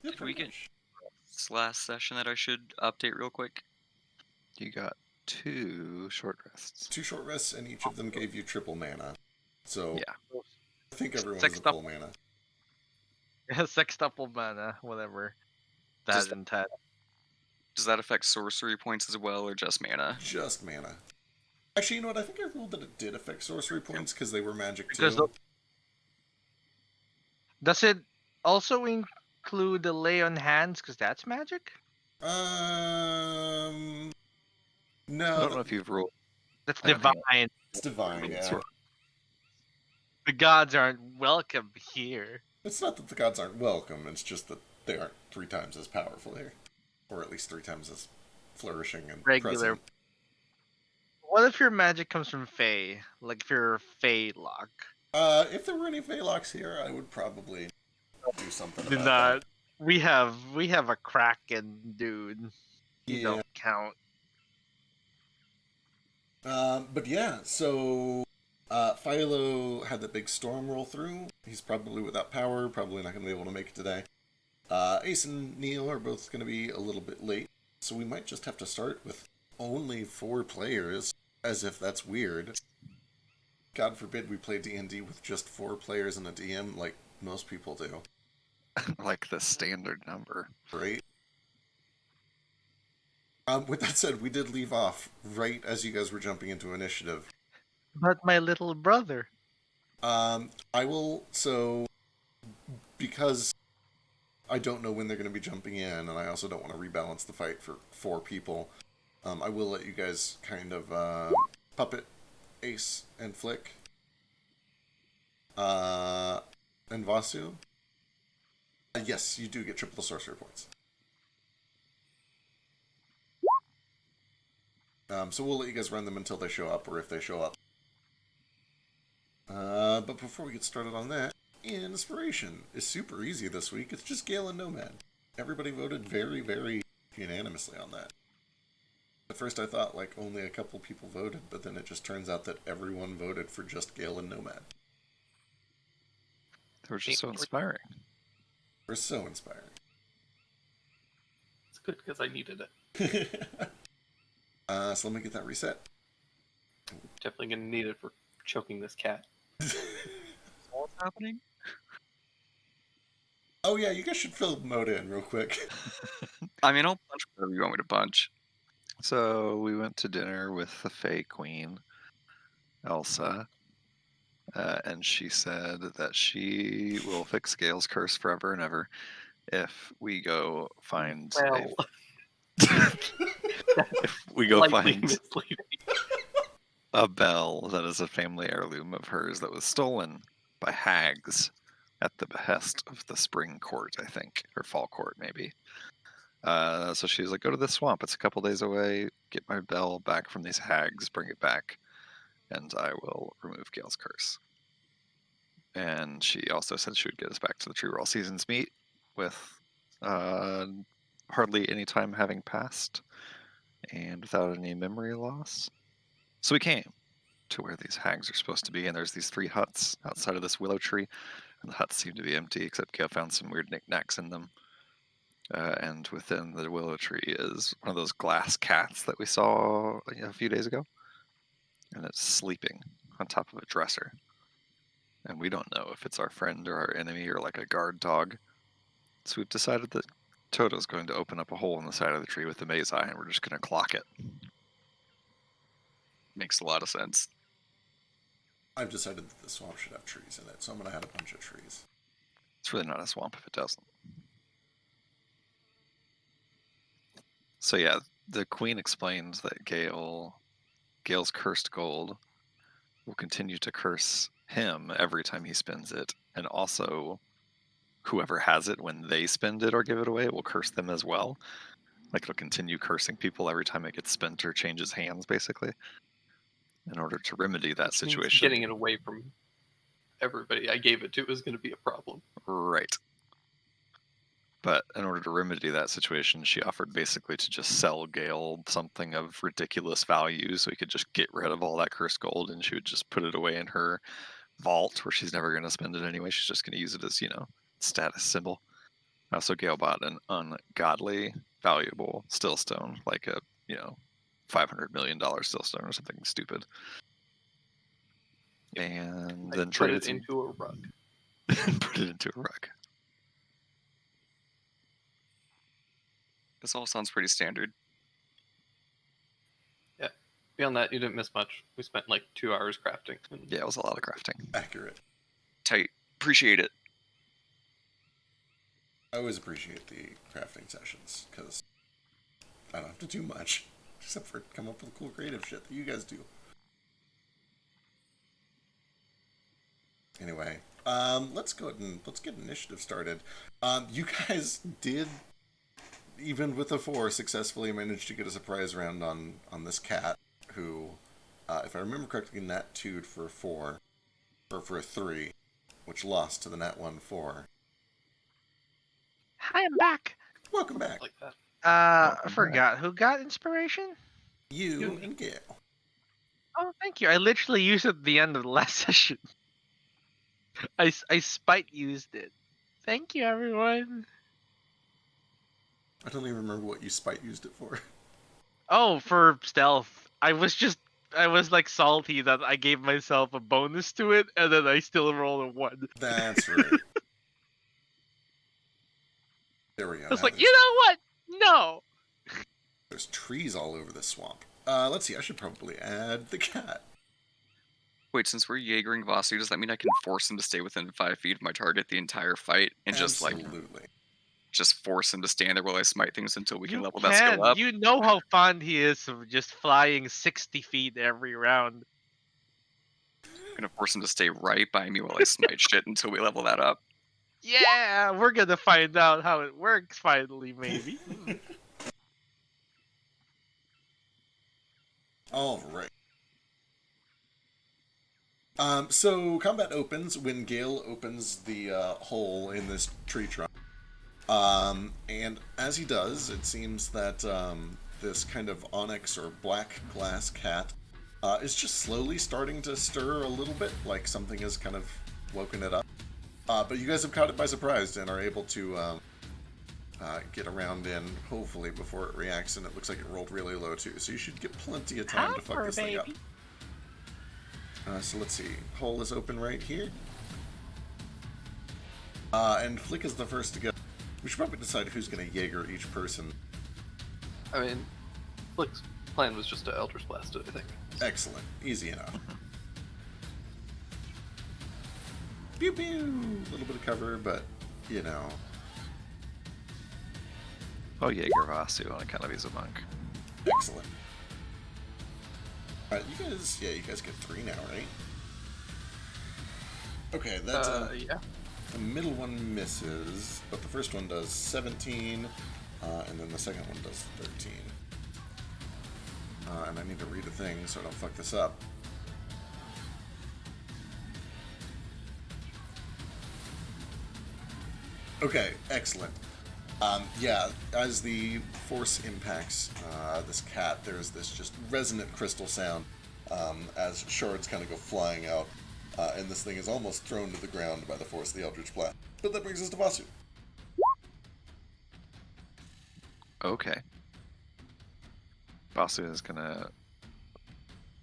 Yeah, Did we pretty get much. this last session that I should update real quick? You got 2 short rests. 2 short rests, and each of them gave you triple mana. So Yeah. I think everyone is at Sextuple, full mana. sextuple mana, whatever Does that entails. does that affect sorcery points as well, or just mana? Just mana. Actually, you know what? I think I ruled that it did affect sorcery points because they were magic Because too. does it also include the lay on hands? Because that's magic. No. I don't know if you've ruled. That's I don't think divine. It's divine, yeah. The gods aren't welcome here. It's not that the gods aren't welcome, it's just that they aren't 3 times as powerful here. Or at least 3 times as flourishing and Regular. present. What if your magic comes from Fae? Like if you're Fae lock? If there were any Velox here, I would probably do something Do about not. that. We have a Kraken, dude. You Yeah. don't count. But yeah, so Philo had that big storm roll through. He's probably without power, probably not going to be able to make it today. Ace and Neil are both going to be a little bit late, so we might just have to start with only 4 players, as if that's weird. God forbid we play D&D with just 4 players and a DM like most people do. like the standard number. Right? With that said, we did leave off right as you guys were jumping into initiative. But my little brother. I will, so, because I don't know when they're going to be jumping in, and I also don't want to rebalance the fight for 4 people, I will let you guys kind of puppet Ace and Flick. And Vasu. Yes, you do get triple the sorcery points. So we'll let you guys run them until they show up, or if they show up. But before we get started on that, Inspiration is super easy this week. It's just Gale and Nomad. Everybody voted very, very unanimously on that. At first I thought like only a couple people voted, but then it just turns out that everyone voted for just Gale and Nomad. They were just so inspiring. They're so inspiring. It's good because I needed it. So let me get that reset. Definitely gonna need it for choking this cat. What's happening? Oh yeah, you guys should fill mode in real quick. I mean, I'll punch whatever you want me to punch. So we went to dinner with the Fae Queen, Elsa, and she said that she will fix Gale's curse forever and ever if we go find if we go find misleading. a bell that is a family heirloom of hers that was stolen by hags at the behest of the spring court, I think, or fall court maybe. So she was like, go to the swamp. It's a couple days away. Get my bell back from these hags, bring it back, and I will remove Gale's curse. And she also said she would get us back to the Tree Roll Seasons meet with hardly any time having passed and without any memory loss. So we came to where these hags are supposed to be, and there's these 3 huts outside of this willow tree, and the huts seem to be empty, except Gale found some weird knickknacks in them. And within the willow tree is one of those glass cats that we saw a few days ago, and it's sleeping on top of a dresser. And we don't know if it's our friend or our enemy or like a guard dog. So we've decided that Toto's going to open up a hole in the side of the tree with the maze eye, and we're just going to clock it. Makes a lot of sense. I've decided that the swamp should have trees in it, so I'm going to add a bunch of trees. It's really not a swamp if it doesn't. So yeah, the queen explains that Gale's cursed gold will continue to curse him every time he spends it, and also whoever has it when they spend it or give it away, it will curse them as well. Like it'll continue cursing people every time it gets spent or changes hands, basically. In order to remedy that Which means situation. getting it away from everybody I gave it to is going to be a problem. Right. But in order to remedy that situation, she offered basically to just sell Gale something of ridiculous value so he could just get rid of all that cursed gold, and she would just put it away in her vault where she's never going to spend it anyway. She's just going to use it as, status symbol. Also, Gale bought an ungodly valuable stillstone, like a $500 million stillstone or something stupid, and I then put traded it into a rug. and put it into a rug. This all sounds pretty standard. Yeah. Beyond that, you didn't miss much. We spent like 2 hours crafting. And Yeah, it was a lot of crafting. Accurate. Tight. Appreciate it. I always appreciate the crafting sessions because I don't have to do much except for come up with cool creative shit that you guys do. Anyway, let's get initiative started. You guys did, even with a 4, successfully manage to get a surprise round on this cat who, if I remember correctly, nat 2'd for a 4, or for a 3, which lost to the nat 1 4. Hi, I'm back. Welcome back. like that. I forgot who got inspiration. You and Gale. Oh, thank you. I literally used it at the end of the last session. I spite used it. Thank you, everyone. I don't even remember what you spite used it for. Oh, for stealth. I was like salty that I gave myself a bonus to it, and then I still roll a 1. That's right. There we go. I was Now like, you know what? No. there's trees all over this swamp. Let's see. I should probably add the cat. Wait, since we're Jaegering Vasu, does that mean I can force him to stay within 5 feet of my target the entire fight and Absolutely. just force him to stand there while I smite things until we can You level that skill up? You know how fond he is of just flying 60 feet every round. I'm gonna force him to stay right by me while I smite shit until we level that up. Yeah, we're gonna find out how it works finally, maybe. All right. So combat opens when Gale opens the hole in this tree trunk. And as he does, it seems that this kind of onyx or black glass cat is just slowly starting to stir a little bit, like something has kind of woken it up. But you guys have caught it by surprise and are able to get around in, hopefully, before it reacts, and it looks like it rolled really low too, so you should get plenty of time to fuck this thing up. So let's see. Hole is open right here. And Flick is the first to go. We should probably decide who's going to Jaeger each person. I mean, Flick's plan was just to Eldritch Blast it, I think. Excellent. Easy enough. Pew pew! A little bit of cover, but, you know. Oh, Jaeger Vasu on account of he's a monk. Excellent. Alright, you guys get 3 now, right? Okay, that's Yeah. the middle one misses, but the first one does 17, and then the second one does 13. And I need to read a thing so I don't fuck this up. Okay, excellent. Yeah, as the force impacts this cat, there's this just resonant crystal sound as shards kind of go flying out, and this thing is almost thrown to the ground by the force of the Eldritch Blast. But that brings us to Vasu. Okay. Vasu is gonna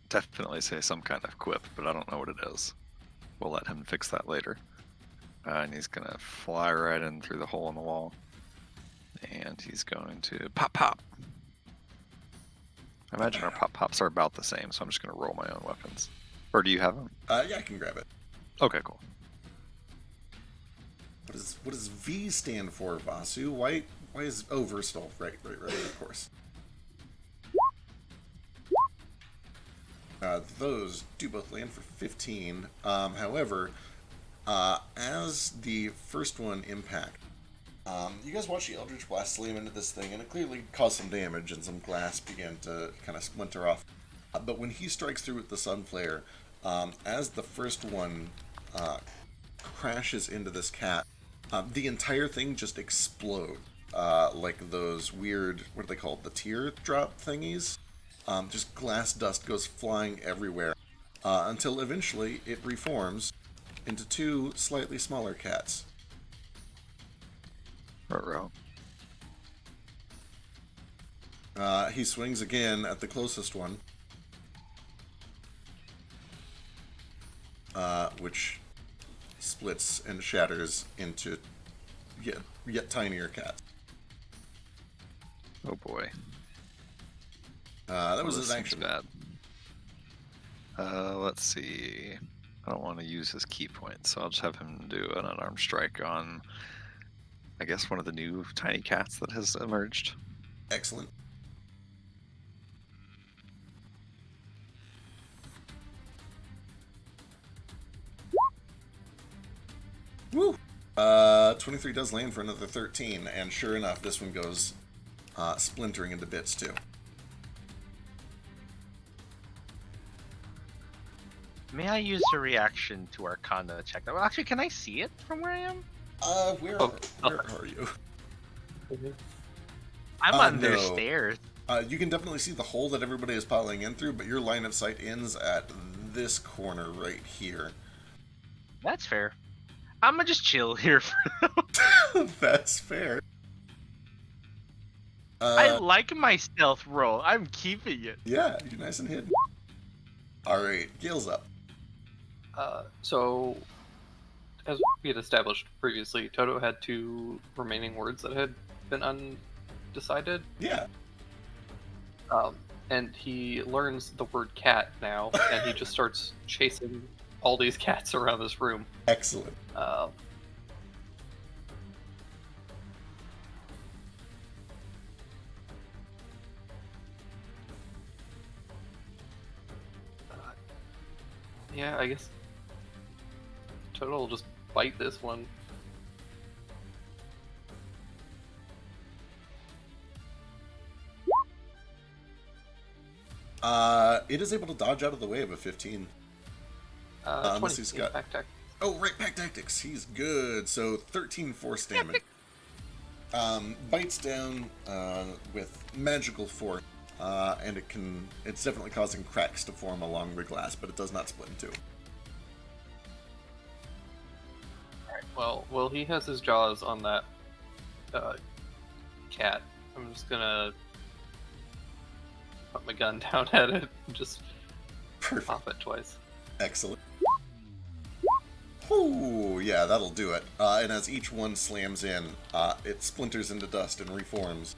definitely say some kind of quip, but I don't know what it is. We'll let him fix that later. And he's gonna fly right in through the hole in the wall. And he's going to pop pop. I imagine our pop pops are about the same, so I'm just gonna roll my own weapons. Or do you have them? Yeah, I can grab it. Okay, cool. What does V stand for, Vasu? Why is versatile? Right, of course. Those do both land for 15. However, as the first one impact, you guys watch the Eldritch Blast slam into this thing, and it clearly caused some damage, and some glass began to kind of splinter off. But when he strikes through with the Sun Flare, as the first one crashes into this cat, the entire thing just explodes. Like those weird, what are they called? The teardrop thingies? Just glass dust goes flying everywhere, until eventually it reforms into 2 slightly smaller cats. Ruh-roh. He swings again at the closest one. Which splits and shatters into yet tinier cats. Oh boy. That was This his seems action. bad. Let's see. I don't want to use his key point, so I'll just have him do an unarmed strike on, I guess, one of the new tiny cats that has emerged. Excellent. Woo! 23 does land for another 13, and sure enough, this one goes splintering into bits too. May I use a reaction to Arcana check? Well, actually, can I see it from where I am? Where Oh. are you? I'm on their no. stairs. You can definitely see the hole that everybody is piling in through, but your line of sight ends at this corner right here. That's fair. I'm gonna just chill here for That's fair. I like my stealth roll. I'm keeping it. Yeah, you're nice and hidden. Alright, Gale's up. So, as we had established previously, Toto had 2 remaining words that had been undecided. Yeah. And he learns the word cat now, and he just starts chasing all these cats around this room. Excellent. Yeah, I guess Toto will just bite this one. It is able to dodge out of the way of a 15. 20 unless he's got... Pack tactics. Oh, right, pack tactics. He's good. So 13 force damage. Bites down with magical force, and it's definitely causing cracks to form along the glass, but it does not split in two. Alright, well, he has his jaws on that cat. I'm just gonna put my gun down at it and just Perfect. pop it twice. Excellent. Ooh, yeah, that'll do it. And as each one slams in, it splinters into dust and reforms.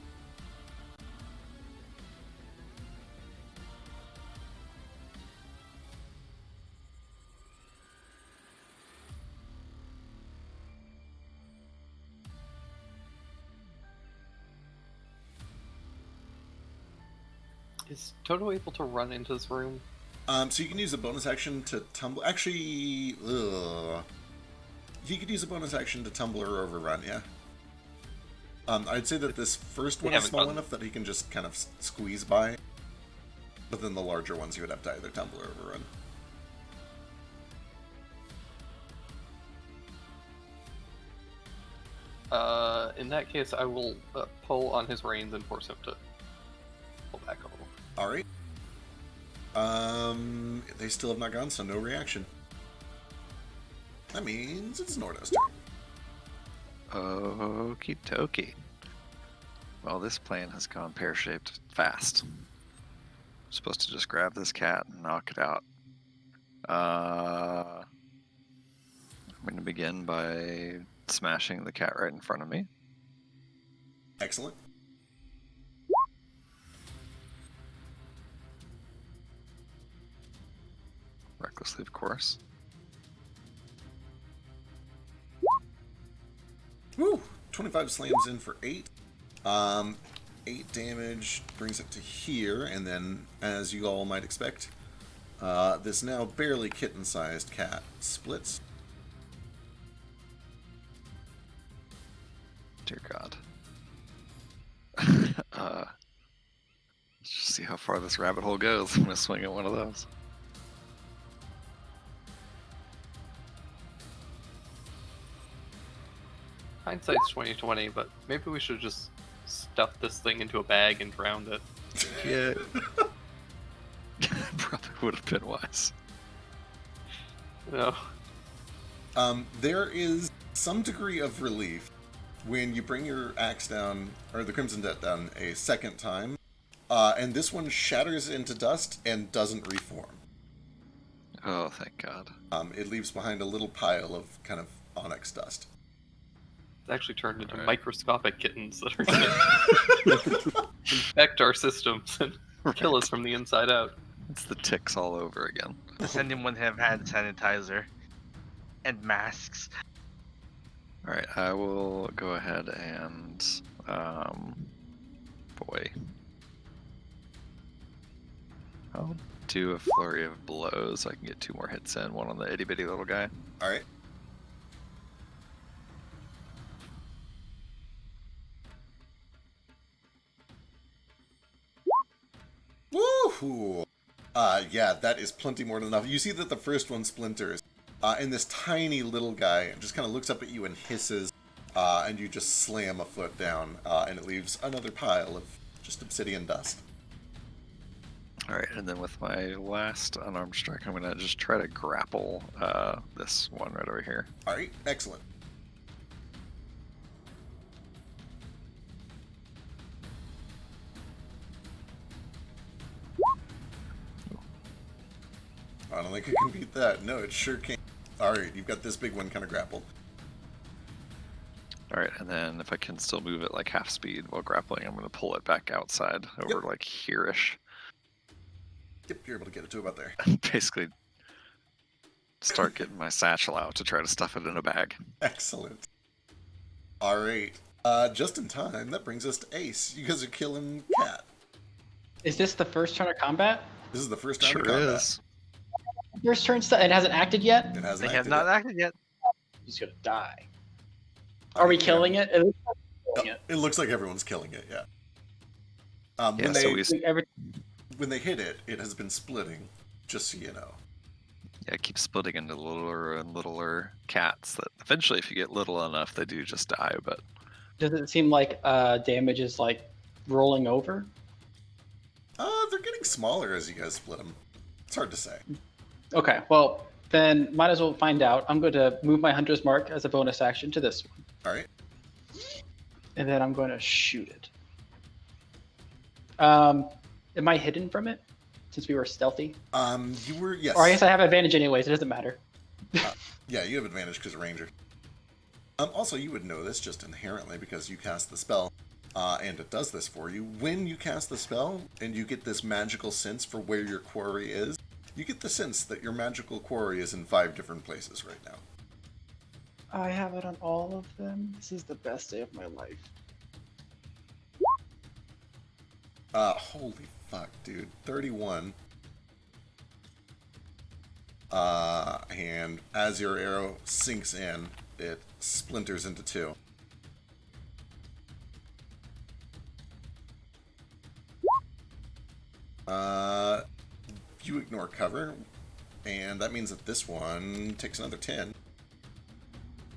Is Toto able to run into this room? So you can use a bonus action to tumble. Actually, he could use a bonus action to tumble or overrun. Yeah. I'd say that this first one is small enough that he can just kind of squeeze by. But then the larger ones, you would have to either tumble or overrun. In that case, I will pull on his reins and force him to pull back a little. All right. They still have not gone, so no reaction. That means it's Nordo's turn. Okie dokie. Well, this plan has gone pear-shaped fast. I'm supposed to just grab this cat and knock it out. I'm going to begin by smashing the cat right in front of me. Excellent. Recklessly, of course. Woo! 25 slams in for 8. 8 damage brings it to here, and then, as you all might expect, this now barely kitten-sized cat splits. Dear God. Let's just see how far this rabbit hole goes. I'm going to swing at one of those. Hindsight's 20/20, but maybe we should just stuff this thing into a bag and drown it. Yeah. Probably would have been wise. No. There is some degree of relief when you bring your axe down, or the Crimson Debt down a second time, and this one shatters into dust and doesn't reform. Oh, thank God. It leaves behind a little pile of kind of onyx dust. It's actually turned into Alright. microscopic kittens that are going to infect our systems and kill us from the inside out. It's the ticks all over again. Does anyone have hand sanitizer and masks? Alright, I will go ahead and boy. I'll do a flurry of blows so I can get 2 more hits in, one on the itty bitty little guy. All right. Woohoo! Yeah, that is plenty more than enough. You see that the first one splinters, and this tiny little guy just kind of looks up at you and hisses, and you just slam a foot down, and it leaves another pile of just obsidian dust. Alright, and then with my last unarmed strike, I'm going to just try to grapple this one right over here. All right, excellent. I don't think I can beat that. No, it sure can't. All right, you've got this big one kind of grappled. Alright, and then if I can still move it like half speed while grappling, I'm going to pull it back outside over Yep. like here-ish. Yep, you're able to get it to about there. Basically, start getting my satchel out to try to stuff it in a bag. Excellent. All right, just in time. That brings us to Ace. You guys are killing Cat. Is this the first turn of combat? This is the first round Sure of combat. is. First turn stuff. It hasn't acted yet. It hasn't They have acted not yet. acted yet. He's gonna die. Are we killing it? It looks like we're killing It looks like everyone's killing it. Yeah. Yeah, When so they we when they hit it, it has been splitting. Just so you know. yeah, keep splitting into littler and littler cats that eventually, if you get little enough, they do just die, but Does it seem like damage is like rolling over? They're getting smaller as you guys split them. It's hard to say. Okay, well then might as well find out. I'm going to move my hunter's mark as a bonus action to this one, All right. and then I'm going to shoot it. Am I hidden from it since we were stealthy? You were yes. Or I guess I have advantage anyways. It doesn't matter. Yeah, you have advantage because ranger. Also, you would know this just inherently because you cast the spell, and it does this for you. When you cast the spell and you get this magical sense for where your quarry is, you get the sense that your magical quarry is in 5 different places right now. I have it on all of them. This is the best day of my life. Holy fuck, dude. 31. And as your arrow sinks in, it splinters into 2. You ignore cover, and that means that this one takes another 10.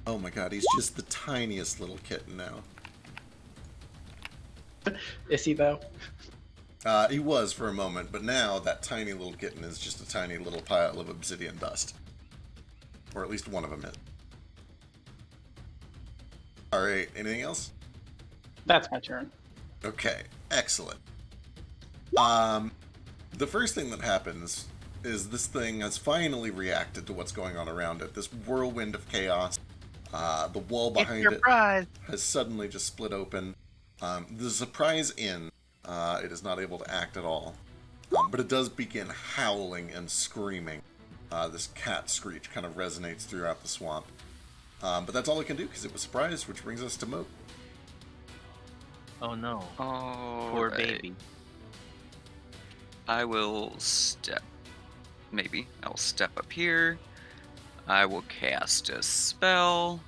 Oh my god, he's just the tiniest little kitten now. Is he though? He was for a moment, but now that tiny little kitten is just a tiny little pile of obsidian dust. Or at least one of them is. Alright, anything else? That's my turn. Okay, excellent. The first thing that happens is this thing has finally reacted to what's going on around it. This whirlwind of chaos. The wall It's behind your it prize. has suddenly just split open. The surprise in, it is not able to act at all. But it does begin howling and screaming. This cat screech kind of resonates throughout the swamp. But that's all it can do because it was surprised, which brings us to Moat. Oh no. Oh, Poor baby. I will step. Maybe. I will step up here. I will cast a spell.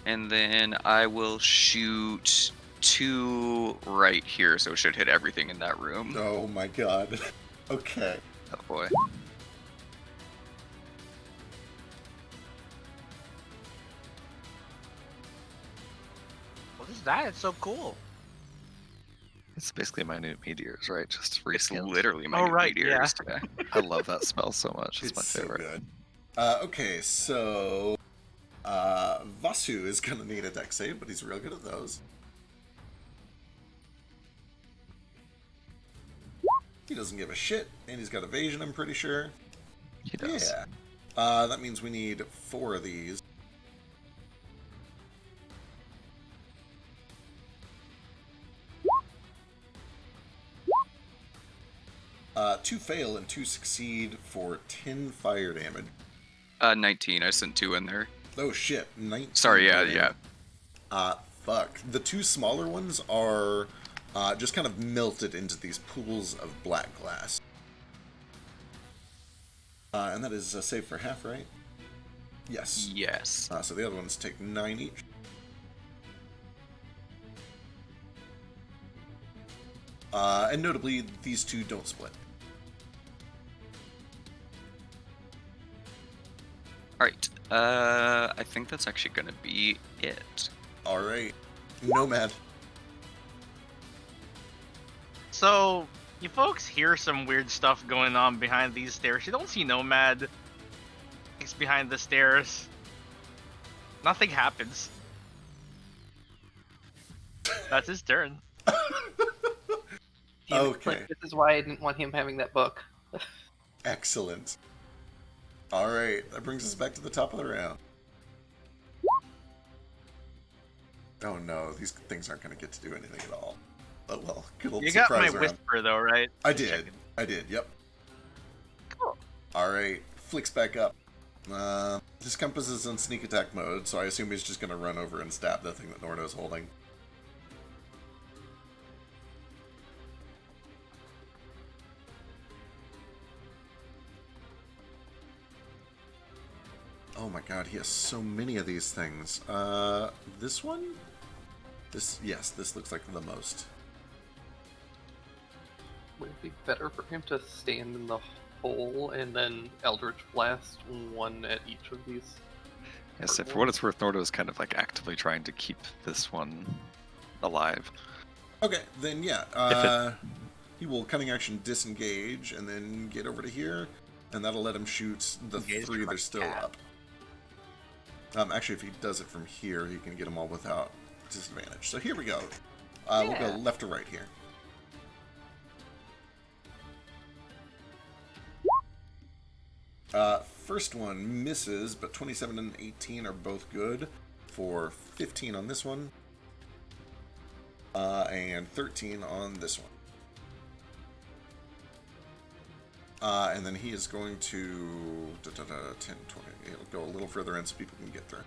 And then I will shoot 2 right here, so it should hit everything in that room. Oh my god. Okay. oh boy. What is that? It's so cool. It's basically minute meteors, right? Just It's reskinned. literally my Oh, new right, meteors. Yeah. I love that spell so much. It's my so favorite. good. Okay, so Vasu is gonna need a dex save, but he's real good at those. He doesn't give a shit, and he's got evasion, I'm pretty sure. He does. Yeah. That means we need 4 of these. Two fail and 2 succeed for 10 fire damage. 19. I sent 2 in there. Oh shit, 19. Sorry, yeah, fire yeah. Fuck. The 2 smaller ones are just kind of melted into these pools of black glass. And that is a save for half, right? Yes. Yes. So the other ones take 9 each. And notably, these 2 don't split. Alright. I think that's actually gonna be it. Alright. Nomad. So, you folks hear some weird stuff going on behind these stairs. You don't see Nomad. He's behind the stairs. Nothing happens. That's his turn. Okay. This is why I didn't want him having that book. Excellent. Alright, that brings us back to the top of the round. Oh no, these things aren't going to get to do anything at all. Oh well, good old You got surprise my round. whisper though, right? I Just did. checking. I did, yep. Cool. Alright, flicks back up. This compass is in sneak attack mode, so I assume he's just going to run over and stab the thing that Nordo's holding. Oh my god, he has so many of these things. This one? Yes, this looks like the most. Would it be better for him to stand in the hole and then Eldritch Blast one at each of these? Yes, if for what it's worth, Nordo is kind of like actively trying to keep this one alive. Okay, then yeah, he will cunning action disengage and then get over to here, and that'll let him shoot the Engage 3 from that a are still cat. up. Actually, if he does it from here, he can get them all without disadvantage. So here we go. We'll go left to right here. First one misses, but 27 and 18 are both good for 15 on this one. And 13 on this one. And then he is going to 10, 20. It'll go a little further in so people can get through.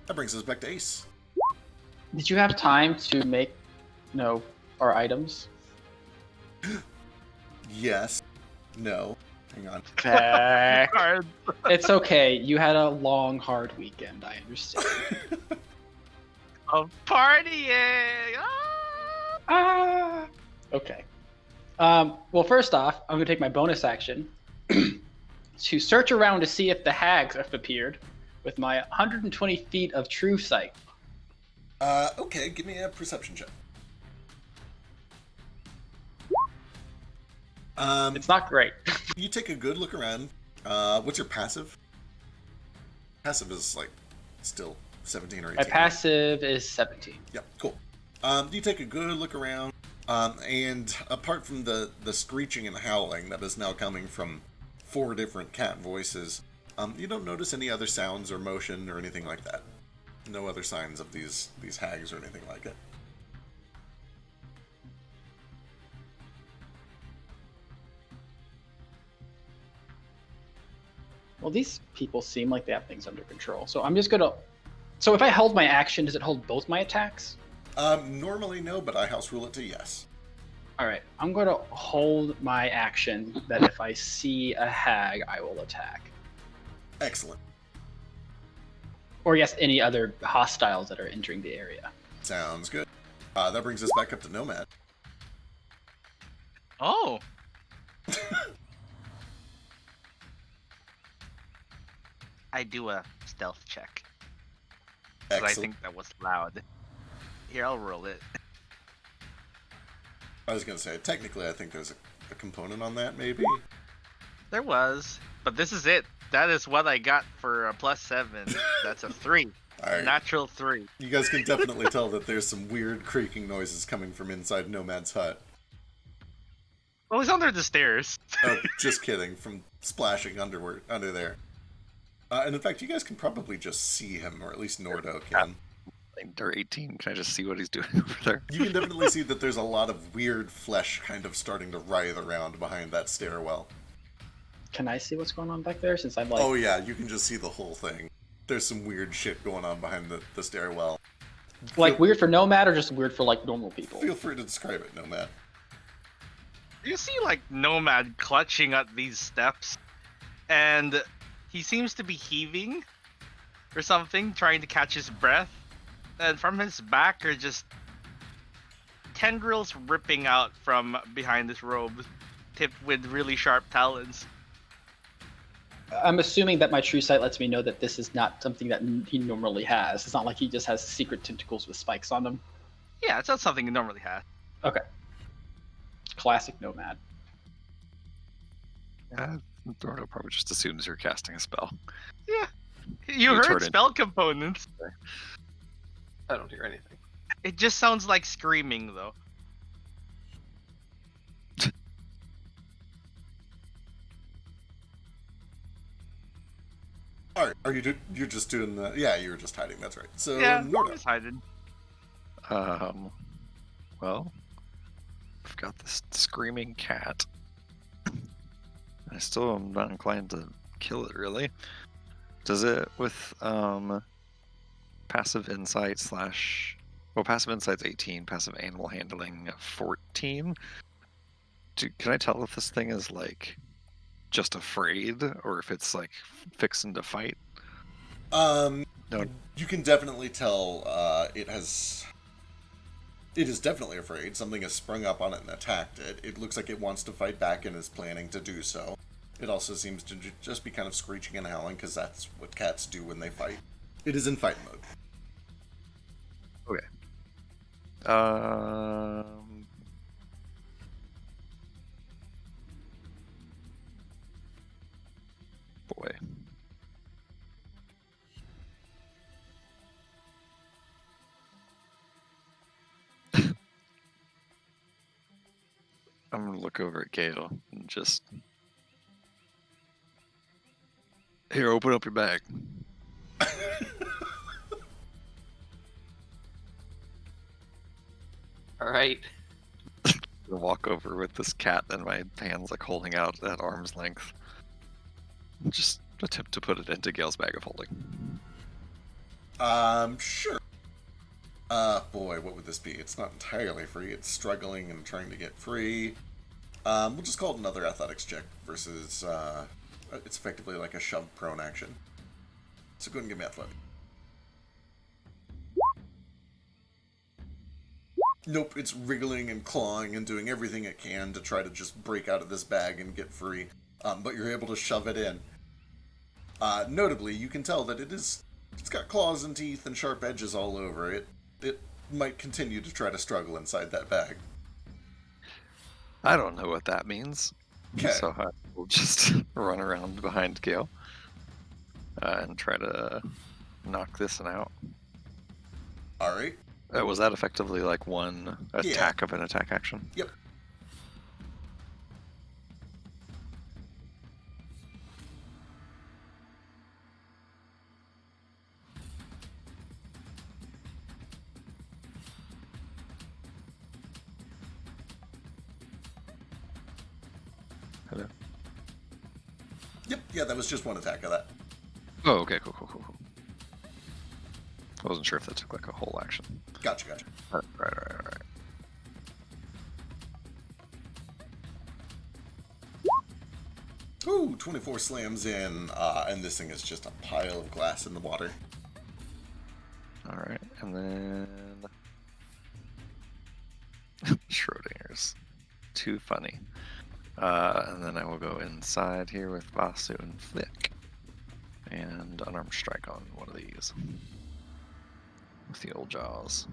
That brings us back to Ace. Did you have time to make, our items? Yes. No. Hang on. Hard. It's okay. You had a long, hard weekend. I understand. Of partying. Ah! Ah. Okay. Well, first off, I'm gonna take my bonus action to search around to see if the hags have appeared with my 120 feet of true sight. Okay, give me a perception check. It's not great. You take a good look around. What's your passive? Passive is like still 17 or 18. My passive is 17. Yep, cool. You take a good look around, and apart from the screeching and howling that is now coming from 4 different cat voices, you don't notice any other sounds or motion or anything like that. No other signs of these hags or anything like it. Well, these people seem like they have things under control. So I'm just gonna. So if I held my action, does it hold both my attacks? Normally no, but I house rule it to yes. All right, I'm going to hold my action that if I see a hag, I will attack. Excellent. Or yes, any other hostiles that are entering the area. Sounds good. That brings us back up to Nomad. Oh. I do a stealth check. Because I Excellent. think that was loud. Here, I'll roll it. I was going to say, technically I think there's a component on that, maybe? There was. But this is it. That is what I got for a +7. That's a 3. All right. Natural 3. You guys can definitely tell that there's some weird creaking noises coming from inside Nomad's hut. Oh, he's under the stairs. Oh, just kidding. From splashing under there. And in fact, you guys can probably just see him, or at least Nordo can. They're 18. Can I just see what he's doing over there? You can definitely see that there's a lot of weird flesh kind of starting to writhe around behind that stairwell. Can I see what's going on back there? Since I'm like, Oh yeah, you can just see the whole thing. There's some weird shit going on behind the stairwell. like weird for Nomad or just weird for like normal people? Feel free to describe it, Nomad. You see, like, Nomad clutching at these steps, and he seems to be heaving or something, trying to catch his breath. And from his back are just tendrils ripping out from behind his robe, tipped with really sharp talons. I'm assuming that my true sight lets me know that this is not something that he normally has. It's not like he just has secret tentacles with spikes on them. Yeah, it's not something he normally has. Okay. Classic Nomad. Dorno probably just assumes you're casting a spell. Yeah. You You heard turn it- spell components. I don't hear anything. It just sounds like screaming, though. Alright, you're just doing the... Yeah, you were just hiding, that's right. So, Yeah, Nordo. it's hiding. Well, I've got this screaming cat. I still am not inclined to kill it, really. Does it with, passive insight slash... Well, passive insight's 18, passive animal handling 14. Can I tell if this thing is, like, just afraid, or if it's, like, fixing to fight? No. You can definitely tell it is definitely afraid. Something has sprung up on it and attacked it. It looks like it wants to fight back and is planning to do so. It also seems to just be kind of screeching and howling, because that's what cats do when they fight. It is in fight mode. Okay. Boy. I'm gonna look over at Gale and just... Here, open up your bag. All right. I walk over with this cat and my hands like holding out at arm's length. Just attempt to put it into Gale's bag of holding. Sure. Boy, what would this be? It's not entirely free. It's struggling and trying to get free. We'll just call it another athletics check versus, it's effectively like a shove prone action. So go ahead and give me athletics. Nope, it's wriggling and clawing and doing everything it can to try to just break out of this bag and get free. But you're able to shove it in. Notably, you can tell that it's got claws and teeth and sharp edges all over it. It might continue to try to struggle inside that bag. I don't know what that means. Okay. So I will just run around behind Gale and try to knock this one out. Alright. Was that effectively like one attack of an attack action? Yep. Hello? Yep, yeah, that was just one attack of that. Oh, okay, cool. I wasn't sure if that took like a whole action. Gotcha. Right. Ooh, 24 slams in, and this thing is just a pile of glass in the water. Alright, and then... Schrodinger's. Too funny. And then I will go inside here with Vasu and Flick. And unarmed strike on one of these. With the old jaws.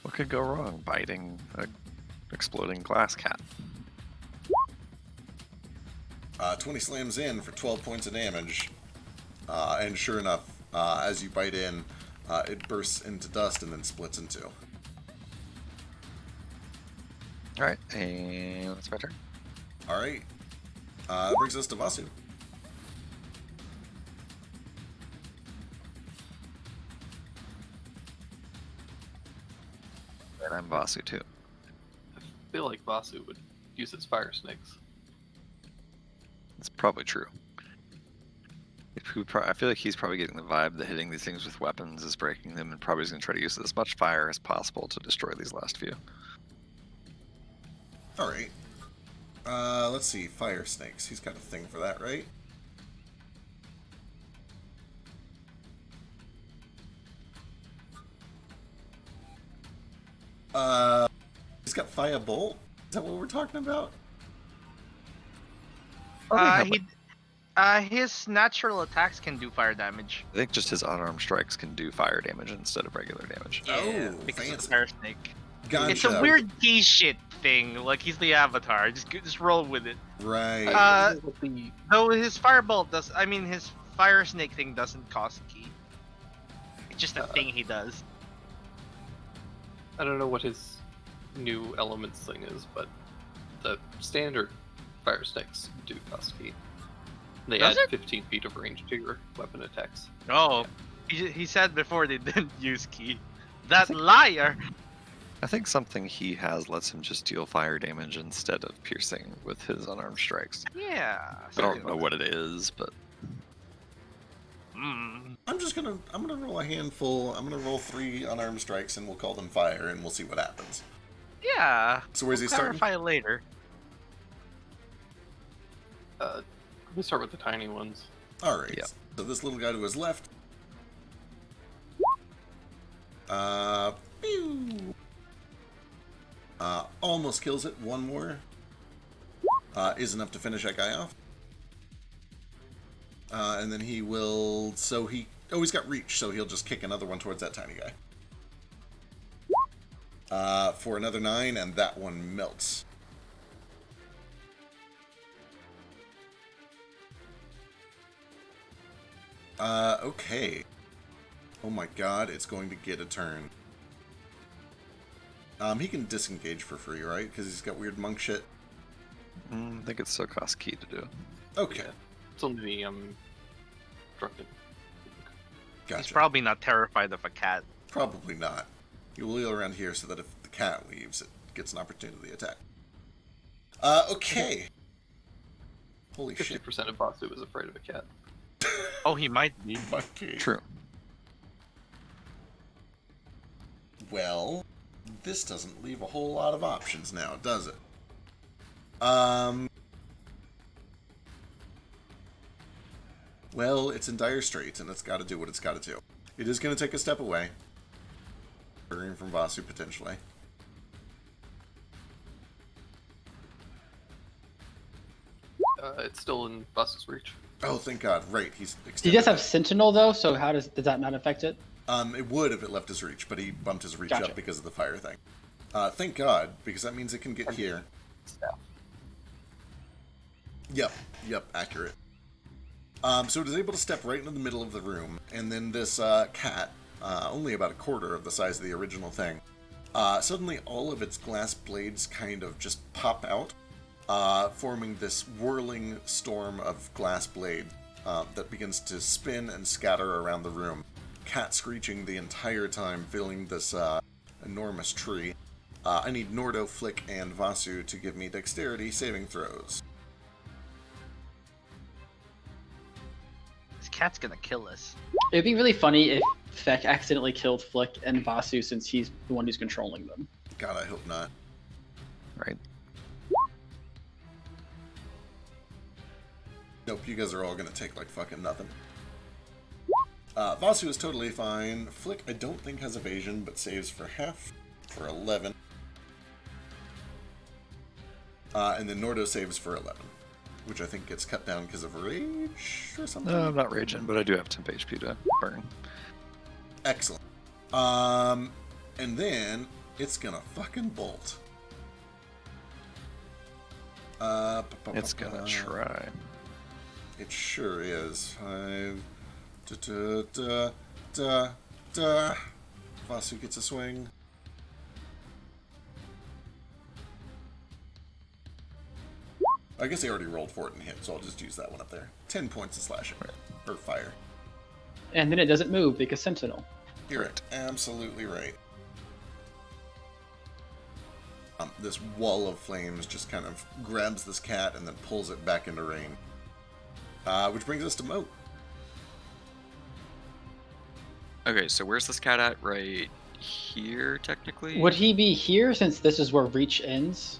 What could go wrong? Biting a exploding glass cat. 20 slams in for 12 points of damage. And sure enough, As you bite in, it bursts into dust and then splits in two. Alright, and that's my turn. All right. That brings us to Vasu. And I'm Vasu too. I feel like Vasu would use his fire snakes. It's probably true. I feel like he's probably getting the vibe that hitting these things with weapons is breaking them, and probably is going to try to use as much fire as possible to destroy these last few. All right. Let's see. Fire snakes. He's got a thing for that, right? He's got fire bolt. Is that what we're talking about? His natural attacks can do fire damage. I think just his unarmed strikes can do fire damage instead of regular damage. Oh, because fancy. of Fire Snake. Gotcha. It's a weird key shit thing. Like he's the Avatar. Just roll with it. Right. Though his firebolt does. I mean, his Fire Snake thing doesn't cost key. It's just a thing he does. I don't know what his new elements thing is, but the standard fire snakes do cost key. They Does add it? 15 feet of range to your weapon attacks. Oh, he said before they didn't use key. That liar. I think something he has lets him just deal fire damage instead of piercing with his unarmed strikes. Yeah. I don't know what it is, but Mm. I'm gonna roll a handful. I'm gonna roll 3 unarmed strikes, and we'll call them fire, and we'll see what happens. Yeah. So where's he We'll starting? clarify later. We start with the tiny ones. All right. Yeah. So this little guy to his left. Pew. Almost kills it. One more. Is enough to finish that guy off. And then he will. He's got reach, so he'll just kick another one towards that tiny guy. For another 9, and that one melts. Okay. Oh my god, it's going to get a turn. He can disengage for free, right? Because he's got weird monk shit. I think it's still cost key to do. Okay, Yeah. It's only the drunken. gotcha. He's probably not terrified of a cat. Probably not. He will wheel around here so that if the cat leaves, it gets an opportunity attack. Okay. Holy shit. 50% of Vasu is afraid of a cat. Oh, he might be. True. Well, this doesn't leave a whole lot of options now, does it? Well, it's in dire straits, and it's got to do what it's got to do. It is going to take a step away. Murdering from Vasu, potentially. It's still in Vasu's reach. Oh, thank God. Right, he's He extended does have it. Sentinel though, so does that not affect it? It would if it left his reach, but he bumped his reach Gotcha. up because of the fire thing. Thank God, because that means it can get here. Staff. Yep, accurate. So it is able to step right into the middle of the room, and then this cat, only about a quarter of the size of the original thing, suddenly all of its glass blades kind of just pop out, forming this whirling storm of glass blade that begins to spin and scatter around the room. Cat screeching the entire time, filling this enormous tree. I need Nordo, Flick, and Vasu to give me dexterity saving throws. This cat's gonna kill us. It'd be really funny if Feck accidentally killed Flick and Vasu since he's the one who's controlling them. God, I hope not. Right. Nope, you guys are all gonna take like fucking nothing. Vasu is totally fine. Flick, I don't think has evasion, but saves for half, for 11. And then Nordo saves for 11, which I think gets cut down because of rage or something. No, I'm not raging, but I do have temp HP to burn. Excellent. And then it's gonna fucking bolt. It's gonna try. It sure is. 5, Da, da, da, da. Vasu gets a swing. I guess he already rolled for it and hit, so I'll just use that one up there. 10 points of slashing. Or fire. And then it doesn't move because Sentinel. You're right. Absolutely right. This wall of flames just kind of grabs this cat and then pulls it back into range. Which brings us to Moat. Okay, so where's this cat at? Right here, technically? Would he be here since this is where reach ends?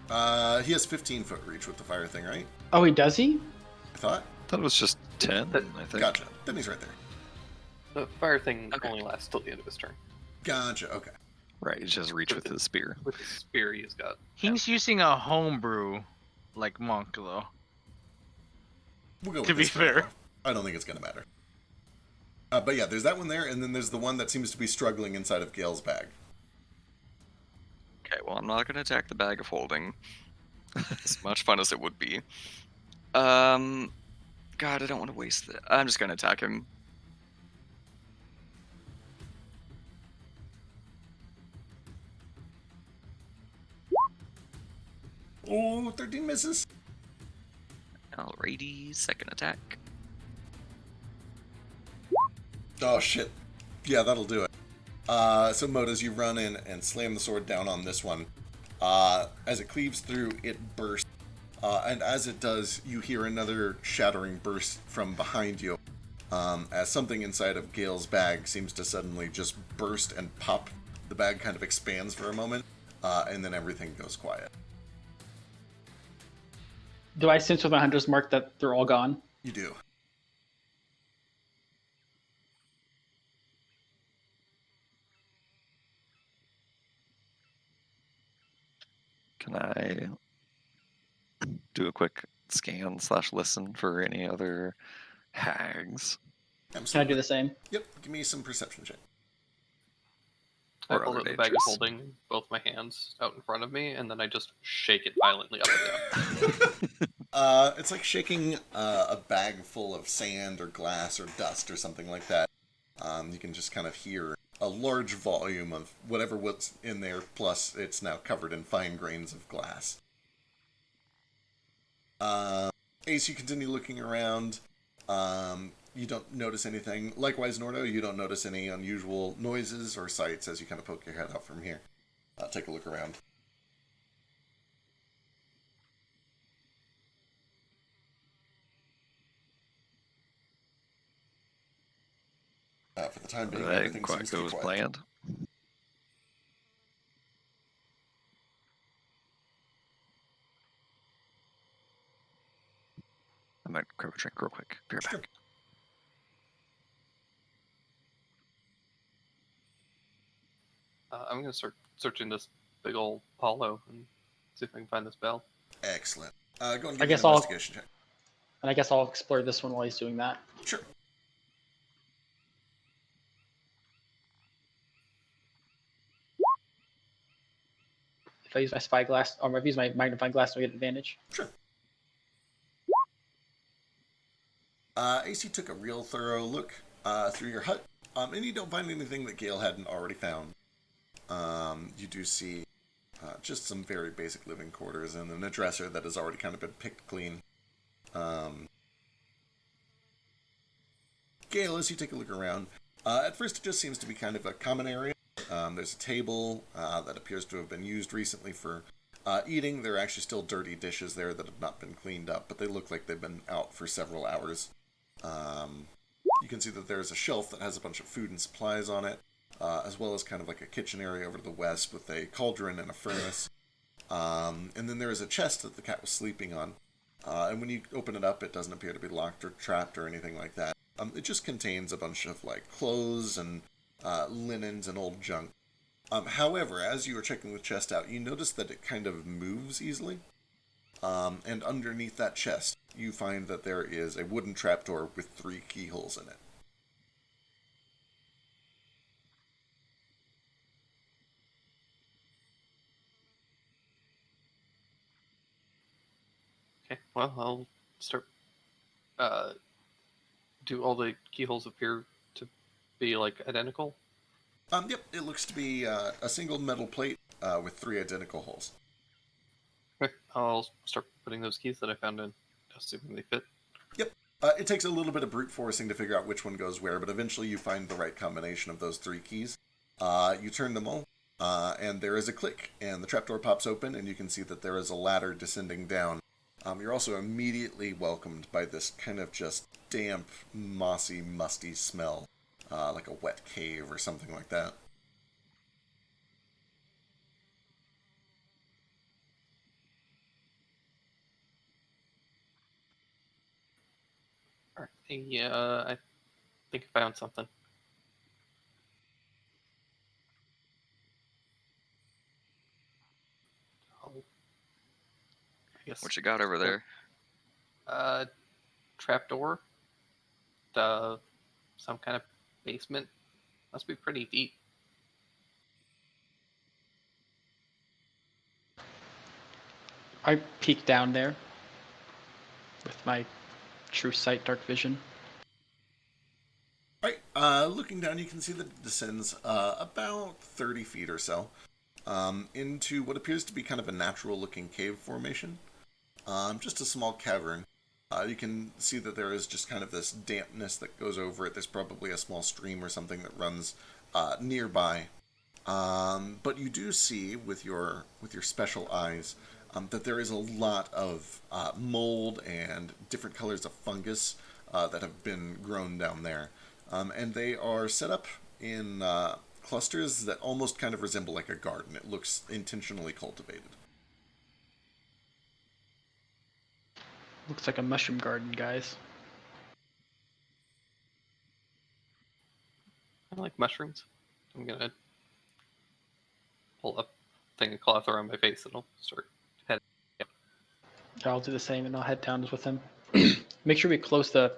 He has 15-foot reach with the fire thing, right? Oh, does he? I thought. I thought it was just 10, I think. Gotcha. Then he's right there. The fire thing Okay. only lasts till the end of his turn. Gotcha. Okay. Right, he just reach with his spear. With his spear, he's got. He's using a homebrew like monk though. We'll go with To be this for now. fair. I don't think it's going to matter. But yeah, there's that one there, and then there's the one that seems to be struggling inside of Gale's bag. Okay, well, I'm not going to attack the bag of holding. As much fun as it would be. God, I don't want to waste it. I'm just going to attack him. Oh, 13 misses. Alrighty, second attack. Oh, shit. Yeah, that'll do it. So, Moat, as you run in and slam the sword down on this one, as it cleaves through, it bursts. And as it does, you hear another shattering burst from behind you, as something inside of Gale's bag seems to suddenly just burst and pop. The bag kind of expands for a moment, and then everything goes quiet. Do I sense with my hunter's mark that they're all gone? You do. Can I do a quick scan / listen for any other hags? Can I do the same? Yep, give me some perception check. I Or hold other up the bag of dangers. holding in both my hands out in front of me, and then I just shake it violently up and down. It's like shaking a bag full of sand or glass or dust or something like that. You can just kind of hear a large volume of whatever was in there, plus it's now covered in fine grains of glass. Ace, you continue looking around. You don't notice anything. Likewise, Nordo, you don't notice any unusual noises or sights as you kind of poke your head out from here. Take a look around. For the time being, That everything didn't quite seems to go be as quiet. planned. I might grab a drink real quick. Be right Sure. back. I'm gonna start searching this big old hollow and see if I can find this bell. Excellent. Go and give I me guess an I'll- investigation check. And I guess I'll explore this one while he's doing that. Sure. If I use my spyglass, or if I use my magnifying glass, do I get advantage? Sure. AC took a real thorough look through your hut, and you don't find anything that Gale hadn't already found. You do see just some very basic living quarters and then a dresser that has already kind of been picked clean. Gale, as you take a look around, at first it just seems to be kind of a common area. There's a table that appears to have been used recently for eating. There are actually still dirty dishes there that have not been cleaned up, but they look like they've been out for several hours. You can see that there's a shelf that has a bunch of food and supplies on it, as well as kind of like a kitchen area over to the west with a cauldron and a furnace. And then there is a chest that the cat was sleeping on. And when you open it up, it doesn't appear to be locked or trapped or anything like that. It just contains a bunch of like clothes and linens and old junk. However, as you are checking the chest out, you notice that it kind of moves easily. And underneath that chest, you find that there is a wooden trapdoor with 3 keyholes in it. Okay, well, I'll start. Do all the keyholes appear to be like identical? Yep, it looks to be a single metal plate with 3 identical holes. Okay, I'll start putting those keys that I found in, assuming they fit. Yep. It takes a little bit of brute forcing to figure out which one goes where, but eventually you find the right combination of those 3 keys. You turn them all, and there is a click, and the trapdoor pops open, and you can see that there is a ladder descending down. You're also immediately welcomed by this kind of just damp, mossy, musty smell, like a wet cave or something like that. Alright, yeah, I think I found something. Oh, I guess. What you got over there? Trapdoor. Some kind of basement. Must be pretty deep. I peek down there with my true sight dark vision. Right, looking down, you can see that it descends about 30 feet or so into what appears to be kind of a natural-looking cave formation. Just a small cavern. You can see that there is just kind of this dampness that goes over it. There's probably a small stream or something that runs nearby. But you do see with your special eyes that there is a lot of mold and different colors of fungus that have been grown down there. And they are set up in clusters that almost kind of resemble like a garden. It looks intentionally cultivated. Looks like a mushroom garden, guys. I like mushrooms. I'm gonna pull up a thing of cloth around my face and I'll start heading. I'll do the same, and I'll head down with him. Make sure we close it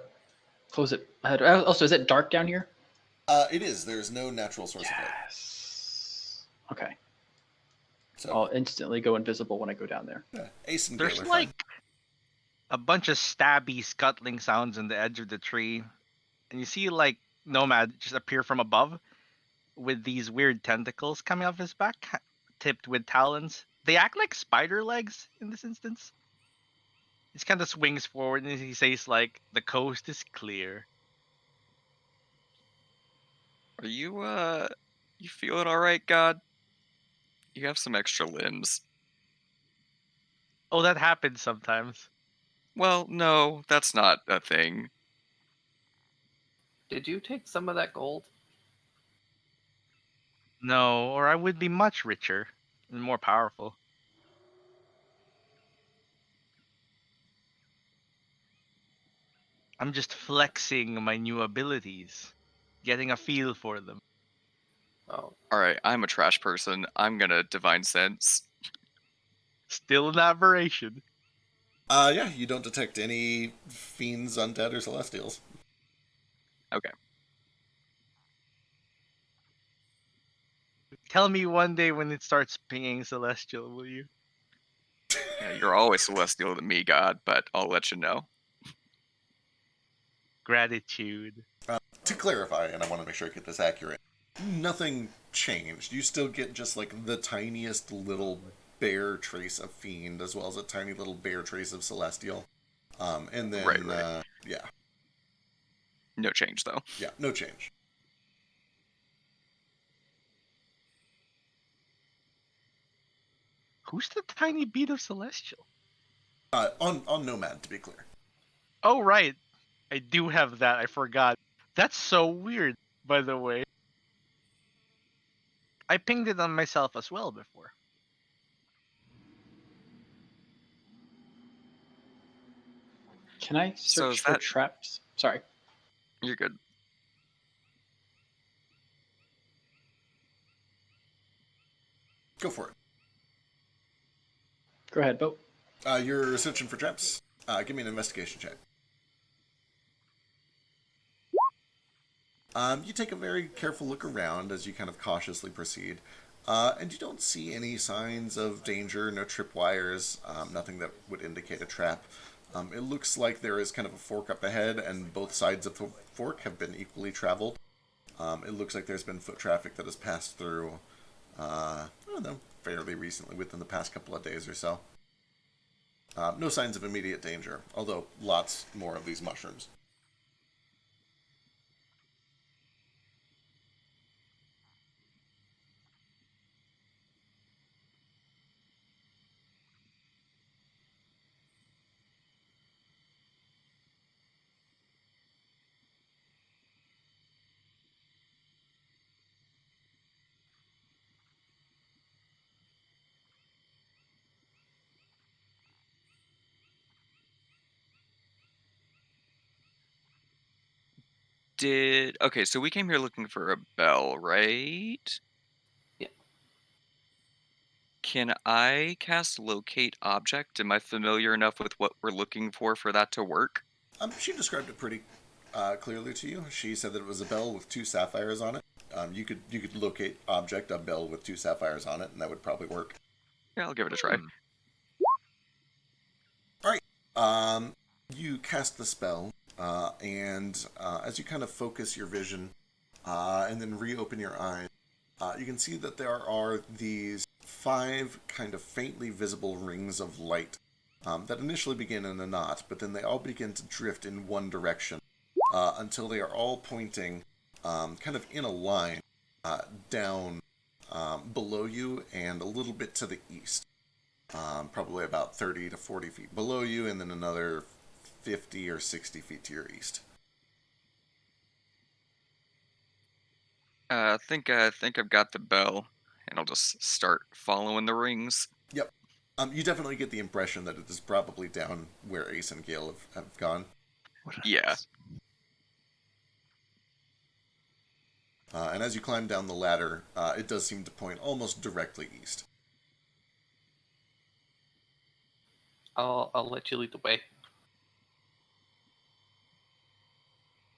ahead. Also, is it dark down here? It is. There's no natural source of light. Yes. Okay. So, I'll instantly go invisible when I go down there. yeah, Ace and There's Gale are like fine. a bunch of stabby, scuttling sounds on the edge of the tree, and you see like Nomad just appear from above with these weird tentacles coming off his back, tipped with talons. They act like spider legs in this instance. He kind of swings forward and he says like, "The coast is clear." Are you feeling all right, God? You have some extra limbs. Oh, that happens sometimes. Well, no, that's not a thing. Did you take some of that gold? No, or I would be much richer and more powerful. I'm just flexing my new abilities, getting a feel for them. Oh, Alright, I'm a trash person. I'm gonna Divine Sense. Still an aberration. Yeah, you don't detect any fiends, undead, or celestials. Okay. Tell me one day when it starts pinging Celestial, will you? Yeah, you're always celestial to me, God, but I'll let you know. Gratitude. To clarify, and I want to make sure I get this accurate, nothing changed. You still get just like the tiniest little bare trace of fiend, as well as a tiny little bare trace of celestial. And then, Right. Yeah, No change, though. yeah, no change. Who's the tiny beat of Celestial? On Nomad, to be clear. Oh, right. I do have that. I forgot. That's so weird, by the way. I pinged it on myself as well before. Can I So search is for that- traps? Sorry. You're good. Go for it. Go ahead, Bo. You're searching for traps. Give me an investigation check. You take a very careful look around as you kind of cautiously proceed, and you don't see any signs of danger, no tripwires, nothing that would indicate a trap. It looks like there is kind of a fork up ahead, and both sides of the fork have been equally traveled. It looks like there's been foot traffic that has passed through, I don't know, fairly recently, within the past couple of days or so. No signs of immediate danger, although lots more of these mushrooms. Okay, so we came here looking for a bell, right? Yeah. Can I cast locate object? Am I familiar enough with what we're looking for that to work? She described it pretty clearly to you. She said that it was a bell with 2 sapphires on it. You could locate object a bell with 2 sapphires on it, and that would probably work. Yeah, I'll give it a try. All right. You cast the spell, and as you kind of focus your vision, and then reopen your eyes, you can see that there are these 5 kind of faintly visible rings of light that initially begin in a knot, but then they all begin to drift in one direction until they are all pointing kind of in a line down below you and a little bit to the east. Probably about 30 to 40 feet below you, and then another 50 or 60 feet to your east. I think I've got the bell, and I'll just start following the rings. Yep. You definitely get the impression that it is probably down where Ace and Gale have gone. Yeah. And as you climb down the ladder, it does seem to point almost directly east. I'll let you lead the way.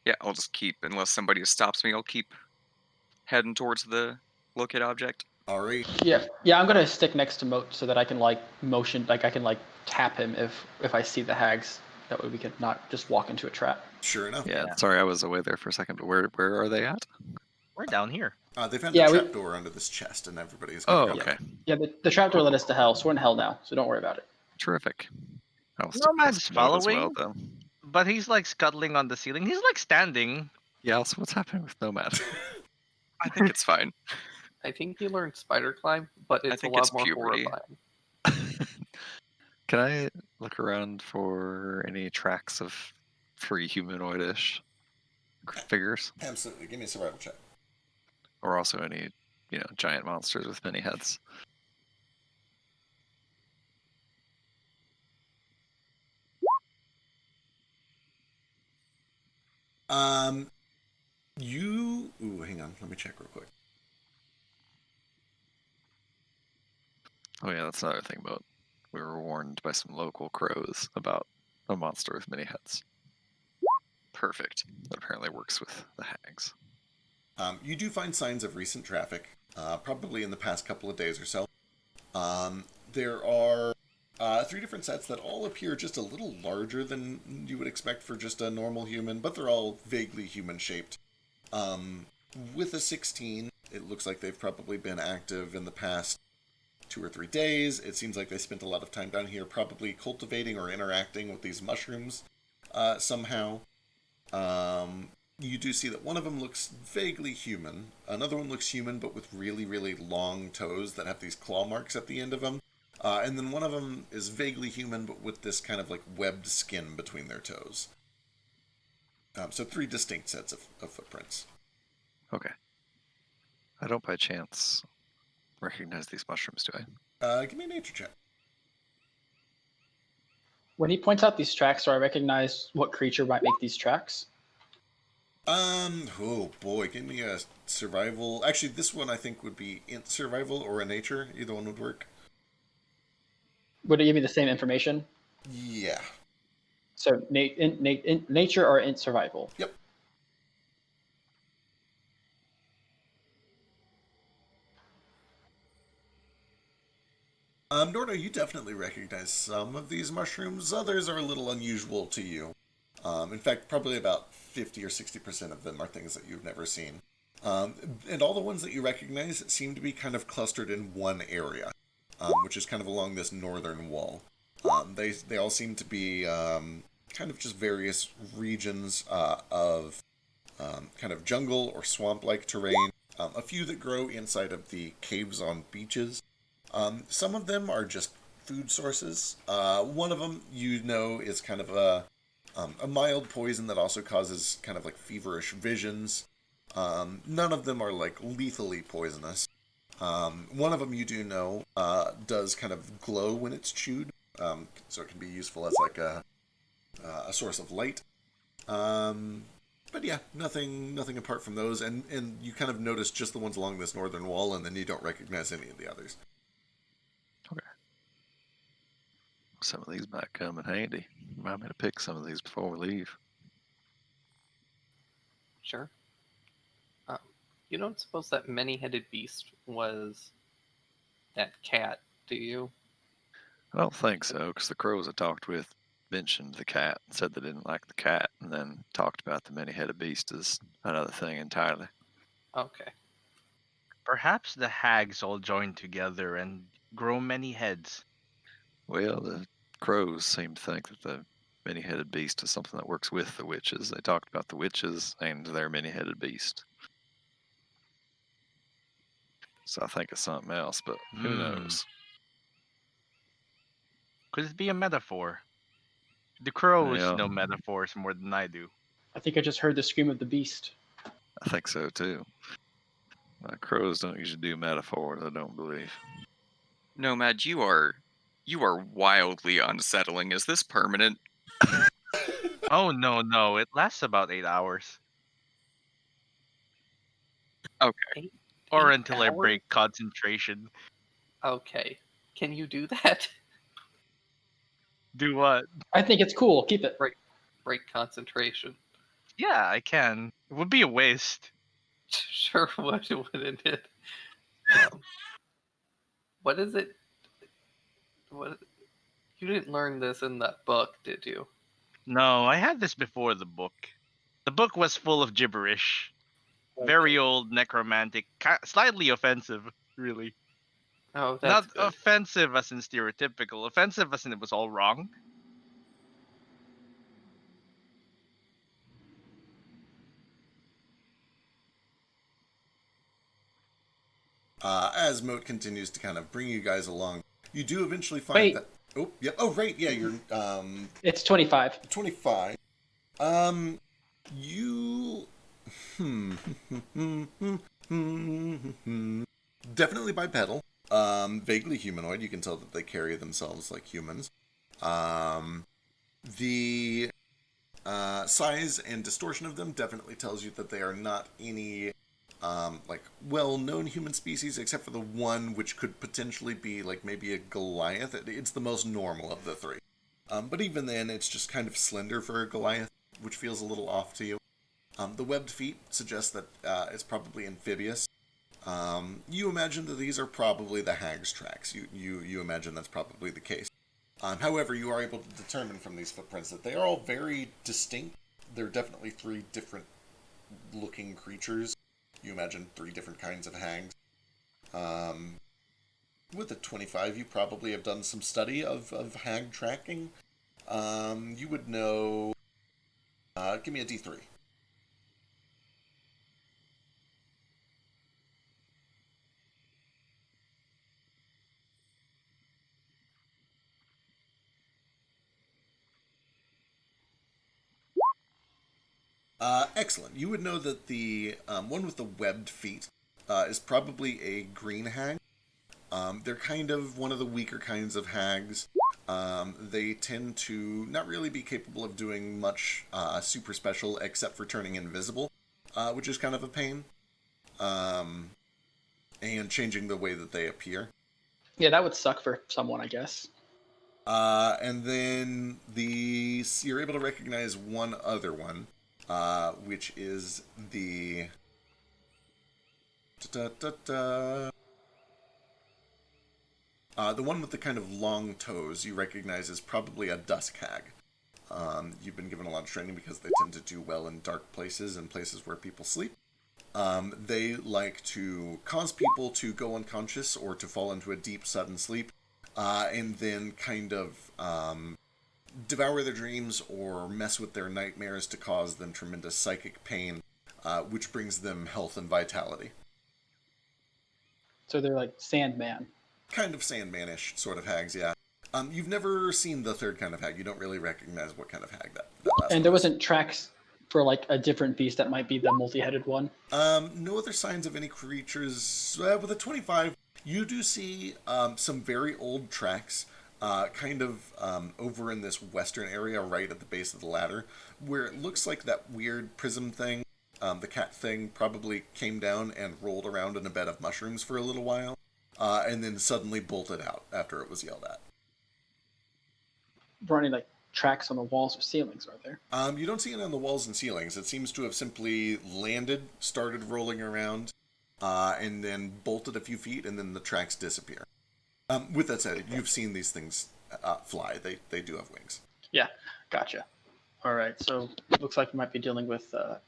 Yeah, I'll just keep, unless somebody stops me, I'll keep heading towards the locate object. All right. Yeah. I'm gonna stick next to Moat so that I can motion, I can tap him if I see the hags. That way we can not just walk into a trap. Sure enough. Yeah, sorry, I was away there for a second, but where are they at? We're down here. They found Yeah, a we- trapdoor under this chest, and everybody is Oh, going to go. okay. Yeah, the trapdoor led us to hell, so we're in hell now. So don't worry about it. Terrific. I'll stick Nomad's close to Moat as well, following? though. But he's like scuttling on the ceiling. He's like standing. Yeah, so what's happening with Nomad? I think it's fine. I think he learned spider climb, but it's a think lot it's more puberty. horrifying. Can I look around for any tracks of free humanoid-ish figures? Absolutely. Give me a survival check. Or also any, giant monsters with many heads? Hang on. Let me check real quick. Oh yeah, that's another thing about. We were warned by some local crows about a monster with many heads. Perfect. That apparently works with the hags. You do find signs of recent traffic, probably in the past couple of days or so. There are 3 different sets that all appear just a little larger than you would expect for just a normal human, but they're all vaguely human-shaped. With a 16, it looks like they've probably been active in the past 2 or 3 days. It seems like they spent a lot of time down here probably cultivating or interacting with these mushrooms somehow. You do see that one of them looks vaguely human. Another one looks human, but with really, really long toes that have these claw marks at the end of them. And then one of them is vaguely human, but with this kind of webbed skin between their toes. So 3 distinct sets of footprints. Okay. I don't by chance recognize these mushrooms, do I? Give me a nature check. When he points out these tracks, do I recognize what creature might make these tracks? Oh boy, give me a survival. Actually, this one I think would be survival or a nature. Either one would work. Would it give me the same information? Yeah. So nature or in survival? Yep. Nordo, you definitely recognize some of these mushrooms. Others are a little unusual to you. In fact, probably about 50 or 60% of them are things that you've never seen. And all the ones that you recognize seem to be kind of clustered in one area, which is kind of along this northern wall. They all seem to be kind of just various regions of kind of jungle or swamp-like terrain. A few that grow inside of the caves on beaches. Some of them are just food sources. One of them, you know, is kind of a mild poison that also causes kind of like feverish visions. None of them are like lethally poisonous. One of them you do know does kind of glow when it's chewed, so it can be useful as like a source of light. But yeah, nothing apart from those, and you kind of notice just the ones along this northern wall, and then you don't recognize any of the others. Okay. Some of these might come in handy. Remind me to pick some of these before we leave. Sure. You don't suppose that many-headed beast was that cat, do you? I don't think so, because the crows I talked with mentioned the cat and said they didn't like the cat, and then talked about the many-headed beast as another thing entirely. Okay. Perhaps the hags all join together and grow many heads. Well, the crows seem to think that the many-headed beast is something that works with the witches. They talked about the witches and their many-headed beast. So I think it's something else, but who knows? Could it be a metaphor? The crows Yeah, know metaphors more than I do. I think I just heard the scream of the beast. I think so too. Crows don't usually do metaphors, I don't believe. Nomad, you are wildly unsettling. Is this permanent? Oh no, it lasts about 8 hours. Okay. Eight, Or 8 until I hours? break concentration. Okay. Can you do that? Do what? I think it's cool. Keep it. Break concentration. Yeah, I can. It would be a waste. Sure would, wouldn't it? What is it? What? You didn't learn this in that book, did you? No, I had this before the book. The book was full of gibberish. Very Okay. old, necromantic, slightly offensive, really. Oh, that's Not good. offensive as in stereotypical, offensive as in it was all wrong. As Moat continues to kind of bring you guys along, you do eventually find Wait. that. Oh, yep. Oh, right. Yeah, you're It's 25. 25. You. Definitely bipedal. Vaguely humanoid. You can tell that they carry themselves like humans. The size and distortion of them definitely tells you that they are not any like well-known human species, except for the one which could potentially be like maybe a Goliath. It's the most normal of the three. But even then, it's just kind of slender for a Goliath, which feels a little off to you. The webbed feet suggest that it's probably amphibious. You imagine that these are probably the hag's tracks. You imagine that's probably the case. However, you are able to determine from these footprints that they are all very distinct. There are definitely three different looking creatures. You imagine three different kinds of hags. With a 25, you probably have done some study of hag tracking. You would know... give me a D3. Excellent. You would know that the one with the webbed feet is probably a green hag. They're kind of one of the weaker kinds of hags. They tend to not really be capable of doing much super special except for turning invisible, which is kind of a pain, and changing the way that they appear. Yeah, that would suck for someone, I guess. And then you're able to recognize one other one, which is the The one with the kind of long toes you recognize as probably a dusk hag. You've been given a lot of training because they tend to do well in dark places and places where people sleep. They like to cause people to go unconscious or to fall into a deep, sudden sleep, and then kind of devour their dreams or mess with their nightmares to cause them tremendous psychic pain, which brings them health and vitality. So they're like Sandman. Kind of Sandman-ish sort of hags, yeah. You've never seen the third kind of hag. You don't really recognize what kind of hag that last And one there is. wasn't tracks for like a different beast that might be the multi-headed one. No other signs of any creatures. With a 25, you do see some very old tracks, kind of over in this western area, right at the base of the ladder, where it looks like that weird prism thing, the cat thing, probably came down and rolled around in a bed of mushrooms for a little while, and then suddenly bolted out after it was yelled at. There aren't any like tracks on the walls or ceilings, are there? You don't see it on the walls and ceilings. It seems to have simply landed, started rolling around, and then bolted a few feet, and then the tracks disappear. With that said, you've seen these things fly. They do have wings. Yeah, gotcha. All right, so it looks like we might be dealing with. Do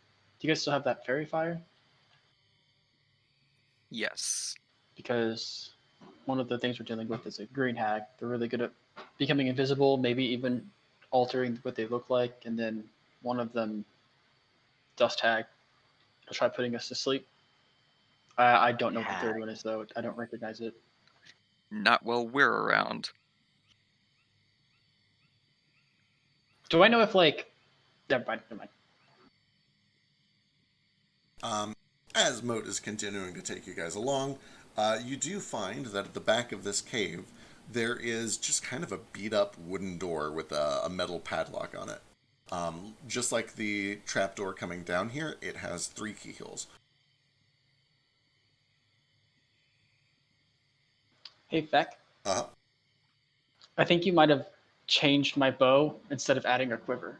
you guys still have that fairy fire? Yes. Because one of the things we're dealing with is a green hag. They're really good at becoming invisible, maybe even altering what they look like, and then one of them, dust hag, will try putting us to sleep. I don't know what the third one is though. I don't recognize it. Not while we're around. Do I know if like? Never mind. As Moat is continuing to take you guys along, you do find that at the back of this cave, there is just kind of a beat-up wooden door with a metal padlock on it. Just like the trapdoor coming down here, it has 3 keyholes. Hey, Feck. Uh-huh. I think you might have changed my bow instead of adding a quiver.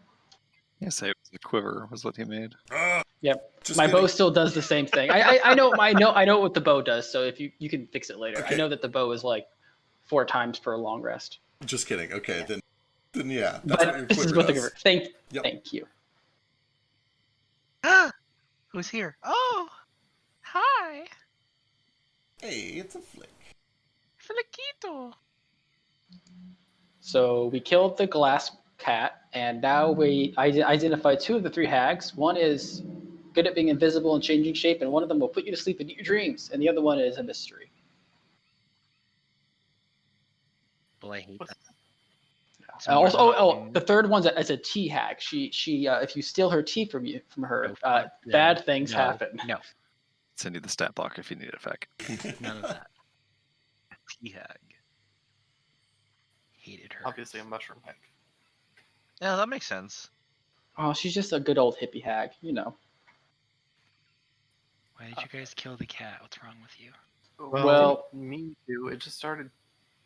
Yes, it was a quiver was what he made. Yep. Just My kidding. bow still does the same thing. I know what the bow does. So if you can fix it later. Okay. I know that the bow is like 4 times per long rest. Just kidding. Okay, then yeah, that's what your But this is quiver what the does. quiver. Yep. Thank you. Who's here? Oh, hi, Hey, it's a flick. Flequito. So we killed the glass cat, and now we identified 2 of the 3 hags. One is good at being invisible and changing shape, and one of them will put you to sleep in your dreams, and the other one is a mystery. Boy, I hate that. Also, the third one's a tea hag. She if you steal her tea from her, No, fuck them. bad things No, happen. No, Send you the stat block if you need it, Feck. none of that. T-hag. Hated her. Obviously a mushroom hag. Yeah, that makes sense. Oh, she's just a good old hippie hag, you know. Why did you guys kill the cat? What's wrong with you? Well- didn't mean to. It just started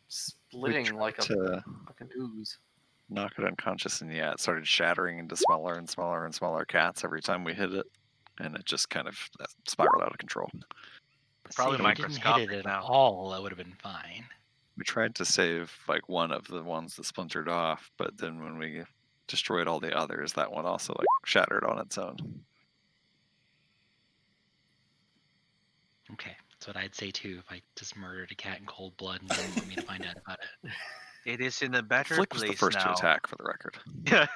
splitting like a to fucking ooze. knock it unconscious, and yeah, it started shattering into smaller and smaller and smaller cats every time we hit it, and it just kind of spiraled out of control. Probably See, if we didn't hit microscopic it at now. all, that would have been fine. We tried to save like one of the ones that splintered off, but then when we destroyed all the others, that one also like shattered on its own. Okay, that's what I'd say too if I just murdered a cat in cold blood and didn't want me to find out about it. It is in a better Flick was place the first now. to attack, for the record. Yeah.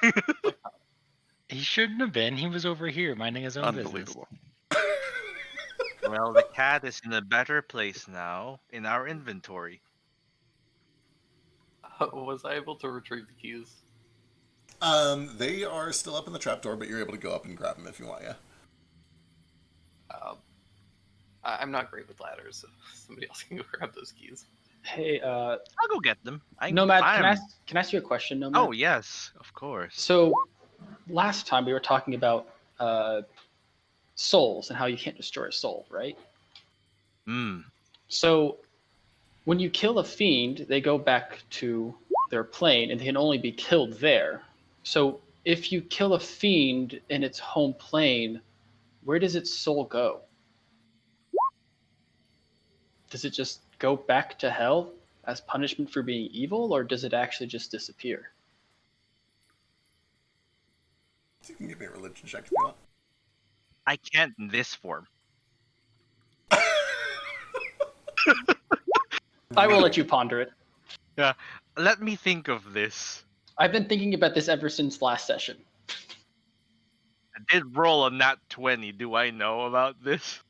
He shouldn't have been. He was over here minding his own business. Unbelievable. Well, the cat is in a better place now in our inventory. Was I able to retrieve the keys? They are still up in the trapdoor, but you're able to go up and grab them if you want, yeah. I'm not great with ladders, so somebody else can go grab those keys. Hey, I'll go get them. Nomad, I'm- can I ask you a question, Nomad? Oh yes, of course. So, last time we were talking about souls and how you can't destroy a soul, right? So, when you kill a fiend, they go back to their plane, and they can only be killed there. So, if you kill a fiend in its home plane, where does its soul go? Does it just go back to hell? as punishment for being evil, or does it actually just disappear? So you can give me a religion check if you want. I can't in this form. I will let you ponder it. Yeah. Let me think of this. I've been thinking about this ever since last session. I did roll a nat 20. Do I know about this?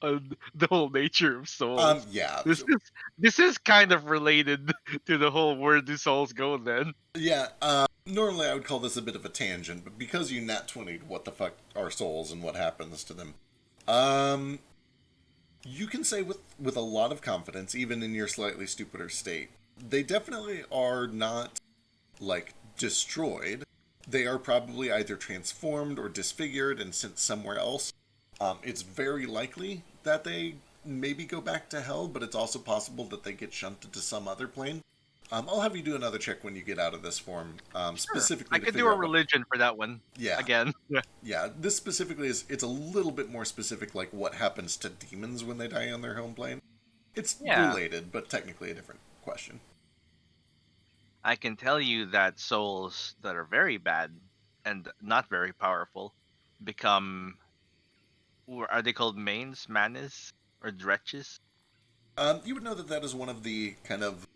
The whole nature of souls. Yeah. This is kind of related to the whole where do souls go then. Yeah, normally I would call this a bit of a tangent, but because you nat 20'd what the fuck are souls and what happens to them, you can say with a lot of confidence, even in your slightly stupider state, they definitely are not, like, destroyed. They are probably either transformed or disfigured and sent somewhere else. It's very likely that they maybe go back to hell, but it's also possible that they get shunted to some other plane. I'll have you do another check when you get out of this form, specifically. I to could do figure a out what- religion for that one. Yeah. Again. Yeah, this specifically it's a little bit more specific, like what happens to demons when they die on their home plane. It's Yeah. related, but technically a different question. I can tell you that souls that are very bad and not very powerful become, or are they called manes, manas, or dretches? You would know that that is one of the kind of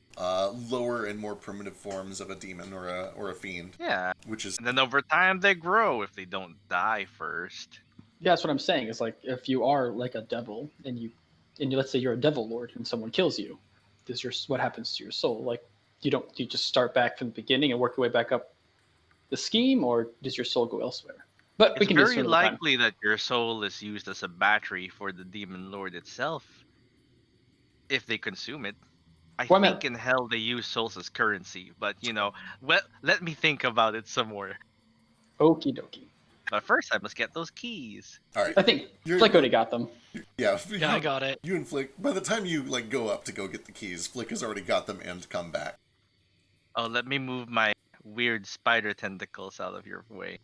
lower and more primitive forms of a demon or a fiend, Yeah. which is And then over time they grow if they don't die first. Yeah, that's what I'm saying. Is like if you are like a devil and let's say you're a devil lord and someone kills you, what happens to your soul? Like do you just start back from the beginning and work your way back up the scheme, or does your soul go elsewhere? But we It's can do this very another time. likely that your soul is used as a battery for the demon lord itself if they consume it. I Well, I think meant- in hell they use souls as currency, but well, let me think about it some more. Okie dokie. But first, I must get those keys. all right. I think You're- Flick already got them. Yeah, Yeah, I got it. You and Flick. By the time you like go up to go get the keys, Flick has already got them and come back. Oh, let me move my weird spider tentacles out of your way.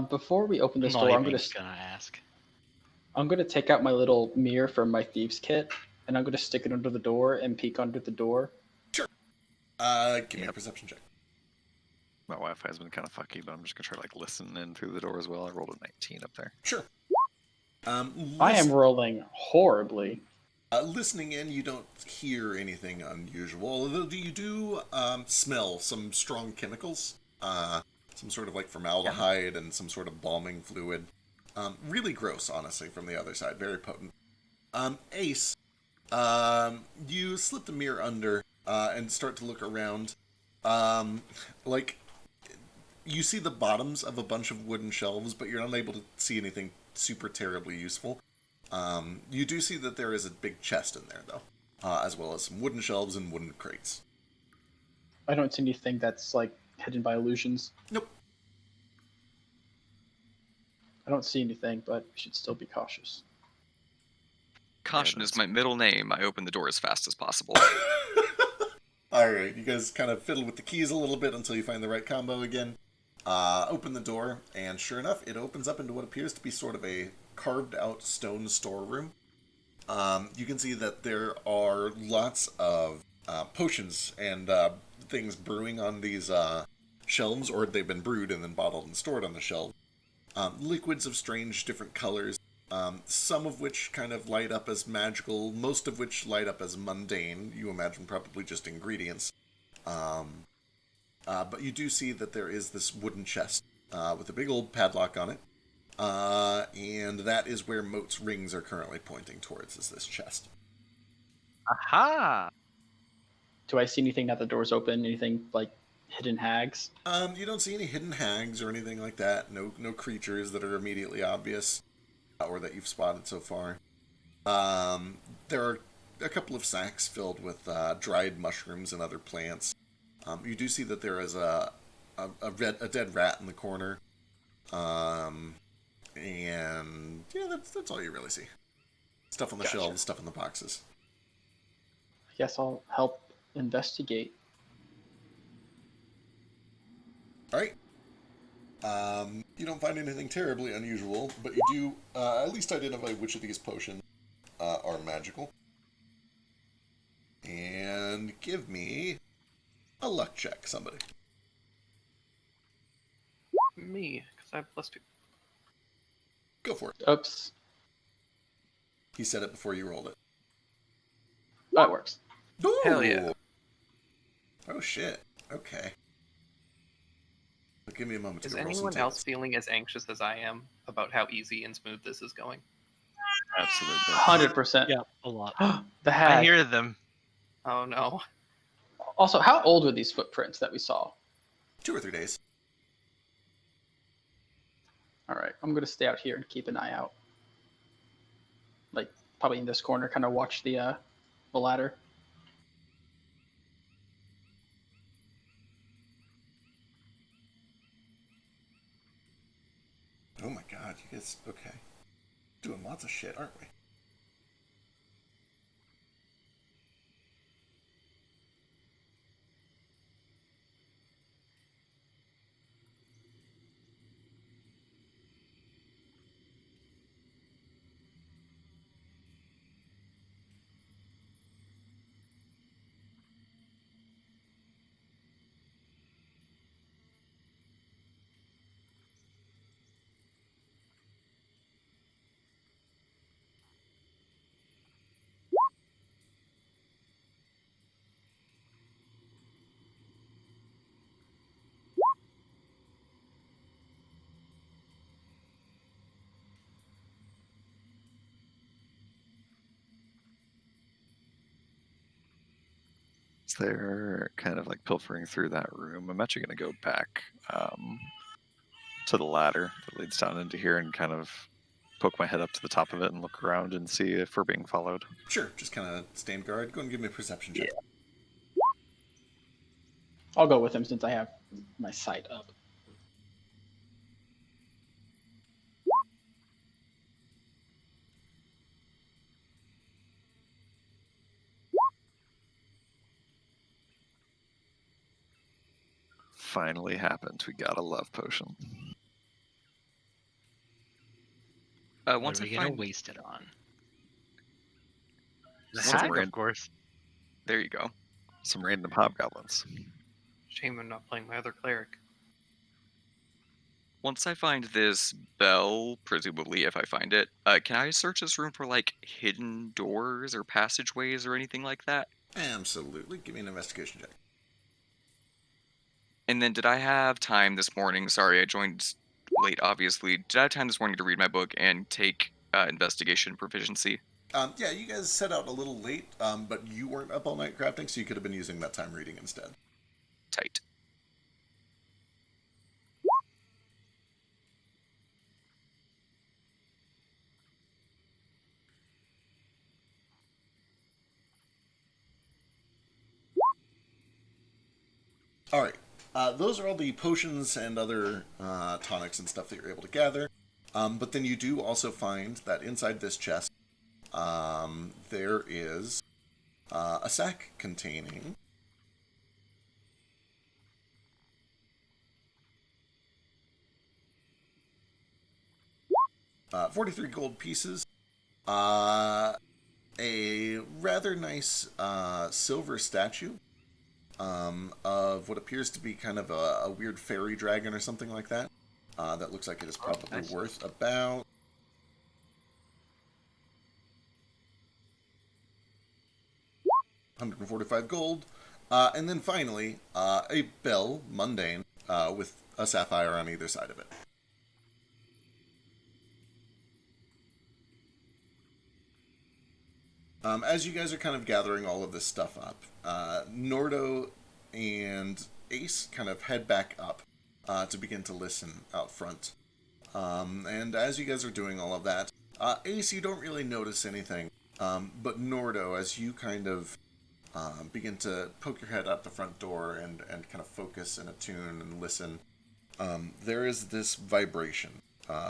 Before we open this I'm door, not I'm even gonna gonna ask. I'm gonna take out my little mirror from my thieves kit, and I'm gonna stick it under the door and peek under the door. Give me a perception check. My Wi-Fi has been kind of fucky, but I'm just gonna try to like listen in through the door as well. I rolled a 19 up there. Sure. I am rolling horribly. Listening in, you don't hear anything unusual, although you do smell some strong chemicals, some sort of like formaldehyde and some sort of balming fluid. Really gross, honestly, from the other side. Very potent. Ace, you slip the mirror under and start to look around. Like, you see the bottoms of a bunch of wooden shelves, but you're unable to see anything super terribly useful. You do see that there is a big chest in there, though, as well as some wooden shelves and wooden crates. I don't see anything that's like hidden by illusions. Nope. I don't see anything, but we should still be cautious. Caution is my middle name. I open the door as fast as possible. Alright, you guys kind of fiddle with the keys a little bit until you find the right combo again. Open the door, and sure enough, it opens up into what appears to be sort of a carved-out stone storeroom. You can see that there are lots of potions and things brewing on these shelves, or they've been brewed and then bottled and stored on the shelves. Liquids of strange different colors, some of which kind of light up as magical, most of which light up as mundane. You imagine probably just ingredients. But you do see that there is this wooden chest with a big old padlock on it. And that is where Moat's rings are currently pointing towards, is this chest. Aha! Do I see anything now that the door's open? Anything like hidden hags? You don't see any hidden hags or anything like that. No creatures that are immediately obvious or that you've spotted so far. There are a couple of sacks filled with dried mushrooms and other plants. You do see that there is a dead rat in the corner. And yeah, that's all you really see. Stuff on the Gotcha. shelves, stuff in the boxes. I guess I'll help investigate. Alright. You don't find anything terribly unusual, but you do at least identify which of these potions are magical. and give me a luck check, somebody. Me, because I have +2. Go for it. Oops. He said it before you rolled it. That works. Ooh. Hell yeah. Oh, shit. Okay. Give me a moment to Is roll some anyone tables. else feeling as anxious as I am about how easy and smooth this is going? Absolutely. 100%. Yeah, a lot. The I hag. hear them. Oh no. Also, how old were these footprints that we saw? 2 or 3 days. All right, I'm gonna stay out here and keep an eye out. Like probably in this corner, kind of watch the ladder. Oh my god, you guys, okay. Doing lots of shit, aren't we? So they're kind of like pilfering through that room. I'm actually going to go back to the ladder that leads down into here and kind of poke my head up to the top of it and look around and see if we're being followed. Sure, just kind of stand guard. Go and give me a perception check. I'll go with him since I have my sight up. Finally happened. We got a love potion. What Once are I we gonna find, waste it on? The Some hag, ran- of course. there you go. Some random hobgoblins. Shame I'm not playing my other cleric. Once I find this bell, presumably if I find it, can I search this room for like hidden doors or passageways or anything like that? Absolutely. Give me an investigation check. And then did I have time this morning? Sorry, I joined late, obviously. Did I have time this morning to read my book and take investigation proficiency? Yeah, you guys set out a little late, but you weren't up all night crafting, so you could have been using that time reading instead. Tight. All right. Those are all the potions and other tonics and stuff that you're able to gather. But then you do also find that inside this chest, there is a sack containing 43 gold pieces, a rather nice silver statue of what appears to be kind of a weird fairy dragon or something like that. That looks like it is probably nice. worth about 145 gold. And then finally, a bell, mundane, with a sapphire on either side of it. As you guys are kind of gathering all of this stuff up, Nordo and Ace kind of head back up to begin to listen out front. And as you guys are doing all of that, Ace, you don't really notice anything. But Nordo, as you kind of begin to poke your head out the front door and kind of focus and attune and listen, there is this vibration,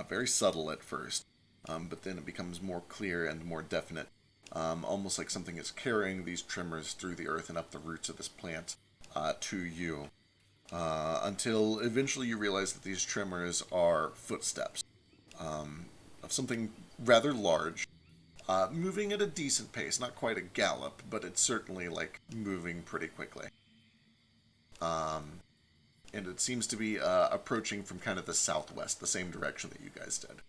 very subtle at first, but then it becomes more clear and more definite, almost like something is carrying these tremors through the earth and up the roots of this plant to you, until eventually you realize that these tremors are footsteps of something rather large, moving at a decent pace, not quite a gallop, but it's certainly like moving pretty quickly. And it seems to be approaching from kind of the southwest, the same direction that you guys did.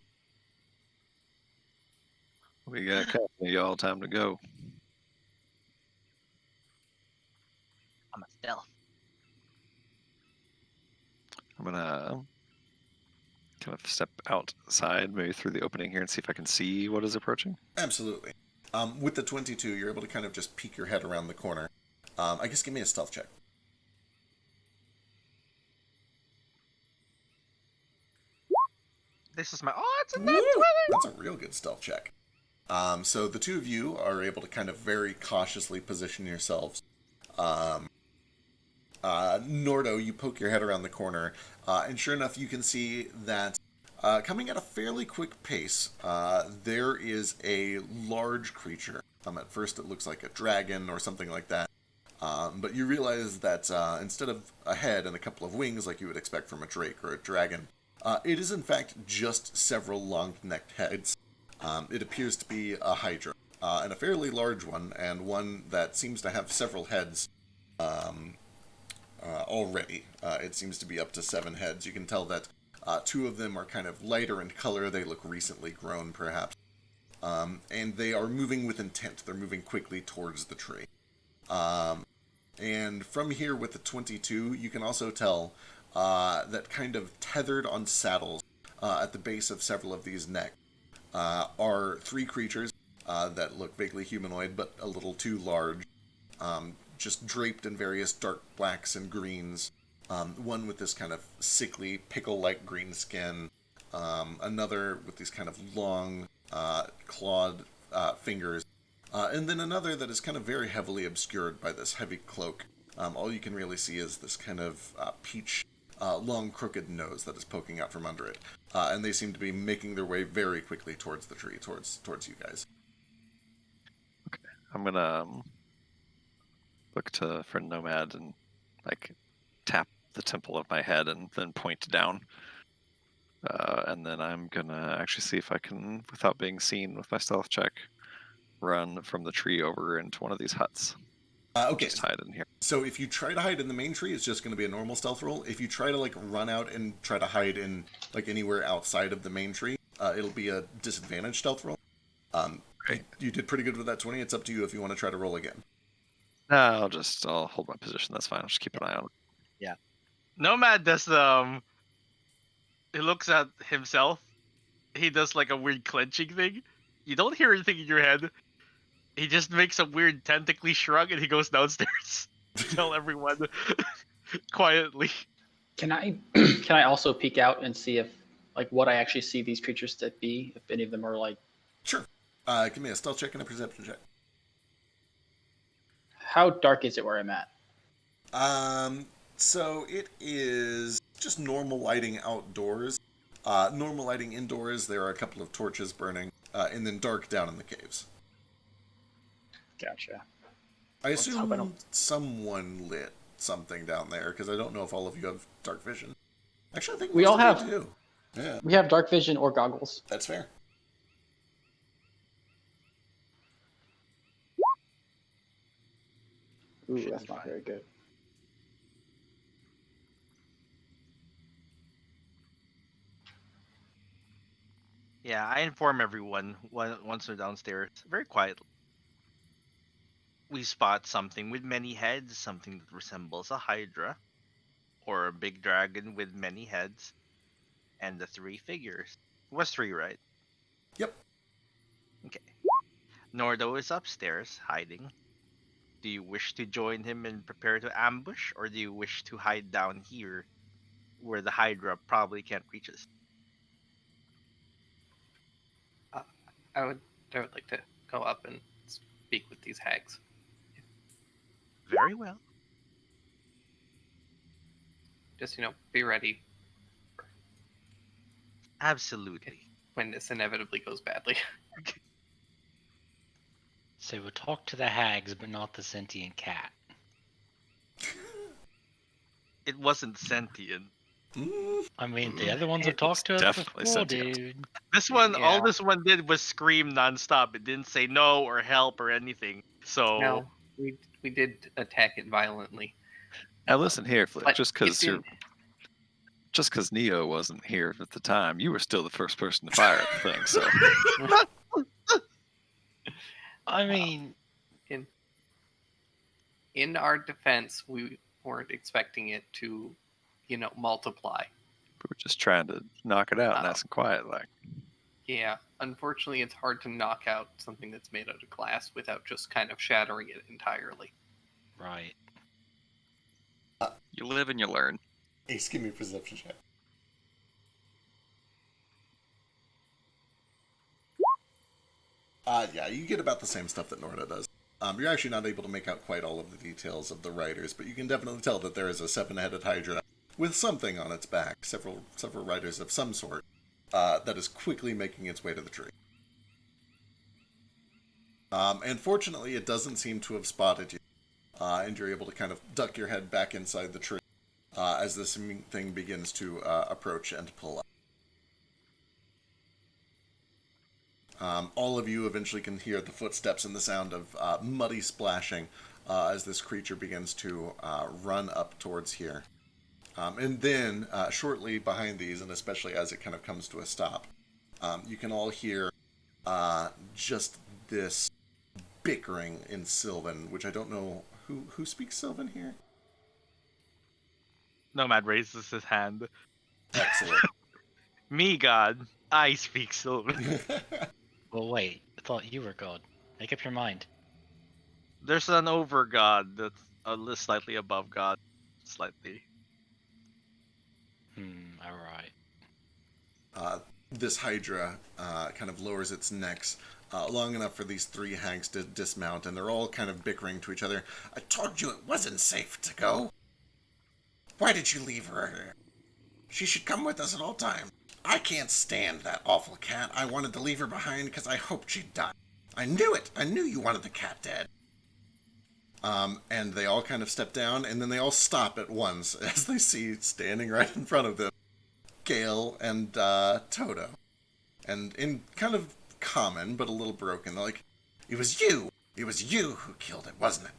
We got company, y'all. Time to go. I'm a stealth. I'm gonna kind of step outside, maybe through the opening here, and see if I can see what is approaching. Absolutely. With the 22, you're able to kind of just peek your head around the corner. I guess give me a stealth check. This is my. Oh, it's a net Woo! 20! That's a real good stealth check. So the two of you are able to kind of very cautiously position yourselves. Nordo, you poke your head around the corner, and sure enough, you can see that coming at a fairly quick pace, there is a large creature. At first, it looks like a dragon or something like that. But you realize that instead of a head and a couple of wings like you would expect from a drake or a dragon, it is in fact just several long-necked heads. It appears to be a hydra, and a fairly large one, and one that seems to have several heads already. It seems to be up to 7 heads. You can tell that 2 of them are kind of lighter in color. They look recently grown, perhaps. And they are moving with intent. They're moving quickly towards the tree. And from here with the 22, you can also tell that kind of tethered on saddles at the base of several of these necks are 3 creatures that look vaguely humanoid, but a little too large, just draped in various dark blacks and greens. One with this kind of sickly, pickle-like green skin. Another with these kind of long, clawed fingers. And then another that is kind of very heavily obscured by this heavy cloak. All you can really see is this kind of peach, long, crooked nose that is poking out from under it. And they seem to be making their way very quickly towards the tree, towards you guys. Okay, I'm gonna look to friend Nomad and like tap the temple of my head and then point down. And then I'm gonna actually see if I can, without being seen with my stealth check, run from the tree over into one of these huts. Okay. Just hide in here. So if you try to hide in the main tree, it's just going to be a normal stealth roll. If you try to like run out and try to hide in like anywhere outside of the main tree, it'll be a disadvantaged stealth roll. Great. You did pretty good with that 20. It's up to you if you want to try to roll again. No, I'll hold my position. That's fine. I'll just keep an eye on it. Nomad does he looks at himself. He does like a weird clenching thing. You don't hear anything in your head. He just makes a weird tentacly shrug and he goes downstairs to tell everyone quietly. Can I also peek out and see if like what I actually see these creatures to be? If any of them are like. Sure. Give me a stealth check and a perception check. How dark is it where I'm at? So it is just normal lighting outdoors. Normal lighting indoors, there are a couple of torches burning, and then dark down in the caves. Gotcha. I Let's hope I assume don't- someone lit something down there, because I don't know if all of you have dark vision. Actually, I think We most all of have. you do. Yeah, We have dark vision or goggles. that's fair. Ooh, Should that's be not fine. very good. Yeah, I inform everyone once they're downstairs, very quietly. We spot something with many heads, something that resembles a hydra, or a big dragon with many heads, and the 3 figures. It was 3, right? Yep. Okay. Nordo is upstairs, hiding. Do you wish to join him and prepare to ambush, or do you wish to hide down here, where the hydra probably can't reach us? I would like to go up and speak with these hags. Very well. Just be ready Absolutely. when this inevitably goes badly. So we'll talk to the hags, but not the sentient cat. It wasn't sentient. I mean, the other ones have talked to us definitely before, sentient. dude. This one, all Yeah. this one did was scream nonstop. It didn't say no or help or anything. So No, we did attack it violently. Now listen here, Flip. But Just it because didn't. Neo wasn't here at the time, you were still the first person to fire at the thing. So I mean, In our defense, we weren't expecting it to, multiply. we were just trying to knock it out Wow. nice and quiet, like. Yeah, unfortunately, it's hard to knock out something that's made out of glass without just kind of shattering it entirely. right. You live and you learn. Ace, give me a perception check. Yeah, you get about the same stuff that Norda does. You're actually not able to make out quite all of the details of the riders, but you can definitely tell that there is a 7-headed Hydra with something on its back, several riders of some sort, that is quickly making its way to the tree. And fortunately, it doesn't seem to have spotted you, and you're able to kind of duck your head back inside the tree as this thing begins to approach and pull up. All of you eventually can hear the footsteps and the sound of muddy splashing as this creature begins to run up towards here. And then, shortly behind these, and especially as it kind of comes to a stop, you can all hear just this bickering in Sylvan, which I don't know who speaks Sylvan here. Nomad raises his hand. Excellent. Me, God, I speak Sylvan. Well, wait. I thought you were God. Make up your mind. There's an over God that's slightly above God, slightly. All right. This Hydra kind of lowers its necks long enough for these 3 hags to dismount, and they're all kind of bickering to each other. I told you it wasn't safe to go. Why did you leave her here? She should come with us at all times. I can't stand that awful cat. I wanted to leave her behind because I hoped she'd die. I knew it. I knew you wanted the cat dead. And they all kind of step down, and then they all stop at once as they see standing right in front of them Gale and Toto. And in kind of common, but a little broken, they're like, it was you who killed it, wasn't it?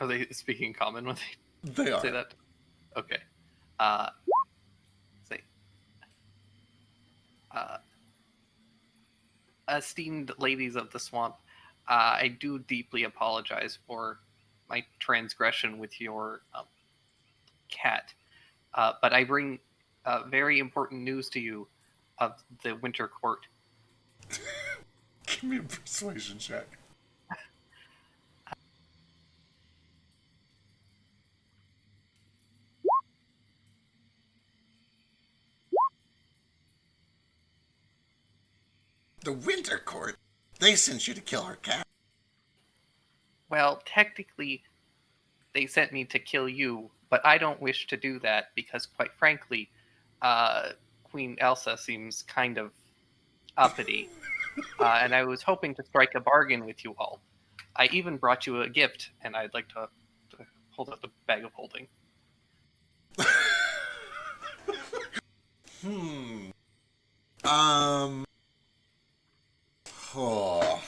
Are they speaking common when They they are. say that? Okay. Say. Esteemed ladies of the swamp, I do deeply apologize for my transgression with your cat. But I bring very important news to you of the Winter Court. Give me a persuasion check. The Winter Court? They sent you to kill her cat. Well, technically, they sent me to kill you, but I don't wish to do that because, quite frankly, Queen Elsa seems kind of uppity, and I was hoping to strike a bargain with you all. I even brought you a gift, and I'd like to hold out the bag of holding. Oh.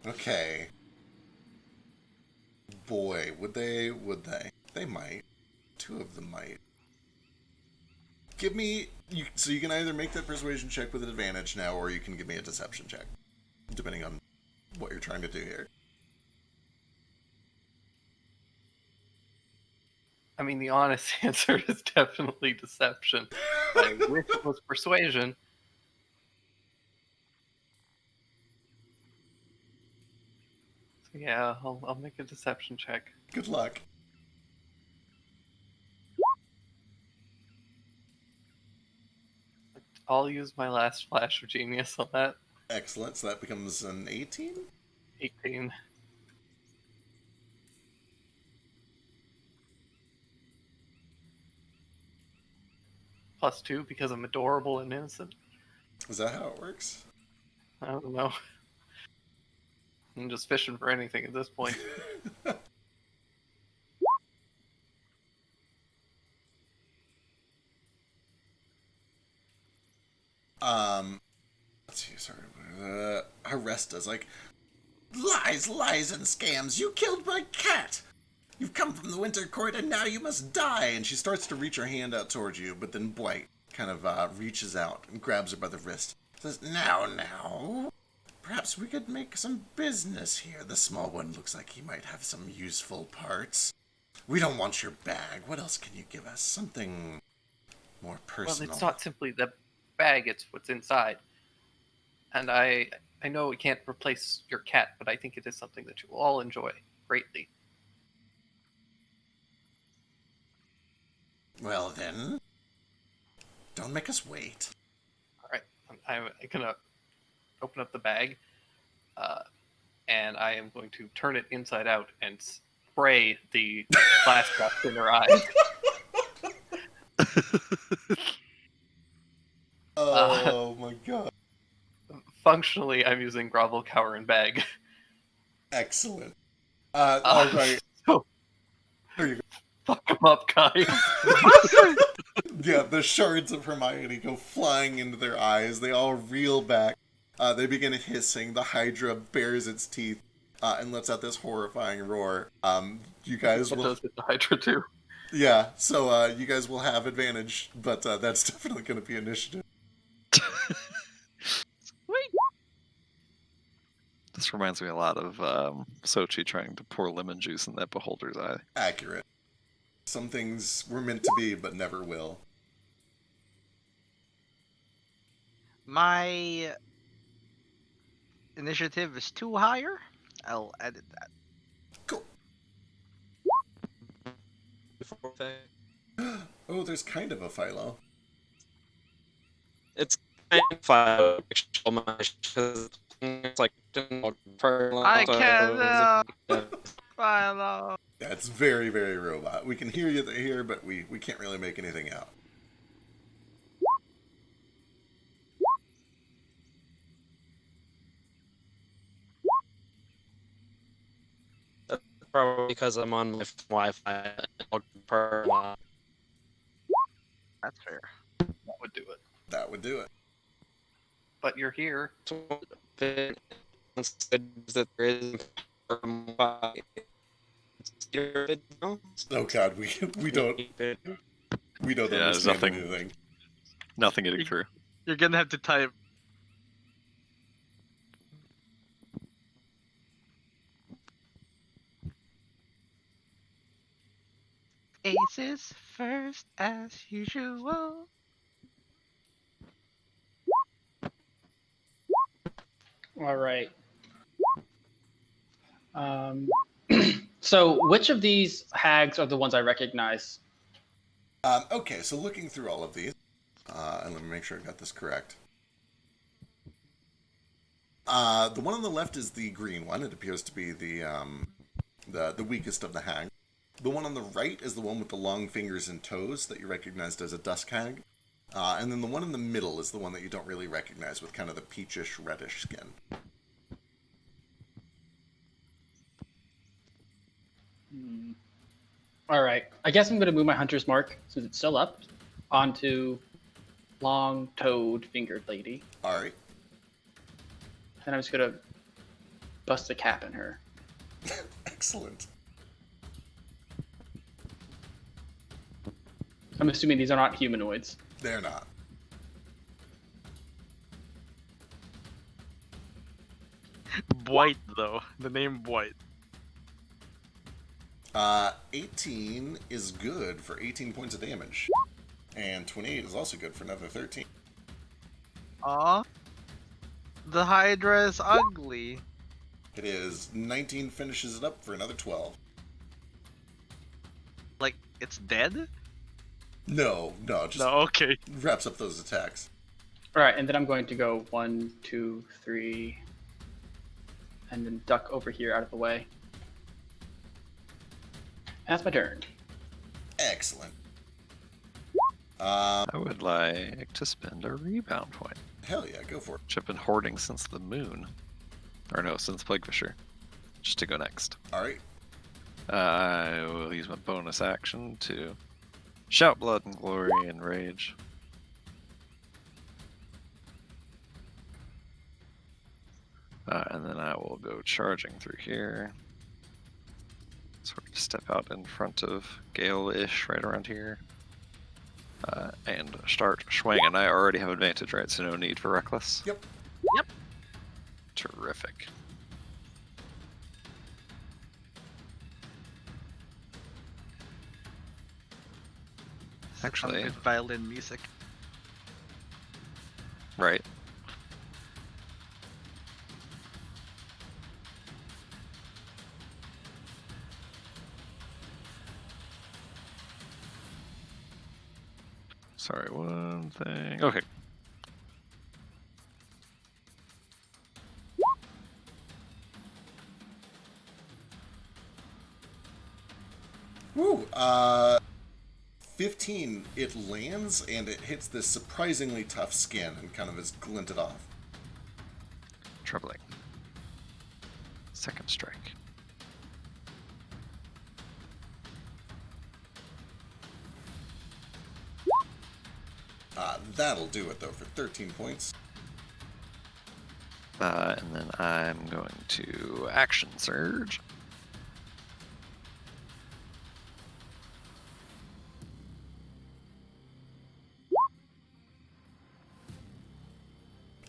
Okay. Boy, would they? They might. 2 of them might. Give me... so you can either make that persuasion check with an advantage now, or you can give me a deception check. Depending on what you're trying to do here. I mean, the honest answer is definitely deception. I wish it was persuasion. So yeah, I'll make a deception check. Good luck. I'll use my last flash of genius on that. Excellent. So that becomes an 18? 18. +2 because I'm adorable and innocent. Is that how it works? I don't know. I'm just fishing for anything at this point. let's see, sorry. Haresta's like, lies, lies, and scams. You killed my cat. You've come from the Winter Court, and now you must die. And she starts to reach her hand out towards you, but then Blight kind of reaches out and grabs her by the wrist. Says, now. Perhaps we could make some business here. The small one looks like he might have some useful parts. We don't want your bag. What else can you give us? Something more personal. Well, it's not simply the bag, it's what's inside. And I know it can't replace your cat, but I think it is something that you will all enjoy greatly. Well then, don't make us wait. All right, I'm gonna open up the bag, and I am going to turn it inside out and spray the glass drops in her eyes. Oh my god. Functionally, I'm using grovel, cower, and bag. Excellent. Alright. So, There you go. fuck them up, guys. Yeah, the shards of Hermione go flying into their eyes. They all reel back. They begin hissing. The Hydra bares its teeth and lets out this horrifying roar. You guys It will... does with the Hydra, too. Yeah, so you guys will have advantage, but that's definitely going to be initiative. This reminds me a lot of Sochi trying to pour lemon juice in that beholder's eye. Accurate. Some things were meant to be, but never will. My initiative is 2 higher. I'll edit that. Cool. Oh, there's kind of a Philo. It's kind of fun because it's like I can Philo. That's very, very robot. We can hear you here, but we can't really make anything out. probably because I'm on my Wi-Fi. That's fair. That would do it. That would do it. But you're here. That there is Oh god, we don't Yeah, there's understand anything. Nothing getting through. You're gonna have to type. Aces first as usual. All right. So which of these hags are the ones I recognize? Okay, so looking through all of these, and let me make sure I got this correct. The one on the left is the green one. It appears to be the weakest of the hag. The one on the right is the one with the long fingers and toes that you recognized as a dusk hag. And then the one in the middle is the one that you don't really recognize with kind of the peachish reddish skin. All right. I guess I'm going to move my hunter's mark, since it's still up, onto long-toed fingered lady. All right. And I'm just going to bust a cap in her. Excellent. I'm assuming these are not humanoids. They're not. White though. The name White. 18 is good for 18 points of damage. And 28 is also good for another 13. The Hydra is ugly. It is 19 finishes it up for another 12. Like, it's dead? No, just No, okay. wraps up those attacks. All right, and then I'm going to go 1, 2, 3, and then duck over here out of the way. That's my turn. Excellent. I would like to spend a rebound point, Hell yeah, go for it. which I've been hoarding since the moon. Or no, since Plaguefisher. Just to go next. All right. I will use my bonus action to shout blood and glory and rage. And then I will go charging through here. Sort of step out in front of Gale-ish, right around here. And start swinging. I already have advantage, right? So no need for Reckless. Yep. Terrific. Actually, Some good violin music. right. Sorry, one thing. Okay. Woo! 15. It lands and it hits this surprisingly tough skin and kind of is glinted off. Troubling. Second strike. That'll do it though for 13 points. And then I'm going to action surge.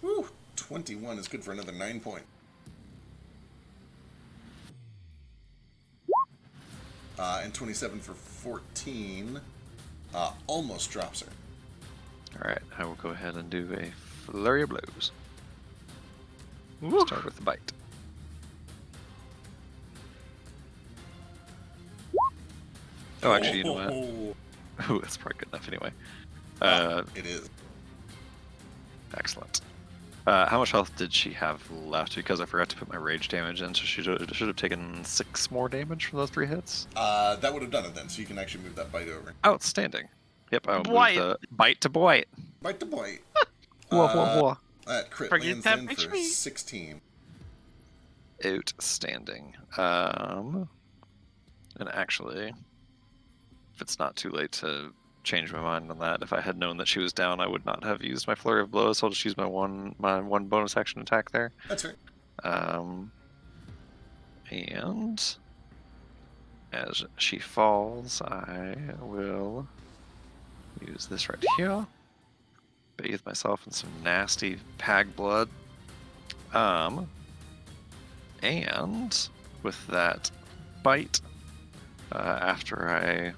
Woo! 21 is good for another 9 point. And 27 for 14. Almost drops her. Alright, I will go ahead and do a flurry of blows. Start with the bite. Oh, actually, you know what? Oh, that's probably good enough anyway. It is. Excellent. How much health did she have left? Because I forgot to put my rage damage in, so she should have taken 6 more damage from those 3 hits. That would have done it then, so you can actually move that bite over. Outstanding. Yep, I will Bite. move the bite to Boyd. Bite the bite. Whoa. That crit Forget lands that in for HP. 16. Outstanding. And actually, if it's not too late to change my mind on that, if I had known that she was down, I would not have used my flurry of blows. So I'll just use my one bonus action attack there. That's right. And as she falls, I will use this right here. Bathe myself in some nasty pag blood. And with that bite, after I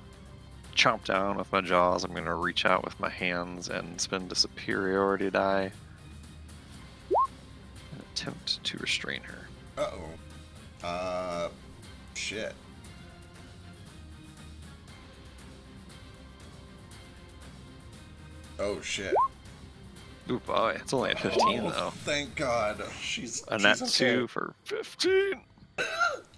chomp down with my jaws, I'm going to reach out with my hands and spend a superiority die and attempt to restrain her. Uh-oh. Shit. Oh, shit. Ooh, boy, it's only at 15 though. Thank God. She's And she's that's okay. 2 for 15.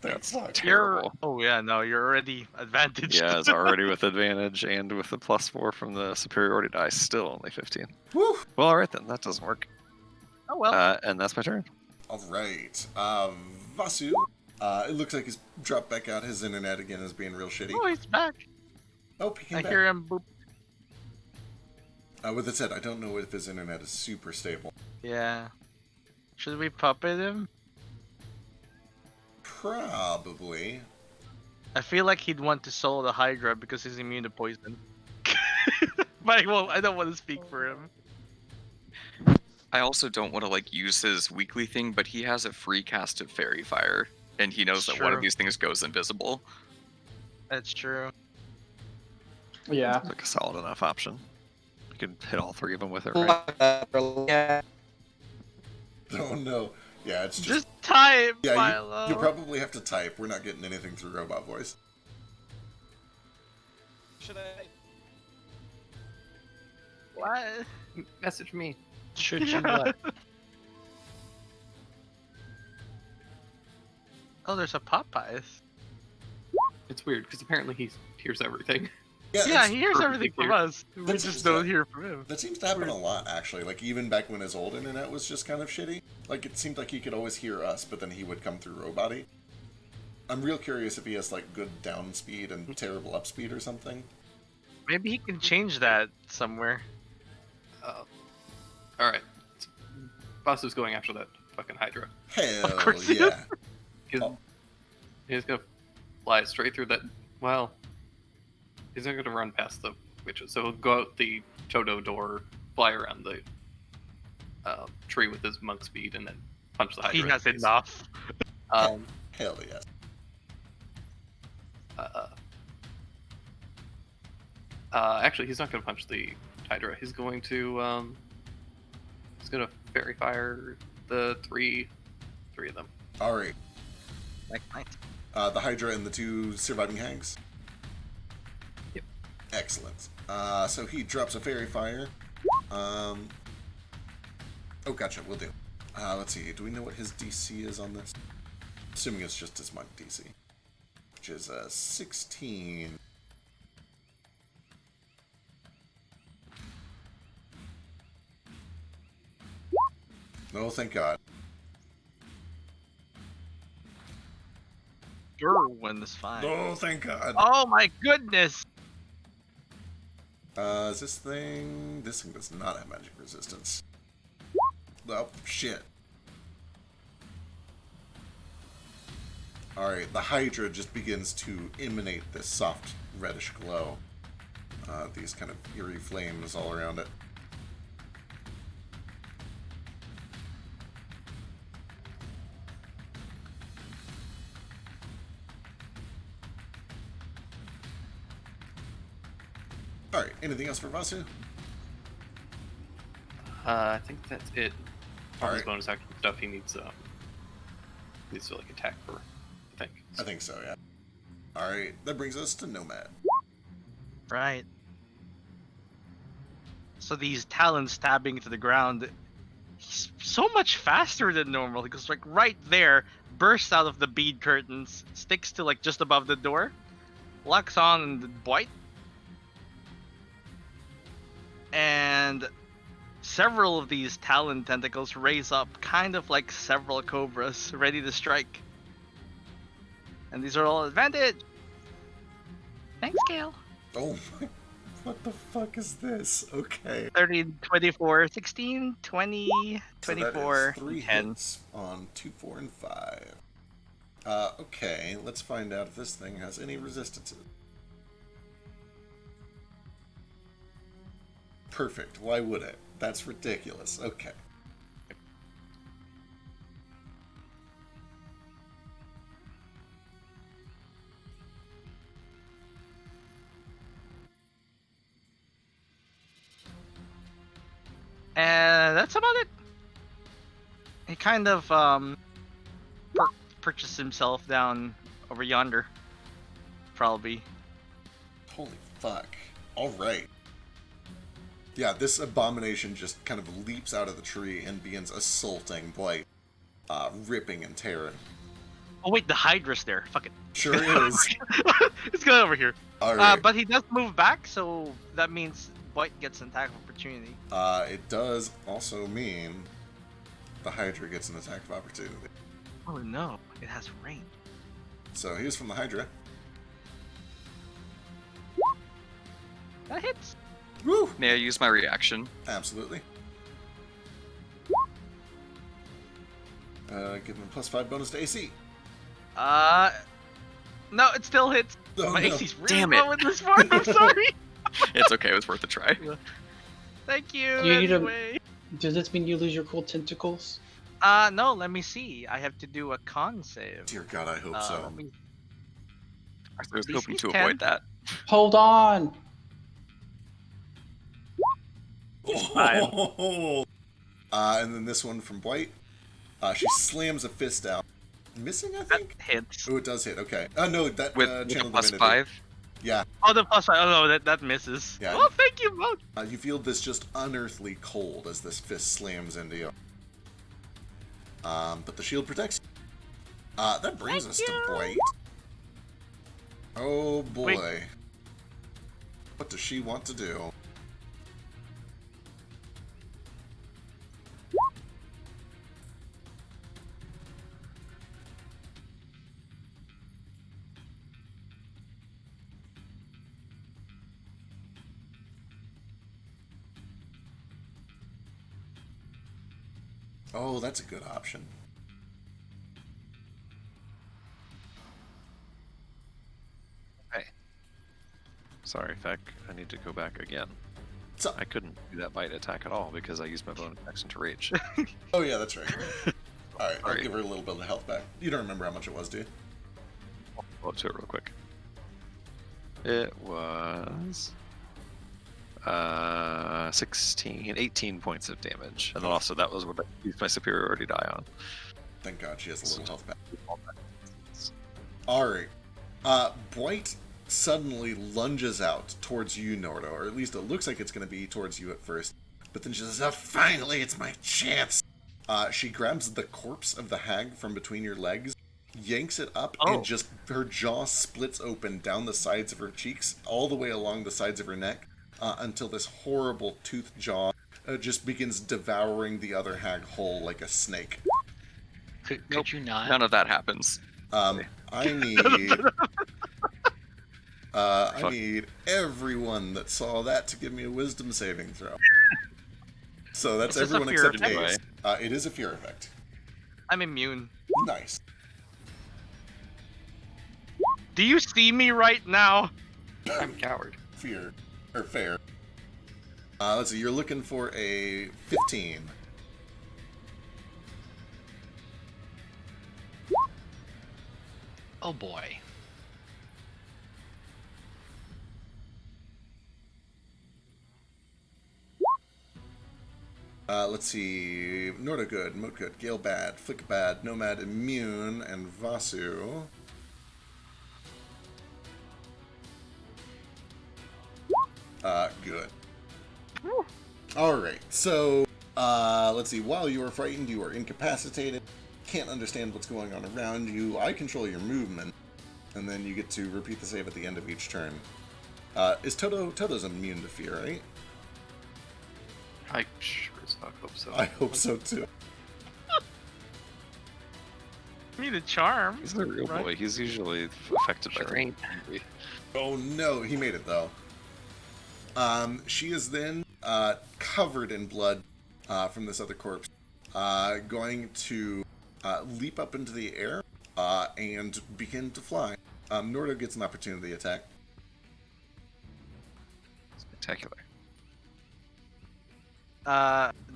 That's not Terrible. Oh yeah, no, you're already advantaged. Yeah, it's already with advantage and with the +4 from the superiority die, still only 15. Woo! Well, alright then, that doesn't work. Oh well. And that's my turn. Alright. Vasu. It looks like he's dropped back out. His internet again is being real shitty. Oh, he's back. Oh, he came I back. hear him boop. With that said, I don't know if his internet is super stable. Yeah. Should we puppet him? Probably. I feel like he'd want to solo the Hydra because he's immune to poison. But I don't want to speak for him. I also don't want to like use his weekly thing, but he has a free cast of Fairy Fire, and he knows that one of True. these things goes invisible. That's true. Yeah. It's like a solid enough option. You can hit all 3 of them with it, right? Yeah. Oh no. Yeah, it's just. Just type, Yeah, Milo. you probably have to type. We're not getting anything through robot voice. Should I? What? Message me. Should you what? Oh, there's a Popeyes. It's weird because apparently he hears everything. Yeah, that's- he hears everything from weird. us. We That's just just don't a- hear from him. That seems to happen a lot, actually. Like, even back when his old internet was just kind of shitty. Like, it seemed like he could always hear us, but then he would come through Roboty. I'm real curious if he has, like, good down speed and terrible up speed or something. Maybe he can change that somewhere. All right. Basu's going after that fucking Hydra. Hell course he yeah. He's, Oh. he's gonna fly straight through that. Well, he's not gonna run past the witches, so he'll go out the Toto door, fly around the tree with his monk speed, and then punch the Hydra. He in the has face. enough. Um, Hell yes. actually, he's not gonna punch the Hydra. He's going to fairy fire the three of them. All right. Like, nice. The Hydra and the 2 surviving hags. Yep. Excellent. So he drops a fairy fire. Oh, gotcha. We'll do. Let's see. Do we know what his DC is on this? Assuming it's just his monk DC, which is 16. Oh, thank God. Sure, one is fine. Oh, thank God. Oh my goodness! Is this thing... This thing does not have magic resistance. Oh, shit. Alright, the Hydra just begins to emanate this soft reddish glow. These kind of eerie flames all around it. Alright, anything else for Vasu? I think that's it. All his Alright. bonus action stuff he needs to like attack for. I think. I think so, yeah. Alright, that brings us to Nomad. Right. So these talons stabbing to the ground, he's so much faster than normal. He goes like right there, bursts out of the bead curtains, sticks to like just above the door, locks on the Dwight, and several of these talon tentacles raise up, kind of like several cobras, ready to strike. And these are all advantage. Thanks, Gale. Oh my... What the fuck is this? Okay. 13, 24, 16, 20, So that 24, is 3 10. hits on 2, 4, and 5. Okay, let's find out if this thing has any resistances. Perfect. Why would it? That's ridiculous. Okay. And that's about it. He kind of purchased himself down over yonder. Probably. Holy fuck. Alright. Yeah, this abomination just kind of leaps out of the tree and begins assaulting Blight, ripping and tearing. Oh wait, the Hydra's there. Fuck it. Sure is. It's going over here. Alright. But he does move back, so that means Blight gets an attack of opportunity. It does also mean the Hydra gets an attack of opportunity. Oh no, it has range. So here's from the Hydra. That hits. Woo! May I use my reaction? Absolutely. Give him a +5 bonus to AC. No, it still hits. Oh, My no. AC's really Damn it. low in this one. I'm sorry. It's okay, it was worth a try. Thank you. You need a- Anyway. Does this mean you lose your cool tentacles? No, let me see. I have to do a con save. Dear God, I hope so. Let me- I was hoping DC's to 10. avoid that. Hold on. Oh! And then this one from Blight. She slams a fist out. Missing, I That think? hits. Oh, it does hit. Okay. No, that With a channel plus divinity. 5. Yeah. Oh, the plus 5. Oh, no, that misses. Yeah. Oh, thank you both. You feel this just unearthly cold as this fist slams into you. But the shield protects you. That brings us to Blight. Oh boy. Wait. What does she want to do? Oh, that's a good option. Sorry, Feck. I need to go back again. So, I couldn't do that bite attack at all because I used my bonus action to reach. oh yeah, that's right. All right, I'll Sorry. give her a little bit of health back. You don't remember how much it was, do you? I'll go up to it real quick. It was 18 points of damage. And then also that was what I used my superiority die on. Thank God she has a little health back. All right. Bright suddenly lunges out towards you, Nordo, or at least it looks like it's going to be towards you at first. But then she says, "Oh, finally, it's my chance." She grabs the corpse of the hag from between your legs, yanks it up, and just her jaw splits open down the sides of her cheeks, all the way along the sides of her neck, until this horrible toothed jaw just begins devouring the other hag whole like a snake. Could you not? None of that happens. I need everyone that saw that to give me a wisdom saving throw. So that's Is this a everyone fear except effect? Ace. It is a fear effect. I'm immune. Nice. Do you see me right now? I'm a coward. Fear. Or fair. Let's see, you're looking for a 15. Oh boy. Let's see. Norda good, Moat good, Gale bad, Flick bad, Nomad immune, and Vasu. Good. Alright, so, let's see. While you are frightened, you are incapacitated, can't understand what's going on around you. I control your movement, and then you get to repeat the save at the end of each turn. Is Toto's immune to fear, right? I sure as fuck hope so. I hope so too. I need a charm. He's the real right? boy. He's usually affected by Sure ain't. Oh no, he made it though. She is then covered in blood from this other corpse, going to leap up into the air and begin to fly. Nordo gets an opportunity attack. Spectacular.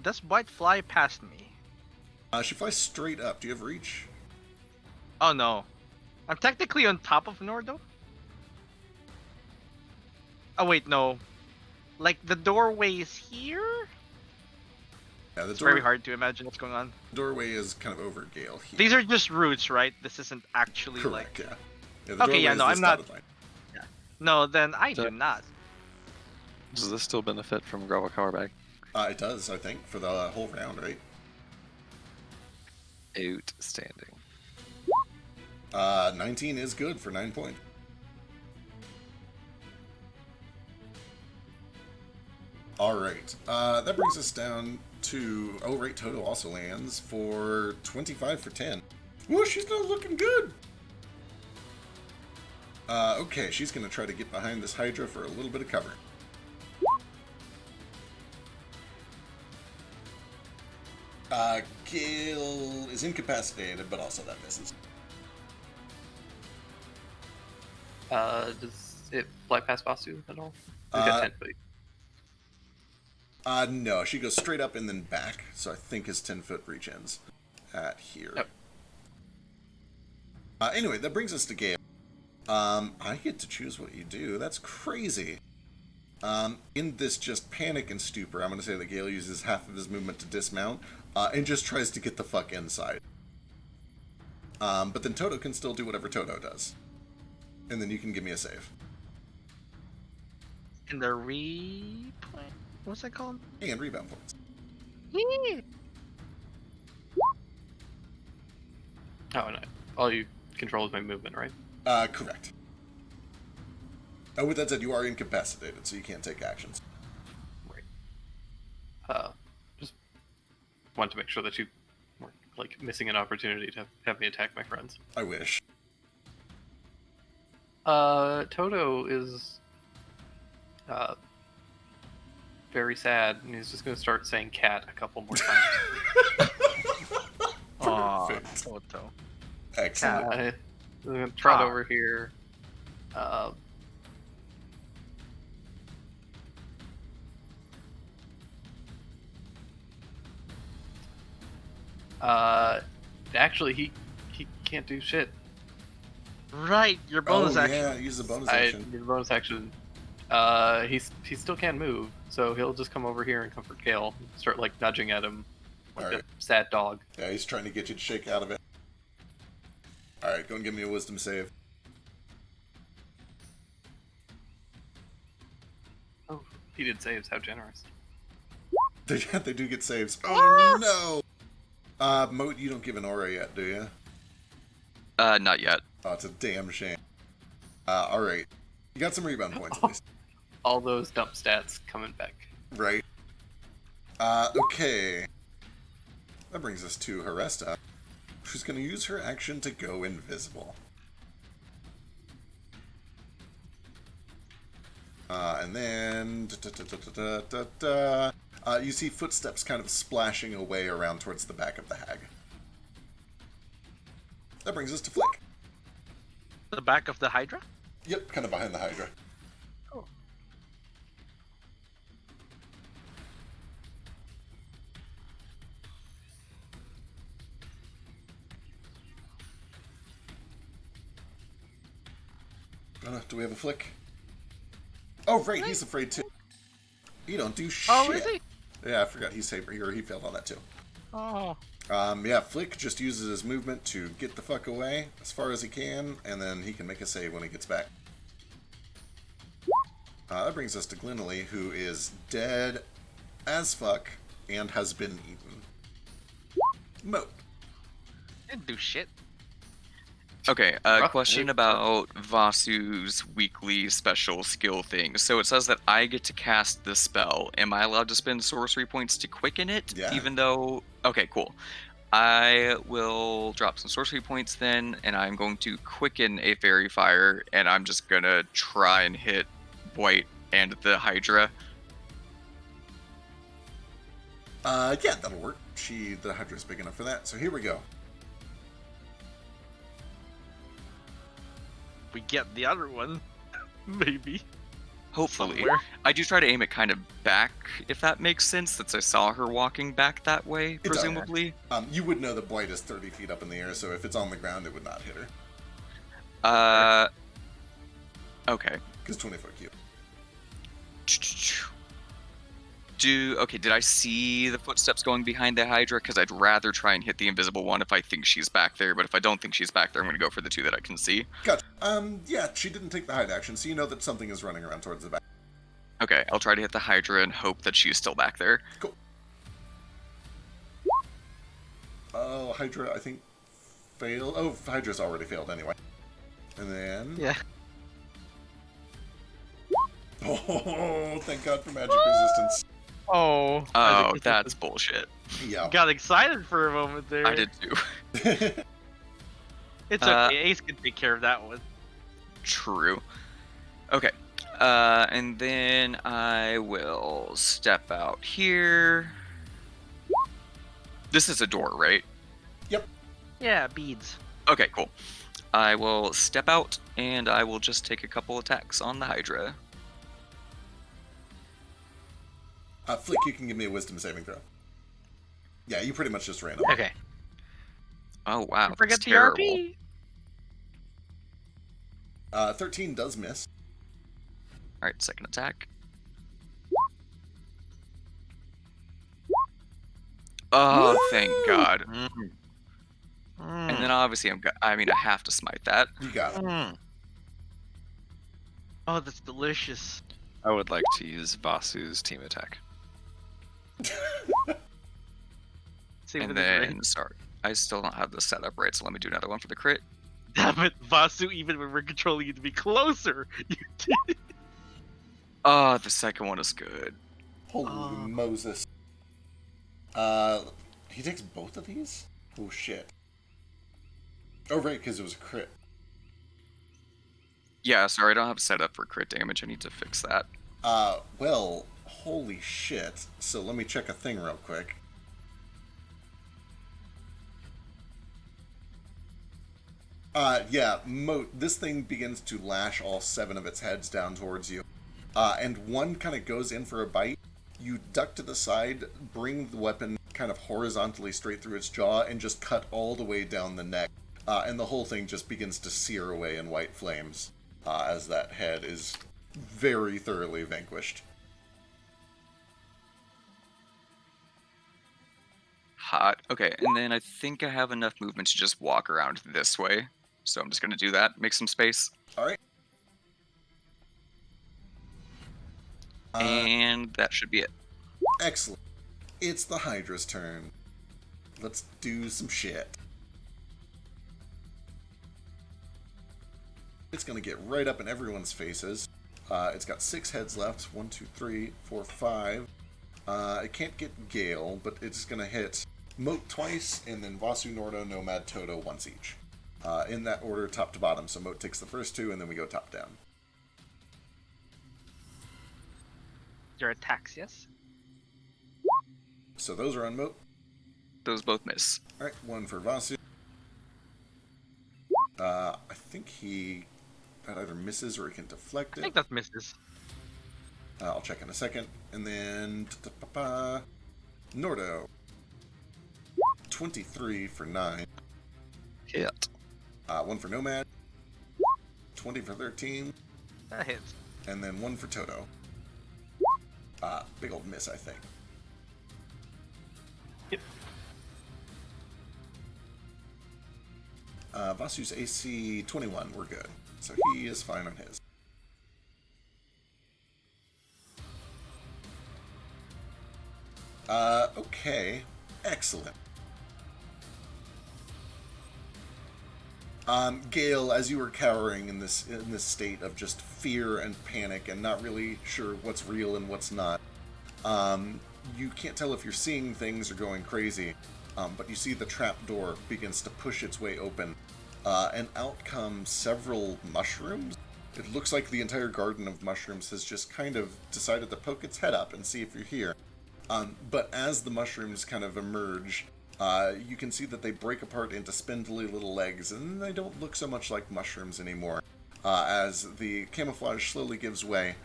Does White fly past me? She flies straight up. Do you have reach? Oh no. I'm technically on top of Nordo? Oh wait, no. Like the doorway is here? Yeah, the It's very hard to imagine what's going on. doorway is kind of over Gale here. These are just roots, right? This isn't actually correct. like... Yeah. The Okay, yeah, doorway is no, this I'm not- dotted line. No, then I do So- not. Does this still benefit from Gravel Power Bag? It does, I think, for the whole round, right? Outstanding. 19 is good for 9 points. Alright, that brings us down to... Oh, right, Toto also lands for 25 for 10. Whoa, she's not looking good! Okay, she's gonna try to get behind this Hydra for a little bit of cover. Gale is incapacitated, but also that misses. Does it fly past Vasu at all? We've Uh, got 10 feet. No, she goes straight up and then back, so I think his 10-foot reach ends at here. Yep. Anyway, that brings us to Gale. I get to choose what you do. That's crazy. In this just panic and stupor, I'm going to say that Gale uses half of his movement to dismount, and just tries to get the fuck inside. But then Toto can still do whatever Toto does. And then you can give me a save. In the replay? What's that called? And rebound points. Oh, no. All you control is my movement, right? Correct. With that said, you are incapacitated, so you can't take actions. Just want to make sure that you weren't, like, missing an opportunity to have me attack my friends. I wish. Toto is very sad, and he's just going to start saying cat a couple more times. Perfect. Photo. Excellent. I'm gonna trot Ah. over here. Actually, he can't do shit. Right, your bonus Oh, action. yeah, use the bonus I action. did bonus action. He still can't move, so he'll just come over here and comfort Gale. Start like nudging at him like Alright. a sad dog. Yeah, he's trying to get you to shake out of it. Alright, go and give me a wisdom save. Oh, he did saves. How generous. They do get saves. Oh, no! Moat, you don't give an aura yet, do you? Not yet. Oh, it's a damn shame. Alright. You got some rebound points, at least. All those dump stats coming back. Right. Okay. That brings us to Haresta. She's going to use her action to go invisible. And then... you see footsteps kind of splashing away around towards the back of the hag. That brings us to Flick. The back of the Hydra? Yep, kind of behind the Hydra. Do we have a Flick? Oh, right, he's afraid too. You don't do shit. Oh, is he? Yeah, I forgot he failed on that too. Oh. Yeah, Flick just uses his movement to get the fuck away as far as he can, and then he can make a save when he gets back. That brings us to Glenelly, who is dead as fuck and has been eaten. Moat. Didn't do shit. Okay, Rough question move. about Vasu's weekly special skill thing. So it says that I get to cast the spell. Am I allowed to spend sorcery points to quicken it? Yeah. Even though... Okay, cool. I will drop some sorcery points then, and I'm going to quicken a fairy fire, and I'm just gonna try and hit White and the Hydra. Yeah, that'll work. The Hydra's big enough for that, so here we go. We get the other one. Maybe. Hopefully. Somewhere. I do try to aim it kind of back, if that makes sense, since I saw her walking back that way, does. presumably. You would know that Blight is 30 feet up in the air, so if it's on the ground, it would not hit her. Okay. Because 20-foot cube. Okay, did I see the footsteps going behind the Hydra? Because I'd rather try and hit the invisible one if I think she's back there, but if I don't think she's back there, I'm going to go for the two that I can see. Gotcha. Yeah, she didn't take the hide action, so you know that something is running around towards the back. Okay, I'll try to hit the Hydra and hope that she's still back there. Cool. Oh, Hydra, I think, failed. Oh, Hydra's already failed anyway. And then... Yeah. Oh, thank God for magic resistance. Oh. Oh, that's bullshit. Yeah. Got excited for a moment there. I did too. It's okay. Ace can take care of that one. True. Okay. And then I will step out here. This is a door, right? Yeah, beads. Okay, cool. I will step out and I will just take a couple attacks on the Hydra. Flick, you can give me a wisdom saving throw. Yeah, you pretty much just ran away. Okay. Oh wow, Don't forget that's the terrible. RP. 13 does miss. Alright, second attack. Oh, thank God. And then obviously I have to smite that. You got it. Oh, that's delicious. I would like to use Vasu's team attack. Same And with his ring. then, sorry, I still don't have this set up right, so let me do another one for the crit. Damn it, Vasu, even when we're controlling you to be closer. You did. Oh, the second one is good. Holy Moses. He takes both of these? Oh, shit. Oh, right, because it was a crit. Yeah, sorry, I don't have it set up for crit damage. I need to fix that. Well, holy shit. So let me check a thing real quick. Yeah, Moat, this thing begins to lash all 7 of its heads down towards you. And one kind of goes in for a bite. You duck to the side, bring the weapon kind of horizontally straight through its jaw, and just cut all the way down the neck. And the whole thing just begins to sear away in white flames as that head is very thoroughly vanquished. Hot. Okay, and then I think I have enough movement to just walk around this way. So I'm just going to do that, make some space. All right. And that should be it. Excellent. It's the Hydra's turn. Let's do some shit. It's going to get right up in everyone's faces. It's got 6 heads left. 1, 2, 3, 4, 5. It can't get Gale, but it's going to hit Moat twice, and then Vasu, Nordo, Nomad, Toto once each. In that order, top to bottom. So Moat takes the first 2, and then we go top down. Your attacks, yes? So those are on Moat. Those both miss. Alright, 1 for Vasu. I think that either misses or he can deflect I it. think that misses. I'll check in a second. And then Nordo. 23 for 9. Hit. 1 for Nomad. 20 for 13. That hits. And then 1 for Toto. Big old miss, I think. Yep. Vasu's AC 21. We're good. So he is fine on his. Okay. Excellent. Gale, as you were cowering in this state of just fear and panic and not really sure what's real and what's not, you can't tell if you're seeing things or going crazy, but you see the trap door begins to push its way open, and out come several mushrooms. It looks like the entire garden of mushrooms has just kind of decided to poke its head up and see if you're here. But as the mushrooms kind of emerge, you can see that they break apart into spindly little legs, and they don't look so much like mushrooms anymore, as the camouflage slowly gives way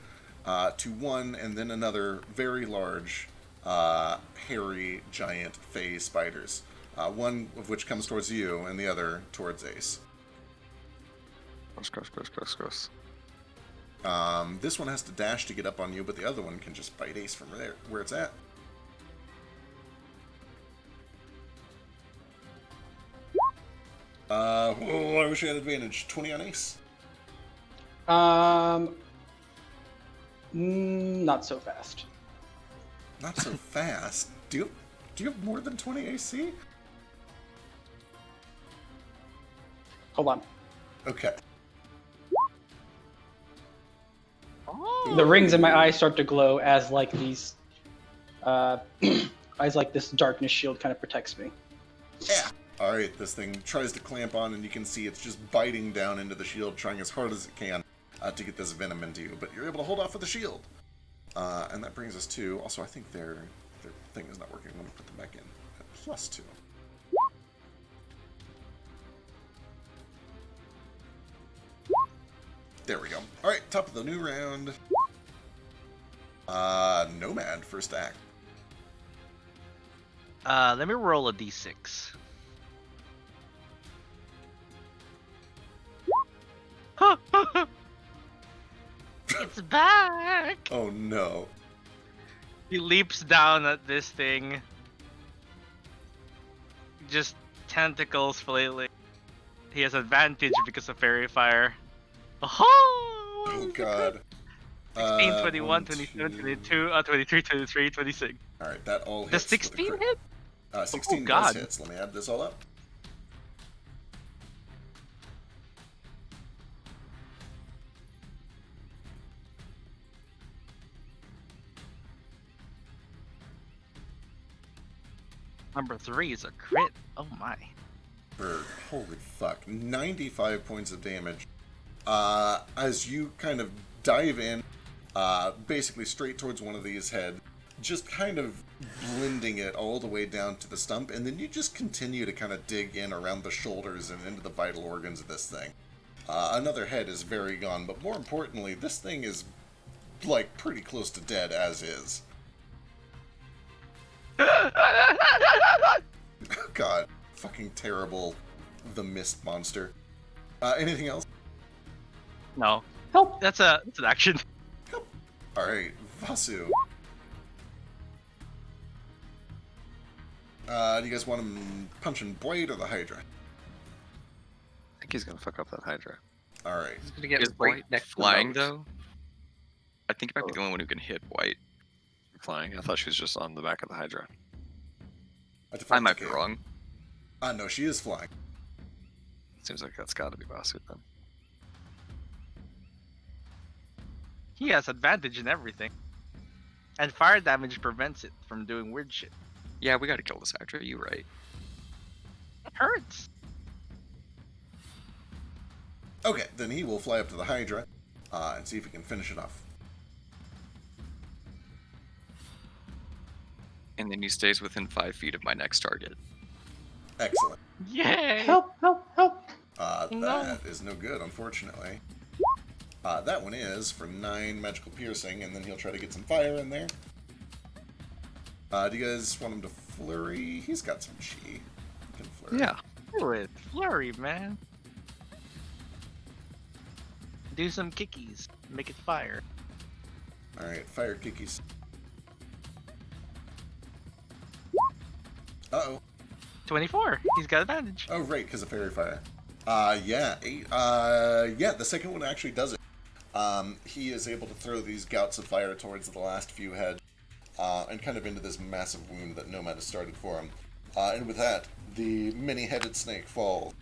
to one and then another very large, hairy, giant fey spiders, one of which comes towards you and the other towards Ace. Gross. This one has to dash to get up on you, but the other one can just bite Ace from there, where it's at. I wish I had advantage. 20 on Ace? Not so fast. Not so fast. Do you have more than 20 AC? Hold on. Okay. Oh. The rings in my eyes start to glow as like these, as like this darkness shield kind of protects me. Yeah. Alright, this thing tries to clamp on, and you can see it's just biting down into the shield, trying as hard as it can to get this venom into you. But you're able to hold off with the shield. And that brings us to... Also, I think their thing is not working. Let me put them back in at +2. There we go. Alright, top of the new round. Nomad, first act. Let me roll a d6. It's back! Oh no. He leaps down at this thing. Just tentacles flailing. He has advantage because of fairy fire. Oh! Oh god. 16, 21, 27, 22, 23, 23, 26. Alright, that all Does hits. with a 16 crit. hit? 16 Oh, does God. hits. Let me add this all up. Number 3 is a crit. Oh my. Holy fuck. 95 points of damage. As you kind of dive in, basically straight towards one of these heads, just kind of blending it all the way down to the stump, and then you just continue to kind of dig in around the shoulders and into the vital organs of this thing. Another head is very gone, but more importantly, this thing is, like, pretty close to dead as is. God, fucking terrible, the mist monster. Anything else? No, Help! that's an action. Alright, Vasu. Do you guys want him punching Blade or the Hydra? I think he's gonna fuck up that Hydra. Alright. He's gonna get Is right White next to the flying nose. though? I think he might be the only one who can hit White. Flying. I thought she was just on the back of the Hydra. I might be wrong. No, she is flying. Seems like that's gotta be Basu then. He has advantage in everything. And fire damage prevents it from doing weird shit. Yeah, we gotta kill this Hydra. You're right. It hurts. Okay, then he will fly up to the Hydra and see if he can finish it off. And then he stays within 5 feet of my next target. Excellent. Yay! Help! Help! Help! That is no good, unfortunately. That one is for 9 magical piercing, and then he'll try to get some fire in there. Do you guys want him to flurry? He's got some chi. He can flurry. Yeah. Do it. Flurry, man. Do some kickies. Make it fire. Alright, fire kickies. Uh-oh. 24. He's got advantage. Oh, right, because of fairy fire. Yeah, 8. Yeah, the second one actually does it. He is able to throw these gouts of fire towards the last few heads, and kind of into this massive wound that Nomad has started for him. And with that, the many-headed snake falls.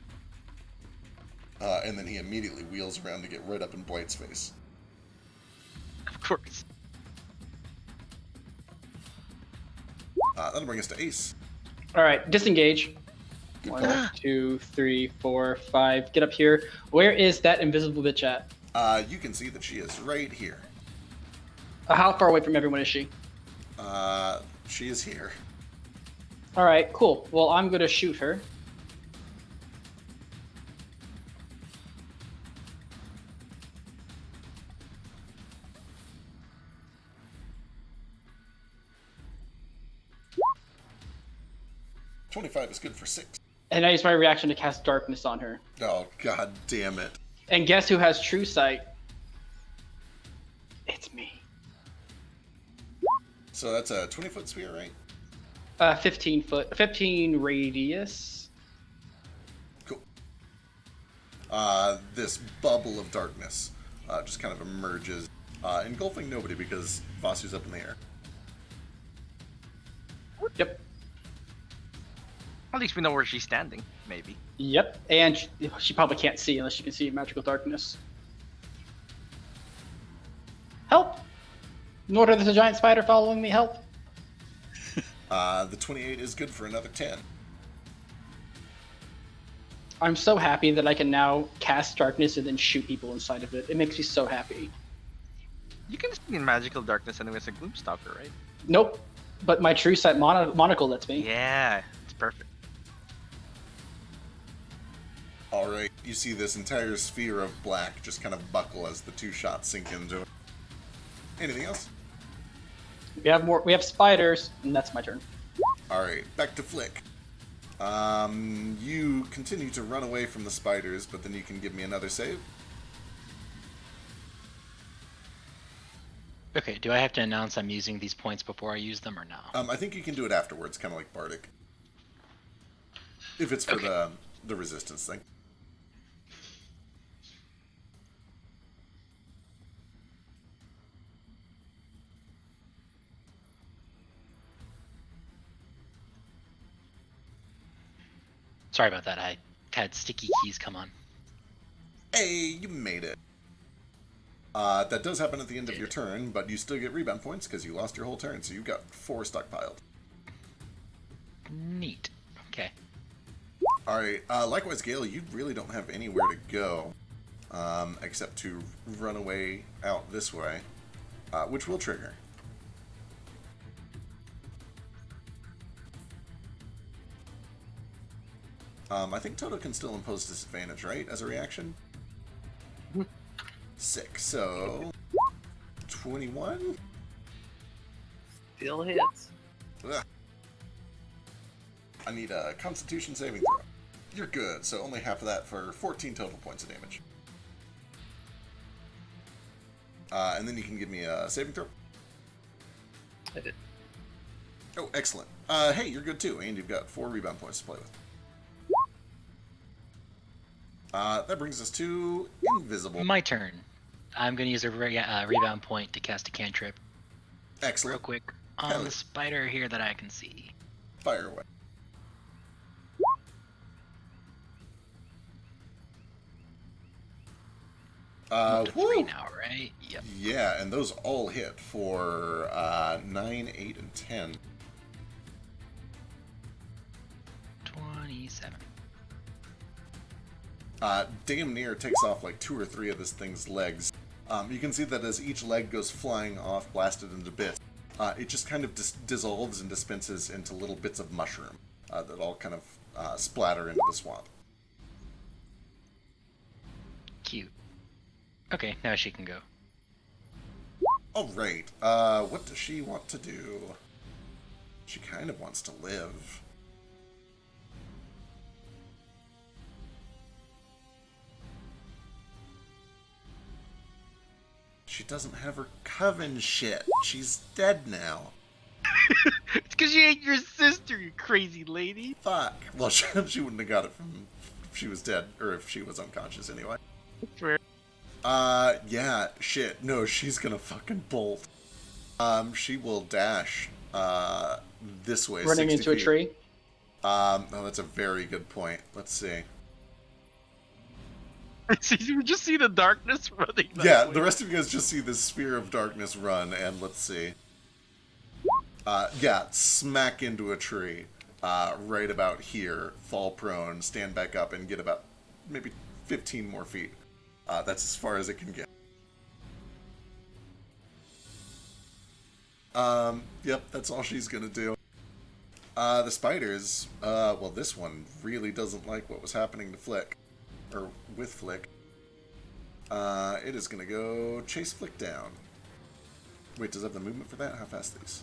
And then he immediately wheels around to get right up in Blight's face. Of course. That'll bring us to Ace. All right, disengage. Good 1, 2, 3, 4, 5. Get up here. Where is that invisible bitch at? You can see that she is right here. How far away from everyone is she? She is here. All right, cool. Well, I'm gonna shoot her. $25 is good for 6. And I use my reaction to cast darkness on her. Oh, god damn it. And guess who has true sight? It's me. So that's a 20-foot sphere, right? 15 radius. Cool. This bubble of darkness just kind of emerges, engulfing nobody because Vasu's up in the air. Yep. At least we know where she's standing, maybe. Yep. And she probably can't see unless she can see magical darkness. Help! Nordor, there's a giant spider following me. Help! The 28 is good for another 10. I'm so happy that I can now cast darkness and then shoot people inside of it. It makes me so happy. You can see in magical darkness anyway as a Gloomstalker, right? Nope. But my true sight monocle lets me. Yeah, it's perfect. Alright, you see this entire sphere of black just kind of buckle as the 2 shots sink into it. Anything else? We have more. We have spiders, and that's my turn. Alright, back to Flick. You continue to run away from the spiders, but then you can give me another save. Okay, do I have to announce I'm using these points before I use them or no? I think you can do it afterwards, kind of like Bardic. If it's for the resistance thing. Sorry about that. I had sticky keys come on. Hey, you made it. That does happen at the end of your turn, but you still get rebound points because you lost your whole turn, so you've got 4 stockpiled. Neat. Okay. Alright, likewise, Gale, you really don't have anywhere to go, except to run away out this way, which will trigger. I think Toto can still impose disadvantage, right, as a reaction? Sick. So 21. Still hits. Ugh. I need a Constitution saving throw. You're good. So only half of that for 14 total points of damage. And then you can give me a saving throw. I did. Oh, excellent. Hey, you're good too, and you've got 4 rebound points to play with. That brings us to Invisible. My turn. I'm going to use a rebound point to cast a cantrip real Excellent. quick Hell on yeah. the spider here that I can see. Fire away. Up to 3 woo! now, right? Yep. Yeah, and those all hit for 9, 8, and 10. 27. Damn near takes off like 2 or 3 of this thing's legs. You can see that as each leg goes flying off, blasted into bits, it just kind of dissolves and dispenses into little bits of mushroom that all kind of splatter into the swamp. Cute. Okay, now she can go. Alright, what does she want to do? She kind of wants to live. She doesn't have her coven shit. She's dead now. It's because you ate your sister, you crazy lady. Fuck. Well, she wouldn't have got it from if she was dead, or if she was unconscious anyway. Fair. Yeah, shit. No, she's gonna fucking bolt. She will dash, this way. Running 60 into a feet. tree. Oh, that's a very good point. Let's see. You just see the darkness running. that Yeah, way. the rest of you guys just see this sphere of darkness run, and let's see. Yeah, smack into a tree, right about here, fall prone, stand back up, and get about maybe 15 more feet. That's as far as it can get. Yep, that's all she's gonna do. The spiders, well, this one really doesn't like what was happening to Flick. Or with Flick. It is gonna go chase Flick down. Wait, does it have the movement for that? How fast these?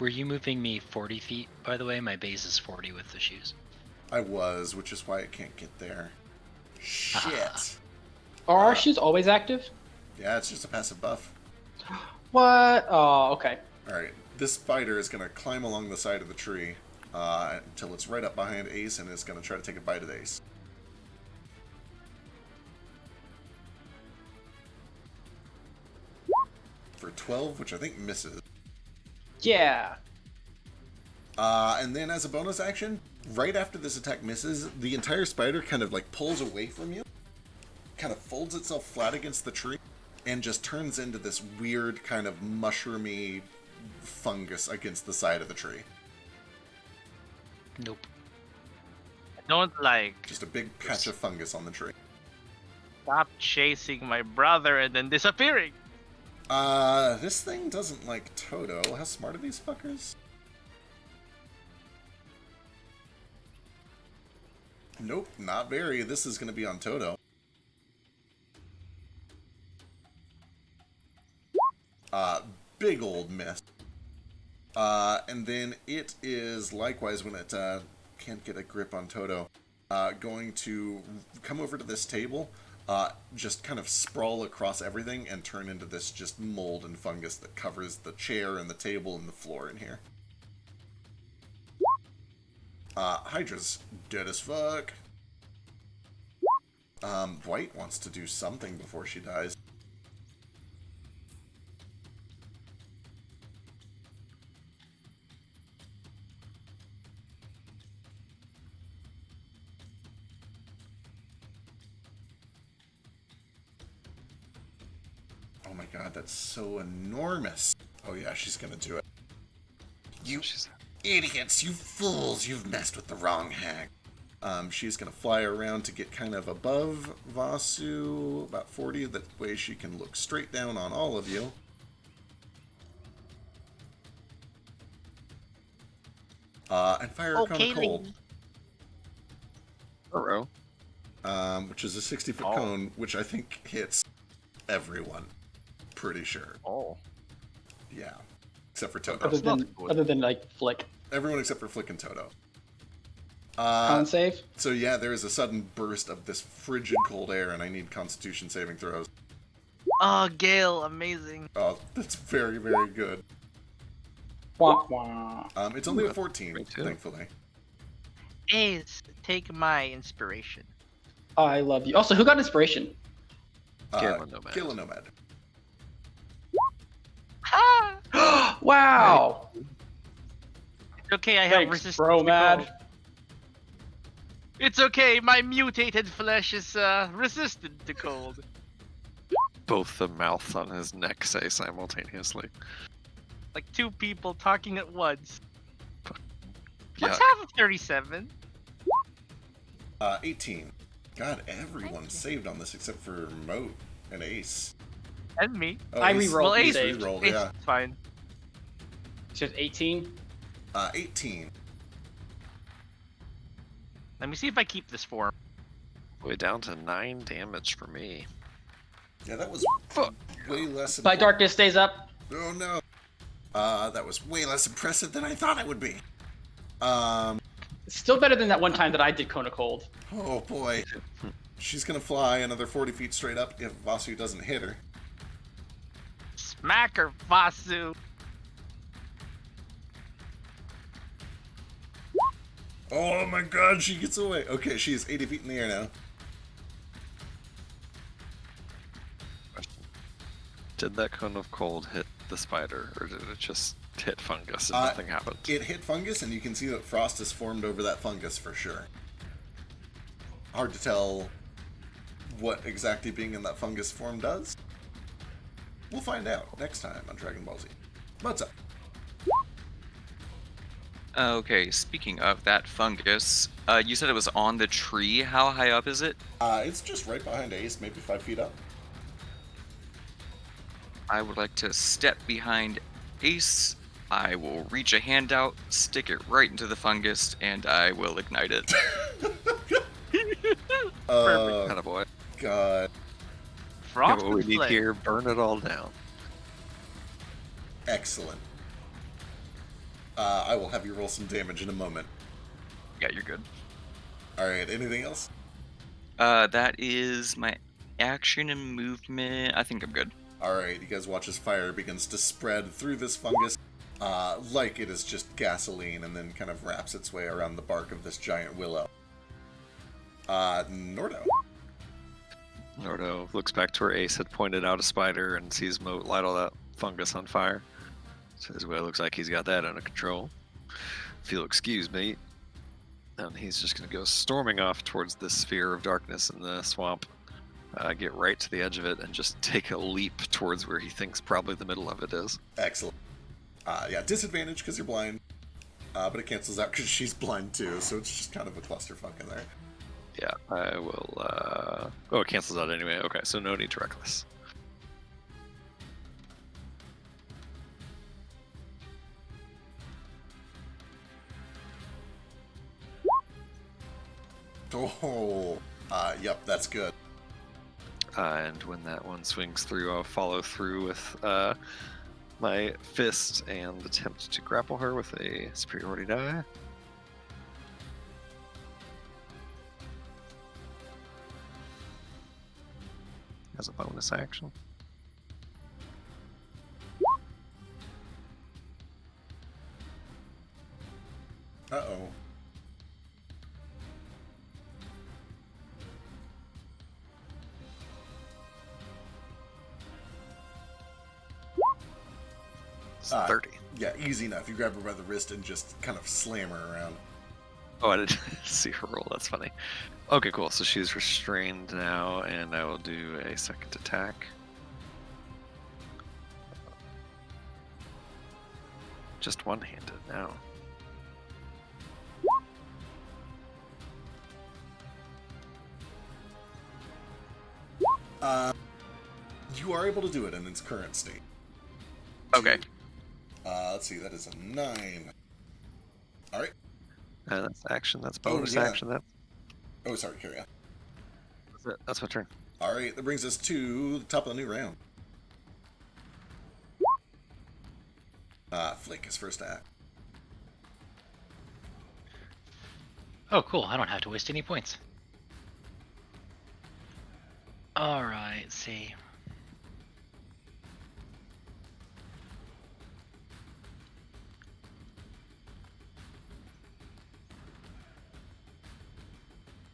Were you moving me 40 feet, by the way? My base is 40 with the shoes. I was, which is why it can't get there. Shit. Are our shoes always active? Yeah, it's just a passive buff. What? Oh, okay. Alright, this spider is gonna climb along the side of the tree until it's right up behind Ace and is gonna try to take a bite at Ace. For 12, which I think misses. Yeah. And then as a bonus action, right after this attack misses, the entire spider kind of like pulls away from you, kind of folds itself flat against the tree, and just turns into this weird kind of mushroomy fungus against the side of the tree. Nope. I don't like. Just a big patch of fungus on the tree. Stop chasing my brother and then disappearing. This thing doesn't like Toto. How smart are these fuckers? Nope, not very. This is gonna be on Toto. Big old miss. And then it is likewise when it can't get a grip on Toto, going to come over to this table, just kind of sprawl across everything and turn into this just mold and fungus that covers the chair and the table and the floor in here. Hydra's dead as fuck. White wants to do something before she dies. Oh my god, that's so enormous. Oh yeah, she's gonna do it. You idiots, you fools, you've messed with the wrong hag. She's gonna fly around to get kind of above Vasu, about 40, that way she can look straight down on all of you. And fire a cone Okay, of cold, Burrow. which is a 60-foot Oh. cone, which I think hits everyone. Pretty sure. Oh. Yeah. Except for Toto. Other than like Flick. Everyone except for Flick and Toto. Con save? So yeah, there is a sudden burst of this frigid cold air, and I need Constitution saving throws. Oh, Gale, amazing. Oh, that's very, very good. Wah, wah. It's only a 14, Me too. thankfully. Ace, take my inspiration. I love you. Also, who got inspiration? Galen Nomad. Galen Nomad. Ah! Wow! It's okay, I have Thanks, resistance bro, to mad. cold. It's okay, my mutated flesh is resistant to cold. Both the mouths on his neck say simultaneously. Like two people talking at once. Yeah. What's half of 37? 18. God, everyone saved on this except for Moat and Ace. And me. Oh, I Ace- re-rolled Well, and Ace- saved. re-rolled, Ace yeah. is fine. It's just 18. 18. Let me see if I keep this form. Way down to 9 damage for me. Yeah, that was way less. My darkness stays up. Oh no. That was way less impressive than I thought it would be. It's still better than that one time that I did Cone of Cold. Oh boy. She's gonna fly another 40 feet straight up if Vasu doesn't hit her. Smack her, Vasu. Oh my god, she gets away. Okay, she is 80 feet in the air now. Did that cone of cold hit the spider, or did it just hit fungus and Uh, nothing happened? It hit fungus, and you can see that frost has formed over that fungus for sure. Hard to tell what exactly being in that fungus form does. We'll find out next time on Dragon Ball Z. What's up? Okay, speaking of that fungus, you said it was on the tree. How high up is it? It's just right behind Ace, maybe 5 feet up. I would like to step behind Ace. I will reach a hand out, stick it right into the fungus, and I will ignite it. Kind of boy. God. Yeah, Frost what we and need flame. here, burn it all down. Excellent. I will have you roll some damage in a moment. Yeah, you're good. Alright, anything else? That is my action and movement. I think I'm good. Alright, you guys watch as fire begins to spread through this fungus like it is just gasoline, and then kind of wraps its way around the bark of this giant willow. Nordo. Nordo looks back to where Ace had pointed out a spider and sees Moat light all that fungus on fire. Says, well, it looks like he's got that under control. If you'll excuse me. And he's just going to go storming off towards this sphere of darkness in the swamp. Get right to the edge of it and just take a leap towards where he thinks probably the middle of it is. Excellent. Yeah, disadvantage because you're blind. But it cancels out because she's blind too, so it's just kind of a clusterfuck in there. Yeah, I will... Oh, it cancels out anyway. Okay, so no need to reckless. Oh, yep, that's good. And when that one swings through, I'll follow through with my fist and attempt to grapple her with a superiority die. As a bonus action. Uh-oh. It's 30. Yeah, easy enough. You grab her by the wrist and just kind of slam her around. Oh, I didn't see her roll. That's funny. Okay, cool. So she's restrained now, and I will do a second attack. Just one-handed now. You are able to do it in its current state. Okay. Let's see, that is a 9. Alright, That's action. That's Oh, bonus yeah. action. Oh, sorry, carry on. That's it. That's my turn. All right, that brings us to the top of the new round. Flick is first act. Oh, cool. I don't have to waste any points. All right, let's see.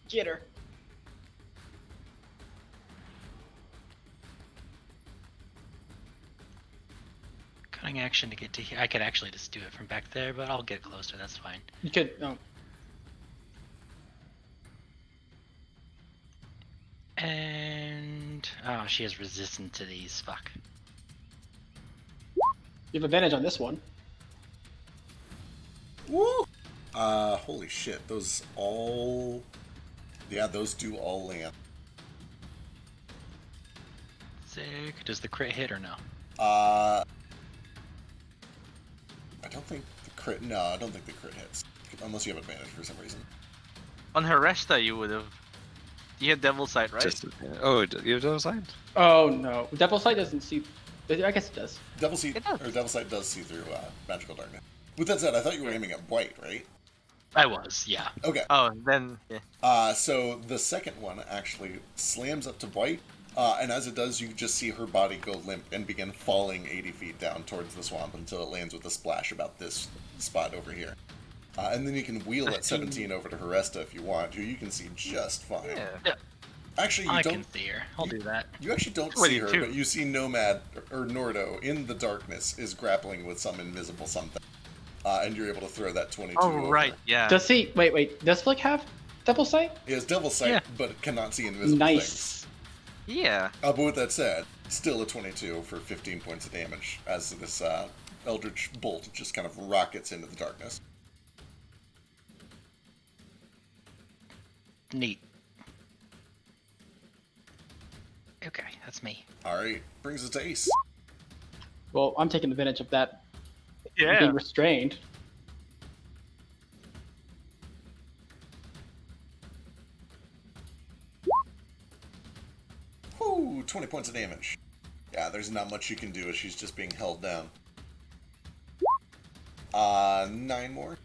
Get her. Cutting action to get to here. I could actually just do it from back there, but I'll get closer. That's fine. You could. Oh, And oh, she has resistance to these. Fuck. you have advantage on this one. Woo! Holy shit, those all... Yeah, those do all land. Sick. Does the crit hit or no? I don't think the crit... No, I don't think the crit hits. Unless you have advantage for some reason. On Haresta, you would have. You had Devil Sight, right? Oh, you have Devil's Sight? Oh no, Devil Sight doesn't see. I guess it does. Devil Sight, It does. or Devil Sight does see through magical darkness. With that said, I thought you were aiming at white, right? I was, yeah. Okay. Oh, then yeah. So the second one actually slams up to white, and as it does, you just see her body go limp and begin falling 80 feet down towards the swamp until it lands with a splash about this spot over here. And then you can wheel at 17 over to Haresta if you want, who you can see just fine. Yeah. Actually, you I don't. can see her. I'll do that. You actually don't What do see you her, do? but you see Nomad or Nordo in the darkness is grappling with some invisible something, and you're able to throw that 22. Oh over. right, yeah. Does he? Wait. Does Flick have Devil Sight? He has Devil Sight, Yeah. but cannot see invisible things. Nice. Yeah. But with that said, still a 22 for 15 points of damage as this Eldritch Bolt just kind of rockets into the darkness. Neat. Okay, that's me. Alright, brings us to Ace. Well, I'm taking advantage of that. Yeah. Being restrained. Whoo, 20 points of damage. Yeah, there's not much you can do as she's just being held down. 9 more.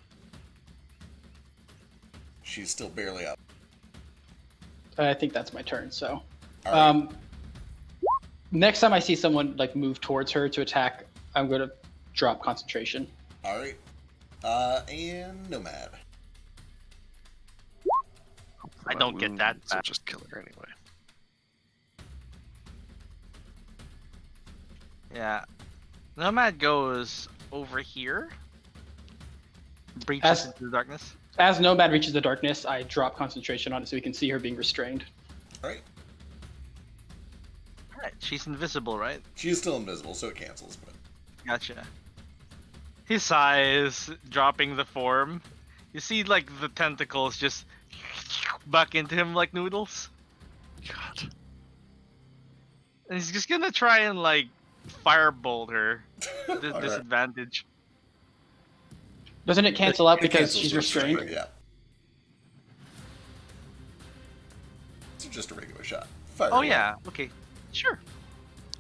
She's still barely up. I think that's my turn. So, Alright. next time I see someone like move towards her to attack, I'm going to drop concentration. Alright. And Nomad. I don't get that So back. just kill her anyway. Yeah. Nomad goes over here. Breaches As- into the darkness. As Nomad reaches the darkness, I drop concentration on it so we can see her being restrained. Alright. Alright, she's invisible, right? She is still invisible, so it cancels, but... Gotcha. He sighs, dropping the form. You see, like, the tentacles just back into him like noodles. God. And he's just gonna try and, like, firebolt her. Alright. Disadvantage. Doesn't it cancel out It because cancels she's with restrained? Yeah. It's just a regular shot. Fire Oh, away. yeah. Okay. Sure.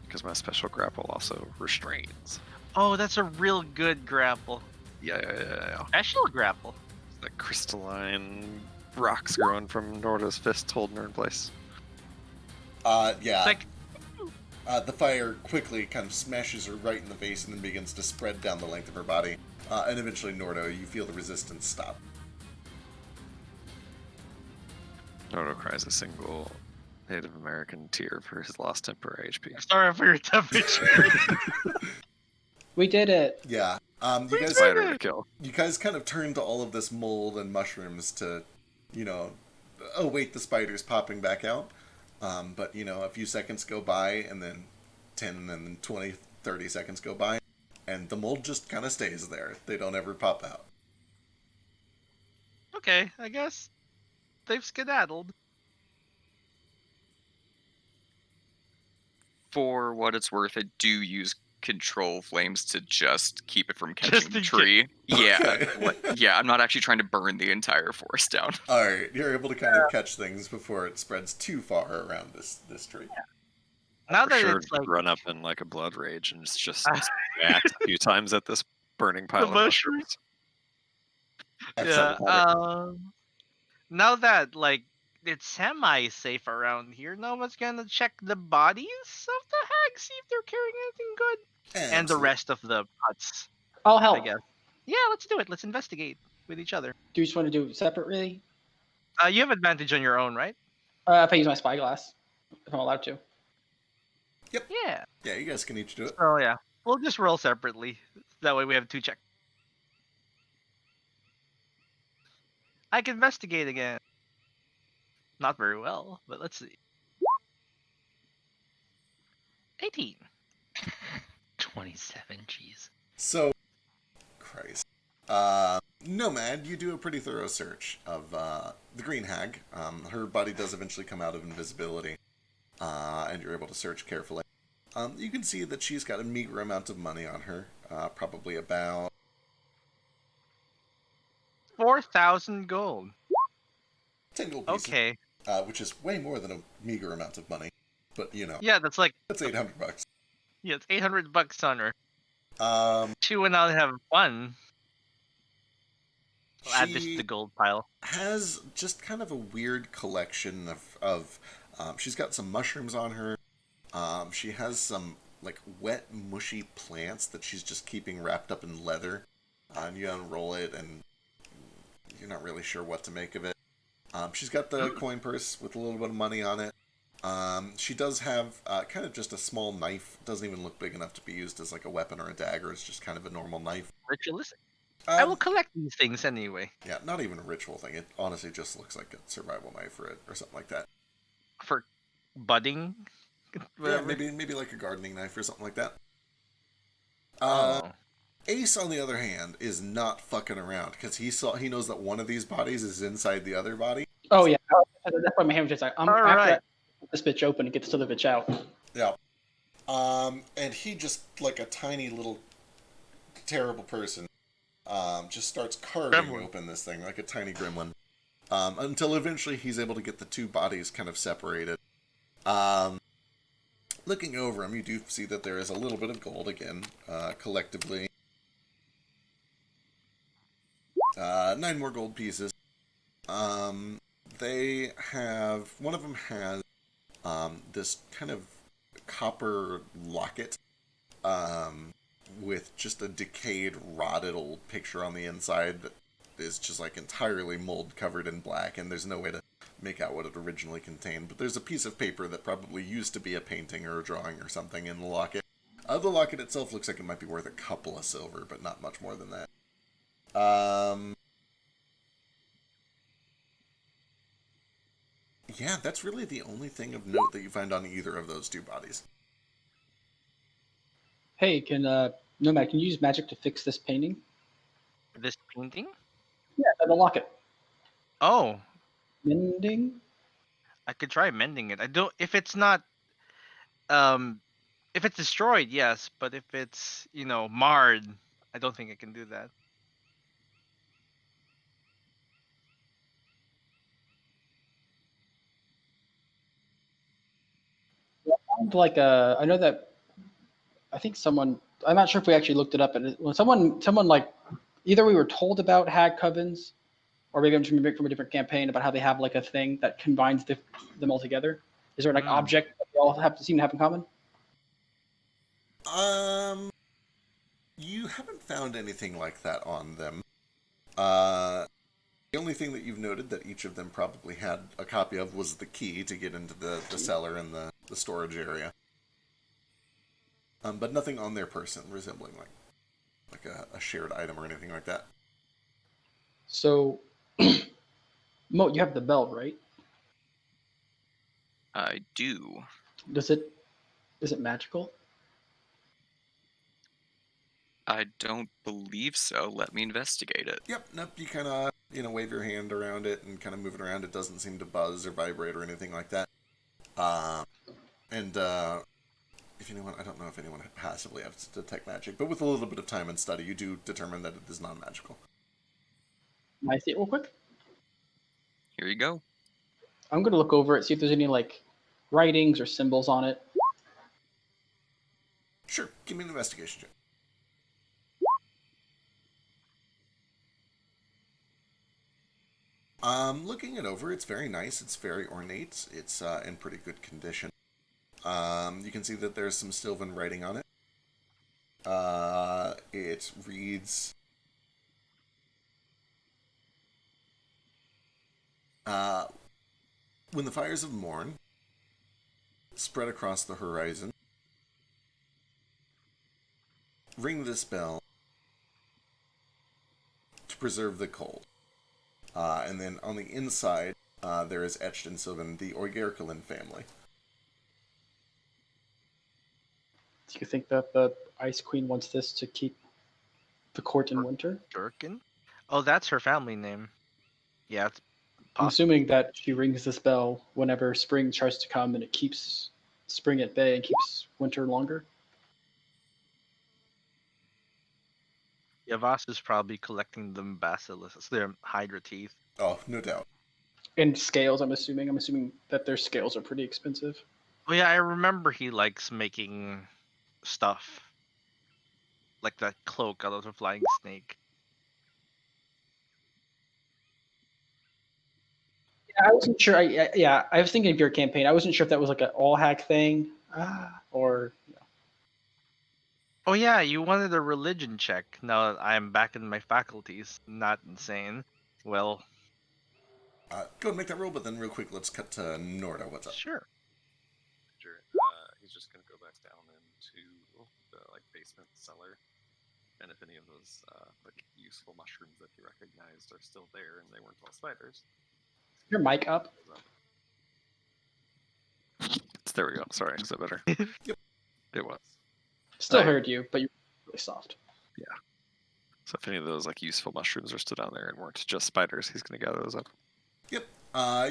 Because my special grapple also restrains. Oh, that's a real good grapple. Yeah. Special grapple. The crystalline rocks growing from Norda's fist holding her in place. Yeah. It's like, The fire quickly kind of smashes her right in the face and then begins to spread down the length of her body. And eventually, Nordo, you feel the resistance stop. Nordo cries a single Native American tear for his lost temporary HP. sorry for your temperature. We did it. Yeah. You guys, Spider to kill. you guys kind of turn to all of this mold and mushrooms to, await the spiders popping back out. But, a few seconds go by, and then 10, and then 20, 30 seconds go by, and the mold just kind of stays there. They don't ever pop out. Okay, I guess they've skedaddled. For what it's worth, I do use control flames to just keep it from Just catching in the case. tree. Yeah, Okay. yeah. I'm not actually trying to burn the entire forest down. All right, you're able to kind of catch things before it spreads too far around this tree. Now For that sure, it's would like run up in like a blood rage and just smack a few times at this burning pile of mushroom. mushrooms. yeah, Excellent. now that like it's semi-safe around here, Nova's gonna check the bodies of the hags, see if they're carrying anything good, and the Absolutely. rest of the huts. I'll I help. guess. Yeah, let's do it. Let's investigate with each other. Do you just want to do it separately? You have advantage on your own, right? If I use my spyglass, if I'm allowed to. Yeah. Yeah, you guys can each do it. So yeah, we'll just roll separately. That way we have 2 checks. I can investigate again. Not very well, but let's see. 18. 27. Jeez. So, Christ. Nomad, you do a pretty thorough search of the green hag. Her body does eventually come out of invisibility, and you're able to search carefully. You can see that she's got a meager amount of money on her, probably about 4,000 gold. 10 gold pieces, Okay. which is way more than a meager amount of money. But, you know, Yeah, that's like that's $800. yeah, it's 800 bucks on her. Um, She went out and have fun. I'll add this to she the gold pile. has just kind of a weird collection of she's got some mushrooms on her. She has some like wet, mushy plants that she's just keeping wrapped up in leather. And you unroll it, and you're not really sure what to make of it. She's got the coin purse with a little bit of money on it. She does have kind of just a small knife. Doesn't even look big enough to be used as like a weapon or a dagger. It's just kind of a normal knife. Ritualistic. I Um, will collect these things anyway. Yeah, not even a ritual thing. It honestly just looks like a survival knife or something like that. For budding. Whatever. Yeah, maybe like a gardening knife or something like that. Oh. Ace, on the other hand, is not fucking around because he knows that one of these bodies is inside the other body. Oh yeah, that's why my hand was just like, All after right. I put this bitch open and get this other bitch out. Yeah. And he just like a tiny little terrible person, just starts carving Gremlin. open this thing like a tiny gremlin. Until eventually he's able to get the two bodies kind of separated. Looking over him, you do see that there is a little bit of gold again, collectively. 9 more gold pieces. They have, one of them has this kind of copper locket with just a decayed, rotted old picture on the inside that is just like entirely mold covered in black, and there's no way to make out what it originally contained. But there's a piece of paper that probably used to be a painting or a drawing or something in the locket. The locket itself looks like it might be worth a couple of silver, but not much more than that. Yeah, that's really the only thing of note that you find on either of those two bodies. Hey, Nomad, can you use magic to fix this painting? This painting? Yeah, the locket. Oh, Mending? I could try mending it. I don't. If it's not, if it's destroyed, yes. But if it's marred, I don't think I can do that. Like I know that. I think someone. I'm not sure if we actually looked it up, but when someone like, either we were told about hag covens, or maybe I'm just remembering from a different campaign about how they have like a thing that combines them all together. Is there like object that they all seem to have in common? You haven't found anything like that on them. The only thing that you've noted that each of them probably had a copy of was the key to get into the cellar and the storage area. But nothing on their person resembling like a shared item or anything like that. So, Mo, you have the bell, right? I do. Is it magical? I don't believe so. Let me investigate it. Yep, nope, you kind of, wave your hand around it and kind of move it around. It doesn't seem to buzz or vibrate or anything like that. And if anyone, I don't know if anyone passively has to detect magic, but with a little bit of time and study, you do determine that it is non-magical. Can I see it real quick? Here you go. I'm gonna look over it, see if there's any like writings or symbols on it. Sure, give me an investigation check. Looking it over, it's very nice. It's very ornate. It's in pretty good condition. You can see that there's some Sylvan writing on it. It reads, when the fires of morn spread across the horizon, ring this bell to preserve the cold. And then on the inside, there is etched in Sylvan the Oigerkelin family. Do you think that the Ice Queen wants this to keep the court in winter? Durkin? Oh, that's her family name. Yeah, it's I'm possible. assuming that she rings this bell whenever spring starts to come and it keeps spring at bay and keeps winter longer. Yavas is probably collecting the basilisks, their hydra teeth. Oh, no doubt. And scales, I'm assuming. I'm assuming that their scales are pretty expensive. Oh yeah, I remember he likes making stuff. Like that cloak out of the flying snake. Yeah, I wasn't sure. I was thinking of your campaign. I wasn't sure if that was like an all hack thing, or Oh yeah, you wanted a religion check. Now that I'm back in my faculties. Not insane. Well, Go ahead and make that roll, but then real quick, let's cut to Norda. What's up? sure. Sure. He's just gonna go back down into the basement cellar, and if any of those useful mushrooms that he recognized are still there and they weren't all spiders. your mic up. There we go. Sorry, is that better? Yep. It was. Still Right. heard you, but you're really soft. So if any of those useful mushrooms are still down there and weren't just spiders, he's gonna gather those up. Yep.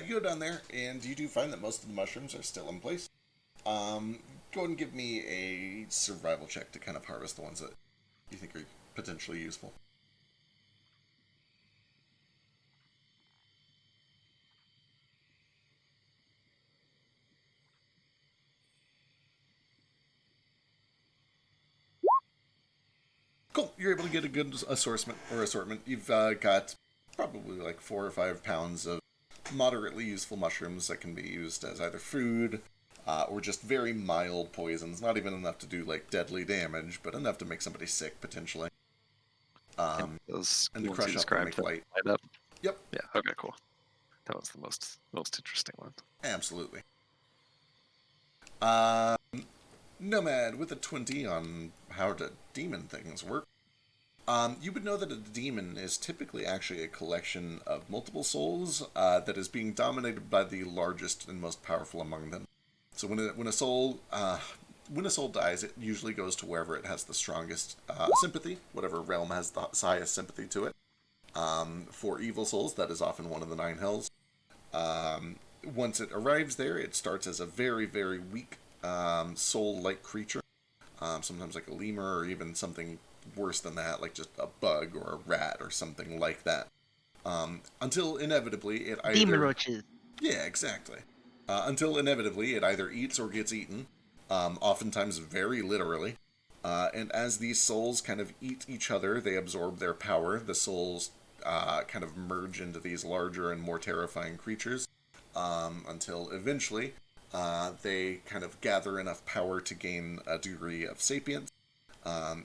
You go down there, and you do find that most of the mushrooms are still in place. Go ahead and give me a survival check to kind of harvest the ones that you think are potentially useful. Cool. You're able to get a good assortment. You've got probably like 4 or 5 pounds of moderately useful mushrooms that can be used as either food or just very mild poisons. Not even enough to do like deadly damage, but enough to make somebody sick potentially. Those And the ones you crush up will described make that light. light up. Yep. Yeah. Okay. Cool. That was the most interesting one. Absolutely. Nomad with a 20 on how to demon things work. You would know that a demon is typically actually a collection of multiple souls that is being dominated by the largest and most powerful among them. So when a soul dies, it usually goes to wherever it has the strongest sympathy, whatever realm has the highest sympathy to it. For evil souls, that is often one of the 9 hells. Once it arrives there, it starts as a very, very weak soul-like creature, sometimes like a lemur or even something worse than that, like just a bug or a rat or something like that. Until inevitably it either... Demon roaches. Yeah, exactly. Until inevitably it either eats or gets eaten, oftentimes very literally. And as these souls kind of eat each other, they absorb their power. The souls kind of merge into these larger and more terrifying creatures, until eventually they kind of gather enough power to gain a degree of sapience,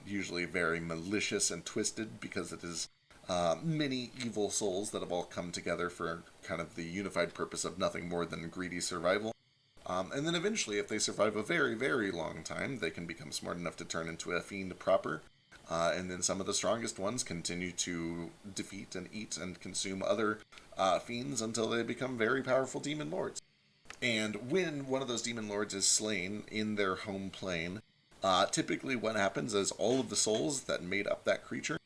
usually very malicious and twisted because it is many evil souls that have all come together for kind of the unified purpose of nothing more than greedy survival. And then eventually, if they survive a very, very long time, they can become smart enough to turn into a fiend proper. And then some of the strongest ones continue to defeat and eat and consume other fiends until they become very powerful demon lords. And when one of those demon lords is slain in their home plane, typically what happens is all of the souls that made up that creature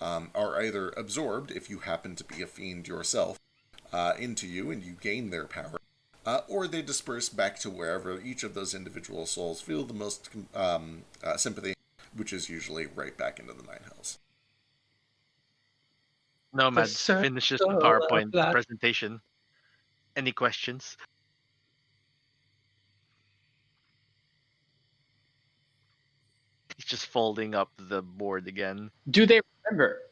are either absorbed, if you happen to be a fiend yourself, into you and you gain their power, or they disperse back to wherever each of those individual souls feel the most sympathy, which is usually right back into the Nine Hells. Nomad circle finishes the of PowerPoint life. presentation. Any questions? He's just folding up the board again. Do they remember?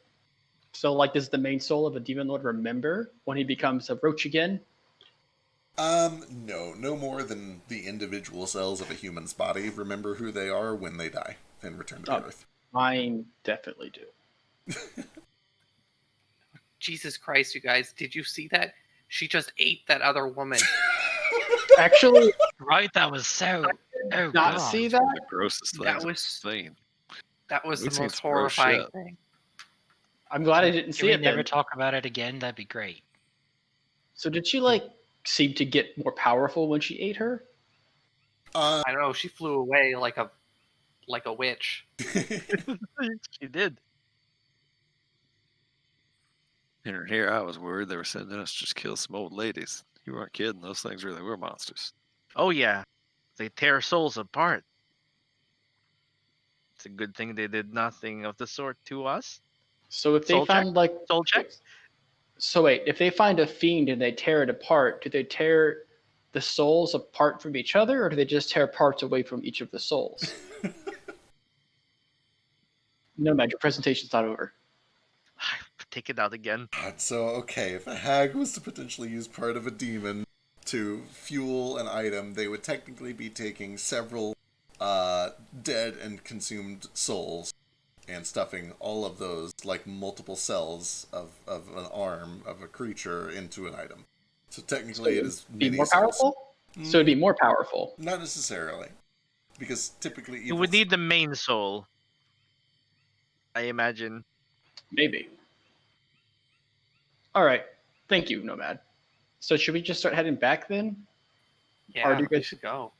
So, like, does the main soul of a demon lord remember when he becomes a roach again? No more than the individual cells of a human's body remember who they are when they die and return to the earth. Mine definitely do. Jesus Christ, you guys, did you see that? She just ate that other woman. Actually, Right, that was so. Oh not god. see that. The grossest That things was- I've seen. That was We've the seen most some gross horrifying shit. thing. I'm glad I didn't Can see we it never then. talk about it again? That'd be great. So did she like seem to get more powerful when she ate her? I don't know. She flew away like a witch. She did. And here I was worried they were sending us to just kill some old ladies. You weren't kidding. Those things really were monsters. Oh yeah, they tear souls apart. It's a good thing they did nothing of the sort to us. So if they Soul check? find like Soul check? So wait, if they find a fiend and they tear it apart, do they tear the souls apart from each other, or do they just tear parts away from each of the souls? No, man, your presentation's not over. Take it out again. So, okay, if a hag was to potentially use part of a demon to fuel an item, they would technically be taking several dead and consumed souls and stuffing all of those, like multiple cells of an arm of a creature, into an item. So technically it is Be many more cells. powerful? So it'd be more powerful. Not necessarily. Because typically You would need the main soul, I imagine. Maybe. All right. Thank you, Nomad. So should we just start heading back then? Yeah, Or do you we guys- should go.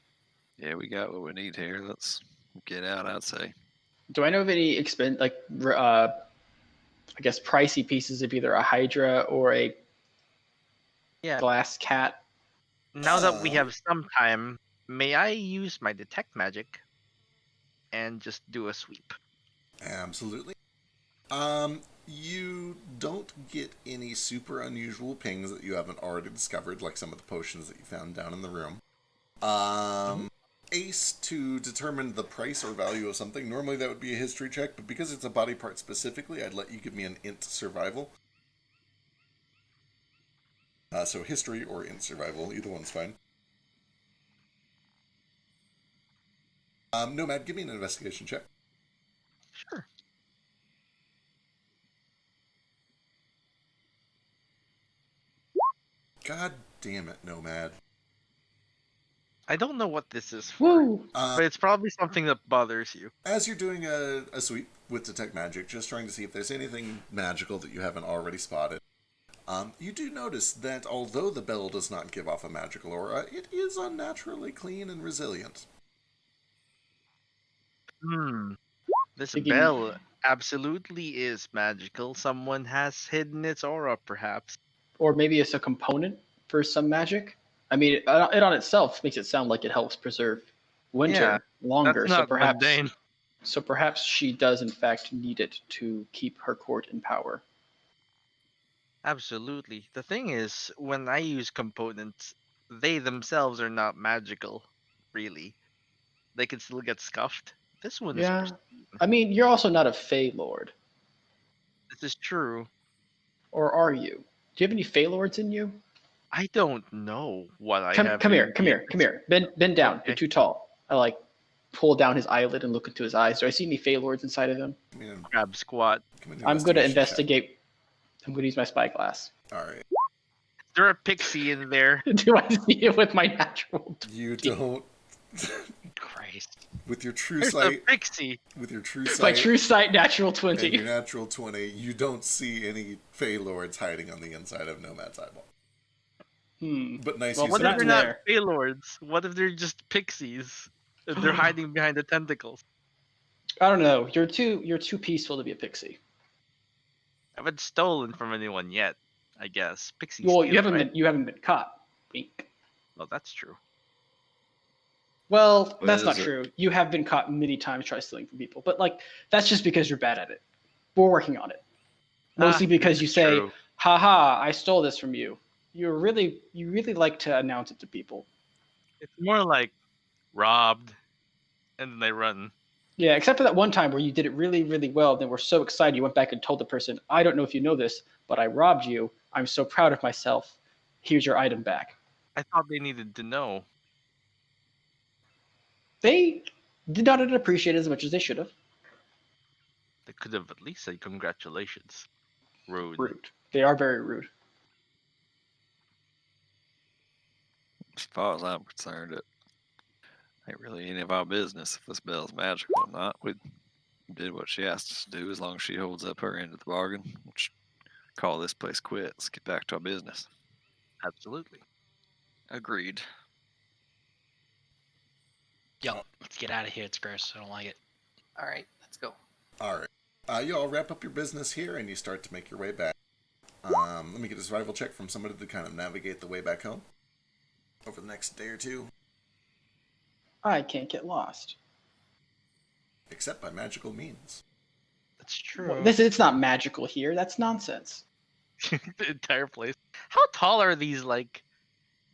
Yeah, we got what we need here. Let's get out, I'd say. Do I know of any I guess pricey pieces of either a Hydra or a Yeah. glass cat? Now that we have some time, may I use my detect magic and just do a sweep? Absolutely. You don't get any super unusual pings that you haven't already discovered, like some of the potions that you found down in the room. Ace, to determine the price or value of something, normally that would be a history check, but because it's a body part specifically, I'd let you give me an int survival. So history or int survival, either one's fine. Nomad, give me an investigation check. Sure. God damn it, Nomad. I don't know what this is for, Woo! but it's probably something that bothers you. As you're doing a sweep with Detect Magic, just trying to see if there's anything magical that you haven't already spotted, you do notice that although the bell does not give off a magical aura, it is unnaturally clean and resilient. This Thinking- bell absolutely is magical. Someone has hidden its aura, perhaps. Or maybe it's a component for some magic. I mean, it on itself makes it sound like it helps preserve winter Yeah, longer. That's not mundane. So perhaps she does in fact need it to keep her court in power. Absolutely. The thing is, when I use components, they themselves are not magical, really. They can still get scuffed. This one is Yeah. pristine. I mean, you're also not a Fey Lord, This is true. or are you? Do you have any Fey Lords in you? I don't know what I Come have. here. in Bend down. Okay. You're too tall. I like pull down his eyelid and look into his eyes. Do I see any Fey Lords inside of him? Give me an- Grab squat. give me an I'm going to check. investigate. I'm going to use my spyglass. Alright. Is there a pixie in there? Do I see it with my natural? You don't. Christ. With your true There's a sight, pixie. with your true My sight, true sight, natural and 20. your natural 20, you don't see any Fey Lords hiding on the inside of Nomad's eyeball. But nice Well, use What of if not they're your- not there. Feylords? What if they're just pixies? And they're hiding behind the tentacles. I don't know. You're too peaceful to be a pixie. I haven't stolen from anyone yet, I guess. Pixie Well, steal, you haven't right? been caught. Wink. Well, that's true. Well, What that's not is it? true. You have been caught many times trying stealing from people, but like that's just because you're bad at it. We're working on it. Mostly This because is you say, true. "Haha, I stole this from you." You really like to announce it to people. It's more like robbed, and then they run. Yeah, except for that one time where you did it really, really well. Then we're so excited you went back and told the person, "I don't know if you know this, but I robbed you. I'm so proud of myself. Here's your item back." I thought they needed to know. They did not appreciate it as much as they should have. They could have at least said congratulations. Rude. Rude. They are very rude. As far as I'm concerned, it ain't really any of our business if this bell's magical or not. We did what she asked us to do as long as she holds up her end of the bargain. Which call this place quits. Get back to our business. Absolutely. Agreed. Yo, let's get out of here. It's gross. I don't like it. All right, let's go. All right. You all wrap up your business here, and you start to make your way back. Let me get a survival check from somebody to kind of navigate the way back home over the next day or two, I can't get lost. except by magical means. That's true. Well, it's not magical here. That's nonsense. The entire place. How tall are these like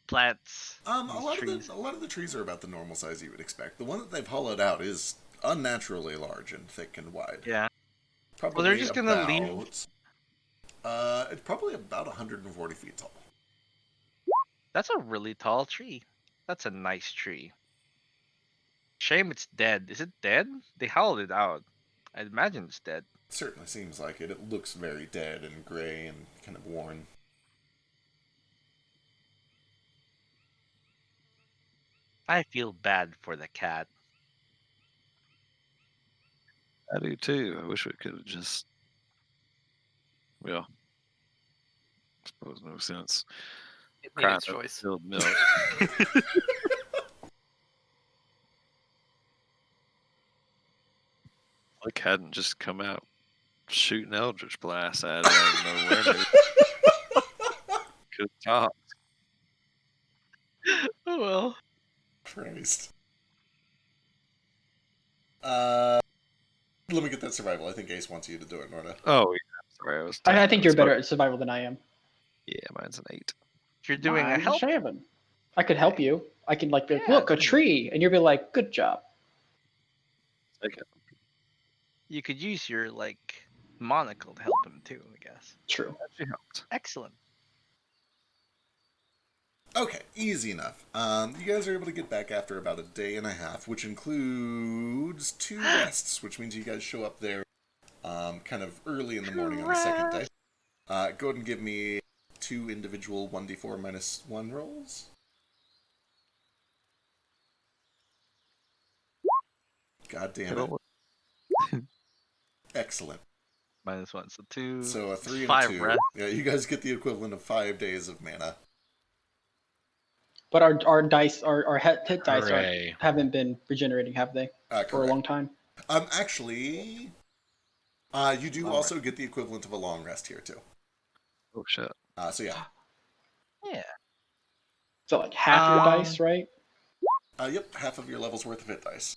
plants? A these lot trees? of the trees are about the normal size you would expect. The one that they've hollowed out is unnaturally large and thick and wide. Yeah. Probably they're just gonna about, leave- it's probably about 140 feet tall. That's a really tall tree. That's a nice tree. Shame it's dead. Is it dead? They hollowed it out. I imagine it's dead. It certainly seems like it. It looks very dead and gray and kind of worn. I feel bad for the cat. I do too. I wish we could have just. Well, I suppose no sense. It made Crying its over choice. spilled milk. Like hadn't just come out shooting Eldritch Blast at it out of nowhere. Could have talked. Oh well. Christ. Let me get that survival. I think Ace wants you to do it, Norda. Oh, yeah. Sorry, I was. I think you're talking better about- at survival than I am. Yeah, mine's an 8. If you're doing a Mine's help, 7. I could help you. I can like be like, Yeah, look, a then- tree, and you'll be like, good job. Okay. you could use your like monocle to help him too, I guess. True. She helped. Excellent. Okay, easy enough. You guys are able to get back after about a day and a half, which includes 2 rests, which means you guys show up there kind of early in the morning on the second day. Go ahead and give me 2 individual 1d4 minus 1 rolls. God damn it. Excellent. -1, so 2. So a 3 and a 5 2. rest. Yeah, you guys get the equivalent of 5 days of mana. But our dice, our hit dice Hooray. haven't been regenerating, have they? For a Correct. long time. Actually, you do Long also get the equivalent of a long rest here too. Oh shit. So yeah. Yeah. So like half your Um, dice, right? Yep, half of your level's worth of hit dice.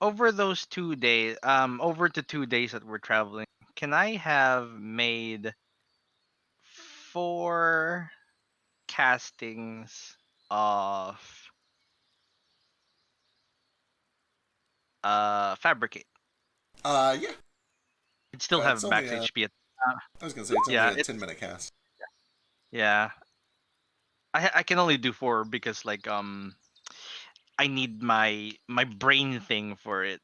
Over those 2 days, over the 2 days that we're traveling, can I have made 4 castings of fabricate? Yeah. I'd still It's have max only, HP at I was gonna say it's Yeah, only a it's- 10-minute cast. yeah. I can only do 4 because like I need my brain thing for it.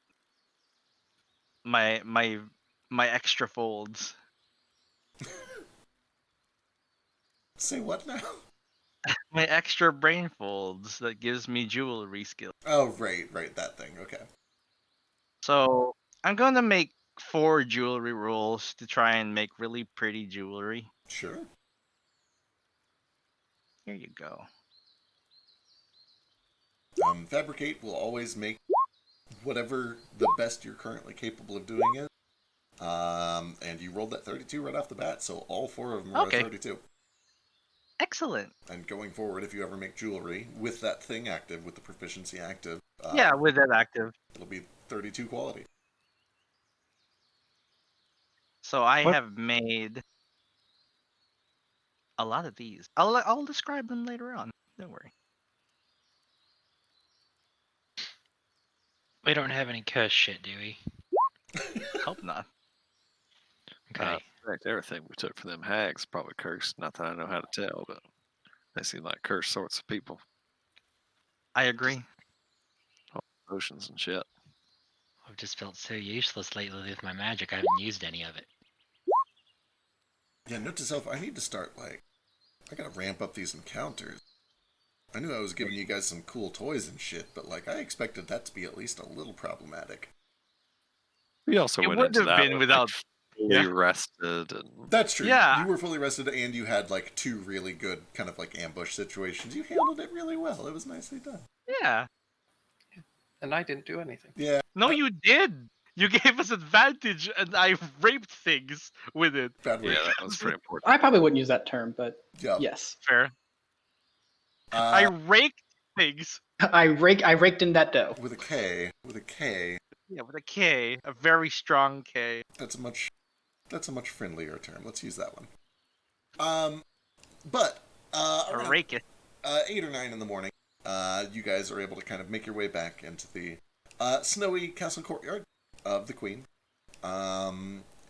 My extra folds. Say what now? My extra brain folds that gives me jewelry skill. Oh, right, that thing. Okay. So I'm gonna make 4 jewelry rolls to try and make really pretty jewelry. Sure. Here you go. Fabricate will always make whatever the best you're currently capable of doing is. And you rolled that 32 right off the bat, so all 4 of them are Okay. 32. Excellent. And going forward, if you ever make jewelry with that thing active, with the proficiency active, Yeah, with that active. it'll be 32 quality. So I What? have made a lot of these. I'll describe them later on. Don't worry. We don't have any cursed shit, do we? Hope not. Okay. In fact, everything we took for them hags probably cursed. Not that I know how to tell, but they seem like cursed sorts of people. I agree. Potions and shit. I've just felt so useless lately with my magic. I haven't used any of it. Yeah, note to self, I need to start, I gotta ramp up these encounters. I knew I was giving you guys some cool toys and shit, but, I expected that to be at least a little problematic. We also It went wouldn't into have that been with, without- fully yeah. rested and That's true. Yeah. You were fully rested, and you had, 2 really good kind of, ambush situations. You handled it really well. It was nicely done. Yeah. And I didn't do anything. Yeah. No, you did. You gave us advantage, and I raped things with it. Bad word. yeah, that was pretty important. I probably wouldn't use that term, but Yeah. yes. Fair. I Uh, raked things. I raked in that dough. with a K. With a K. Yeah, with a K, a very strong K. That's a much friendlier term. Let's use that one. But around Rake it. 8 or 9 in the morning, you guys are able to kind of make your way back into the snowy castle courtyard of the Queen.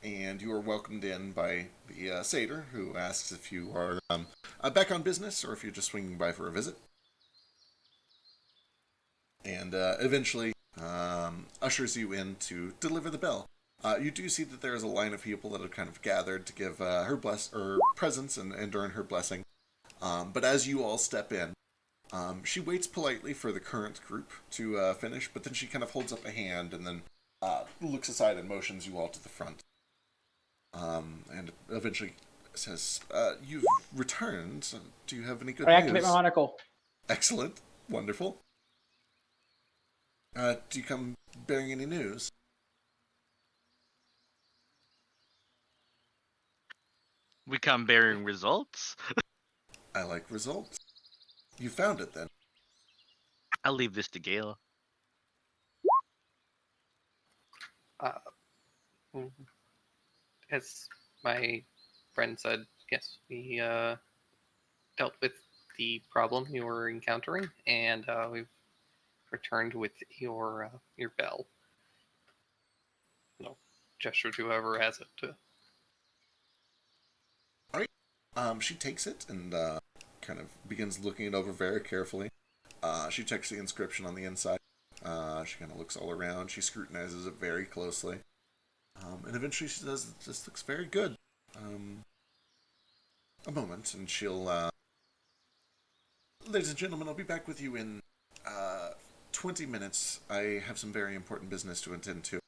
And you are welcomed in by the satyr, who asks if you are back on business or if you're just swinging by for a visit. And eventually ushers you in to deliver the bell. You do see that there is a line of people that have kind of gathered to give her presence and earn her blessing. But as you all step in, she waits politely for the current group to finish, but then she kind of holds up a hand and then looks aside and motions you all to the front. And eventually says, "You've returned. Do you have any good I news?" activate my monocle. Excellent. Wonderful. Do you come bearing any news? We come bearing results. I like results. You found it then. I'll leave this to Gale. As my friend said, yes, we dealt with the problem you were encountering, and we've returned with your bell. No, gesture to whoever has it. She takes it and kind of begins looking it over very carefully. She checks the inscription on the inside. She kind of looks all around. She scrutinizes it very closely. And eventually she says, "This looks very good." A moment, and she'll... Ladies and gentlemen, I'll be back with you in 20 minutes. I have some very important business to attend to.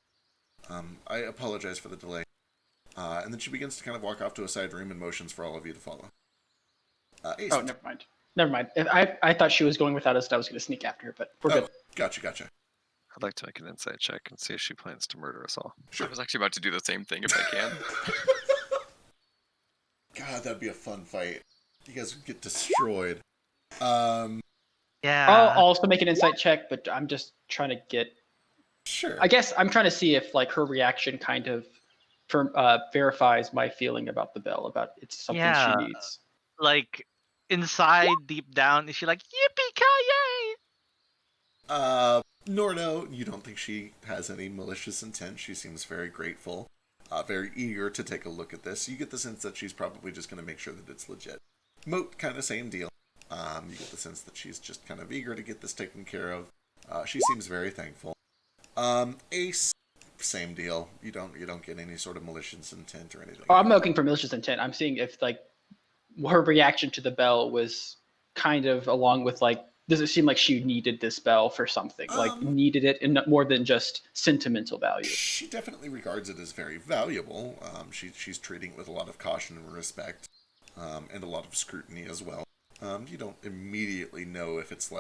I apologize for the delay. And then she begins to kind of walk off to a side room and motions for all of you to follow. Ace. Oh, never mind. Never mind. I thought she was going without us, and I was going to sneak after her, but we're good. Gotcha. I'd like to make an insight check and see if she plans to murder us all. Sure. I was actually about to do the same thing if I can. God, that'd be a fun fight. You guys would get destroyed. I'll Yeah. also make an insight check, but I'm just trying to get... Sure. I guess I'm trying to see if her reaction kind of verifies my feeling about the bell, about it's something Yeah. she needs. Like, inside, deep down, is she like, yippee-ki-yay? Norno, you don't think she has any malicious intent. She seems very grateful, very eager to take a look at this. You get the sense that she's probably just going to make sure that it's legit. Moat, kind of same deal. You get the sense that she's just kind of eager to get this taken care of. She seems very thankful. Ace, same deal. You don't get any sort of malicious intent or anything. Oh, I'm looking for malicious intent. I'm seeing if her reaction to the bell was kind of along with does it seem like she needed this bell for something? Needed it and more than just sentimental value? She definitely regards it as very valuable. She's treating it with a lot of caution and respect, and a lot of scrutiny as well. You don't immediately know if it's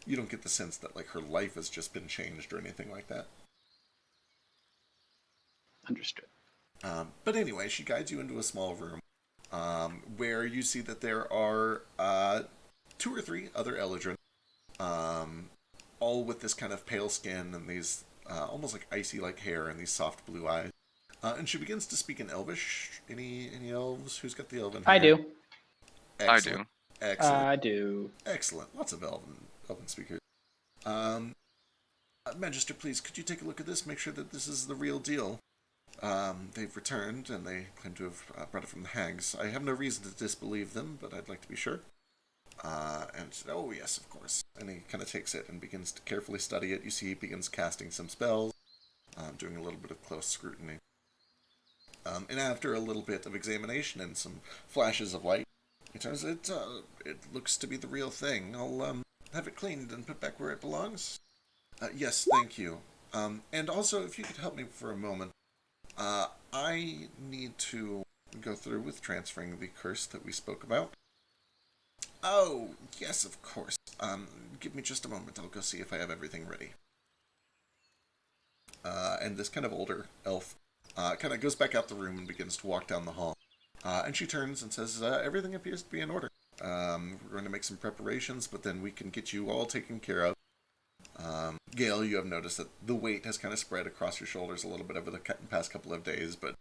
you don't get the sense that her life has just been changed or anything like that. Understood. But anyway, she guides you into a small room. where you see that there are 2 or 3 other Eldrin, all with this kind of pale skin and these almost like icy-like hair and these soft blue eyes. And she begins to speak in Elvish. Any elves? Who's got the Elven? I here? do. Excellent. I do. Excellent. I do. Excellent. Lots of Elven speakers. Magister, please, could you take a look at this? Make sure that this is the real deal. They've returned, and they claim to have brought it from the hags. I have no reason to disbelieve them, but I'd like to be sure. Oh yes, of course. And he kind of takes it and begins to carefully study it. You see he begins casting some spells, doing a little bit of close scrutiny. And after a little bit of examination and some flashes of light, he turns it. It looks to be the real thing. I'll have it cleaned and put back where it belongs. Yes, thank you. And also, if you could help me for a moment, I need to go through with transferring the curse that we spoke about. Oh, yes, of course. Give me just a moment. I'll go see if I have everything ready. And this kind of older elf kind of goes back out the room and begins to walk down the hall. And she turns and says, everything appears to be in order. We're going to make some preparations, but then we can get you all taken care of. Gale, you have noticed that the weight has kind of spread across your shoulders a little bit over the past couple of days, but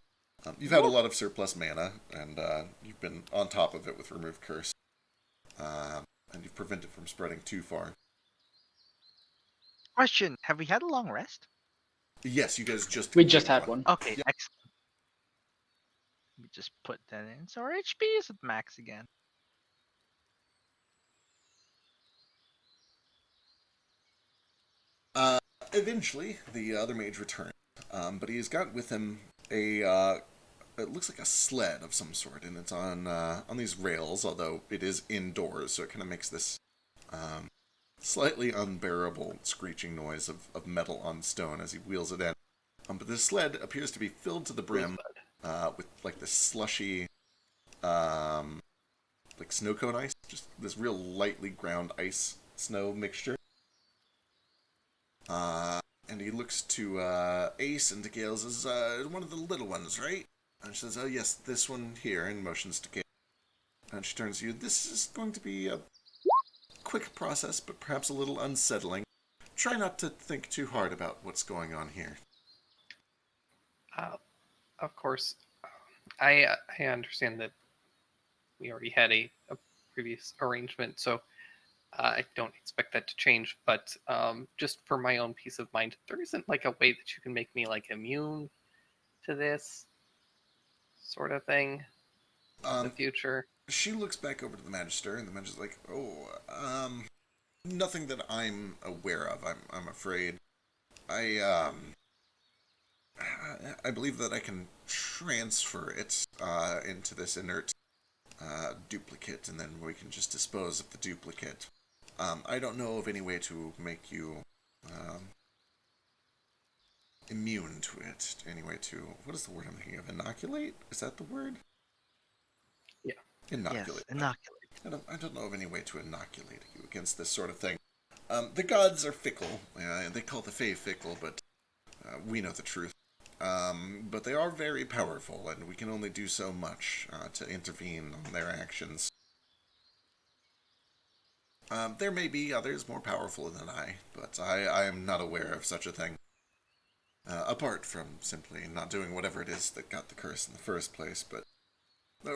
you've had a lot of surplus mana, and you've been on top of it with Remove Curse. And you've prevented it from spreading too far. Question: have we had a long rest? Yes, you guys just... We just had one. Okay, Yep. excellent. Let me just put that in. So our HP is at max again. Eventually, the other mage returned, but he's got with him a... it looks like a sled of some sort, and it's on these rails, although it is indoors, so it kind of makes this slightly unbearable screeching noise of metal on stone as he wheels it in. But this sled appears to be filled to the brim with like this slushy, like snow cone ice, just this real lightly ground ice snow mixture. And he looks to Ace and to Gale, says, one of the little ones, right? And she says, oh yes, this one here, and motions to Gale. And she turns to you, this is going to be a quick process, but perhaps a little unsettling. Try not to think too hard about what's going on here. Of course, I understand that we already had a previous arrangement, so I don't expect that to change. But just for my own peace of mind, there isn't like a way that you can make me like immune to this sort of thing in the future. She looks back over to the Magister, and the Magister's like, nothing that I'm aware of, I'm afraid. I believe that I can transfer it into this inert duplicate, and then we can just dispose of the duplicate. I don't know of any way to make you immune to it. Any way to... What is the word I'm thinking of? Inoculate? Is that the word? Yeah. Inoculate. Yes, inoculate. I don't know of any way to inoculate you against this sort of thing. The gods are fickle. They call the Fae fickle, but we know the truth. But they are very powerful, and we can only do so much to intervene on their actions. There may be others more powerful than I, but I am not aware of such a thing. Apart from simply not doing whatever it is that got the curse in the first place, but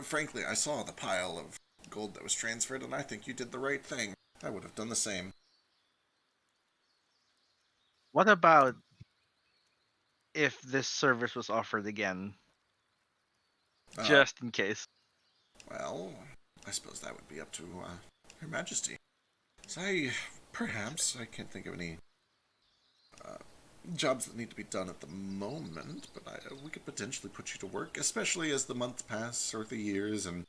frankly, I saw the pile of gold that was transferred, and I think you did the right thing. I would have done the same. What about if this service was offered again? Just in case. Well, I suppose that would be up to Her Majesty. So perhaps, I can't think of any jobs that need to be done at the moment, but we could potentially put you to work, especially as the months pass, or the years, and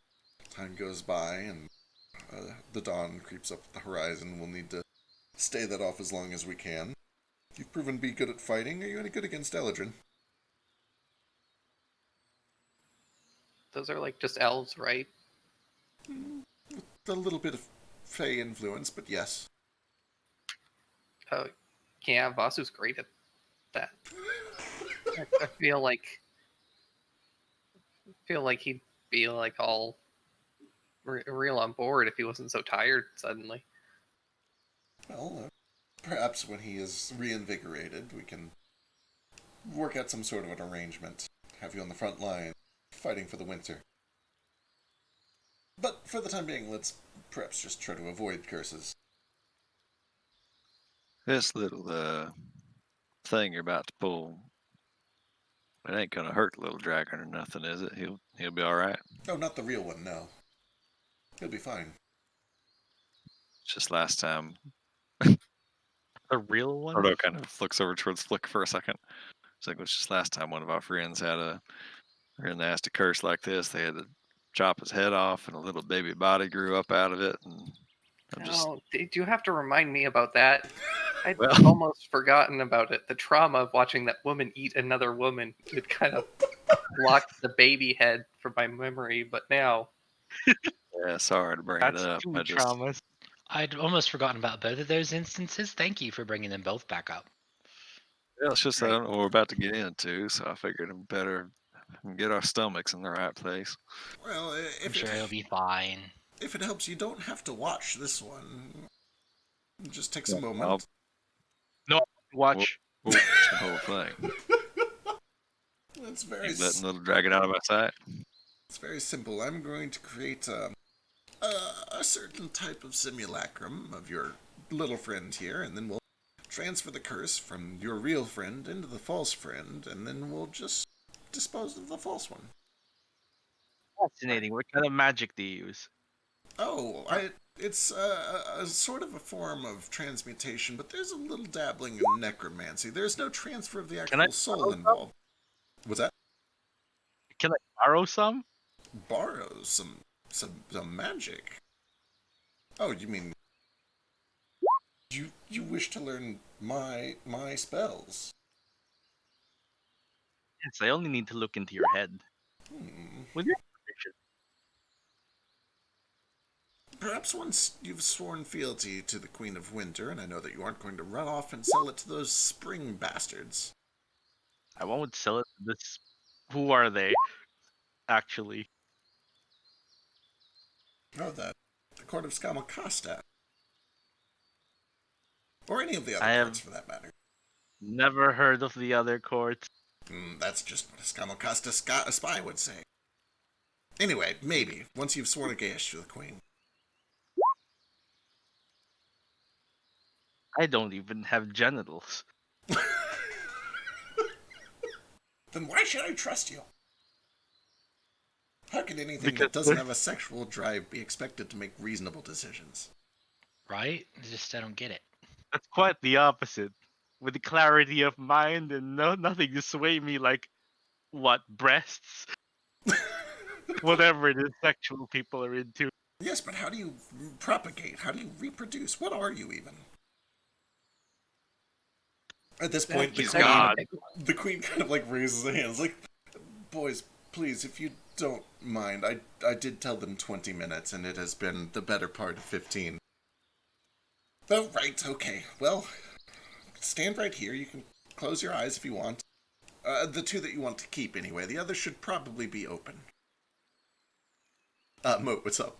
time goes by, and the dawn creeps up the horizon. We'll need to stay that off as long as we can. You've proven to be good at fighting. Are you any good against Eladrin? Those are like just elves, right? A little bit of Fey influence, but yes. Yeah, Vasu's great at that. I feel like he'd be like all real on board if he wasn't so tired suddenly. Well, perhaps when he is reinvigorated, we can work out some sort of an arrangement. Have you on the front line, fighting for the winter. But for the time being, let's perhaps just try to avoid curses. This little thing you're about to pull, it ain't gonna hurt the little dragon or nothing, is it? He'll be all right. Oh, not the real one, no. He'll be fine. It's just last time. The real one? Frodo kind of looks over towards Flick for a second. It's like, it was just last time one of our friends had a real nasty curse like this. They had to chop his head off, and a little baby body grew up out of it. And I'm just Oh, did you have to remind me about that? I'd Well- almost forgotten about it. The trauma of watching that woman eat another woman. It kind of blocked the baby head from my memory, but now... yeah, sorry to bring That's it up. two I just traumas. I'd almost forgotten about both of those instances. Thank you for bringing them both back up. yeah, it's just I Right. don't know what we're about to get into, so I figured it better get our stomachs in the right place. Well, I'm sure he'll be fine. if it helps, you don't have to watch this one. Just takes a I'll moment. Watch. watch the whole thing. It's very, Keep letting little dragon out of my sight. it's very simple. I'm going to create a certain type of simulacrum of your little friend here, and then we'll transfer the curse from your real friend into the false friend, and then we'll just dispose of the false one. Fascinating. What kind of magic do you use? Oh, it's a sort of a form of transmutation, but there's a little dabbling in necromancy. There's no transfer of the Can I actual soul borrow some? involved. What's that? Can I borrow some? Borrow some magic. Oh, you mean you wish to learn my spells? Yes, I only need to look into your head. With your permission. Perhaps once you've sworn fealty to the Queen of Winter, and I know that you aren't going to run off and sell it to those spring bastards. I won't sell it to this. Who are they? Actually, Oh, the Court of Scamalcasta. Or any of the I other have- courts, for that matter. never heard of the other courts. That's just what a Scamalcasta spy would say. Anyway, maybe, once you've sworn against to the Queen. I don't even have genitals. Then why should I trust you? How can anything Because that doesn't they're- have a sexual drive be expected to make reasonable decisions? Right? I don't get it. That's quite the opposite. With the clarity of mind and nothing to sway me like, what, breasts? Whatever it is sexual people are into. Yes, but how do you propagate? How do you reproduce? What are you even? At this point, He's I mean, God. the Queen kind of like raises her hands, like, boys, please, if you don't mind, I did tell them 20 minutes, and it has been the better part of 15. Oh, right, okay. Well, stand right here. You can close your eyes if you want. The two that you want to keep, anyway. The others should probably be open. Moat, what's up?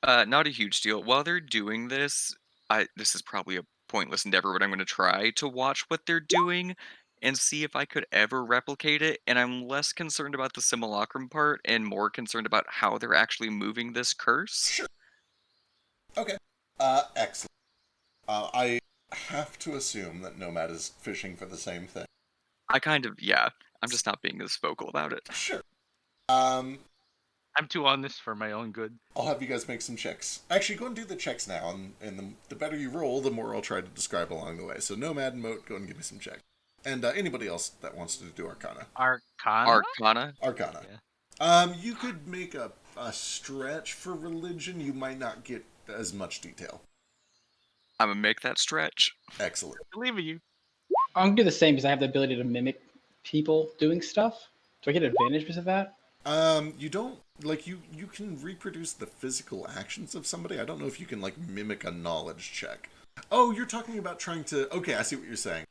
Not a huge deal. While they're doing this, this is probably a pointless endeavor, but I'm going to try to watch what they're doing and see if I could ever replicate it. And I'm less concerned about the simulacrum part and more concerned about how they're actually moving this curse. Sure. Okay. Excellent. I have to assume that Nomad is fishing for the same thing. Yeah. I'm just not being as vocal about it. Sure. I'm too honest for my own good. I'll have you guys make some checks. Actually, go and do the checks now, and the better you roll, the more I'll try to describe along the way. So Nomad and Moat, go and give me some checks. And anybody else that wants to do Arcana. Arcana? Arcana. Arcana. Yeah. You could make a stretch for religion. You might not get as much detail. I'm going to make that stretch. Excellent. I believe in you. I'm gonna do the same because I have the ability to mimic people doing stuff. Do I get advantage because of that? You don't, like, you can reproduce the physical actions of somebody. I don't know if you can, like, mimic a knowledge check. Oh, you're talking about trying to, okay, I see what you're saying.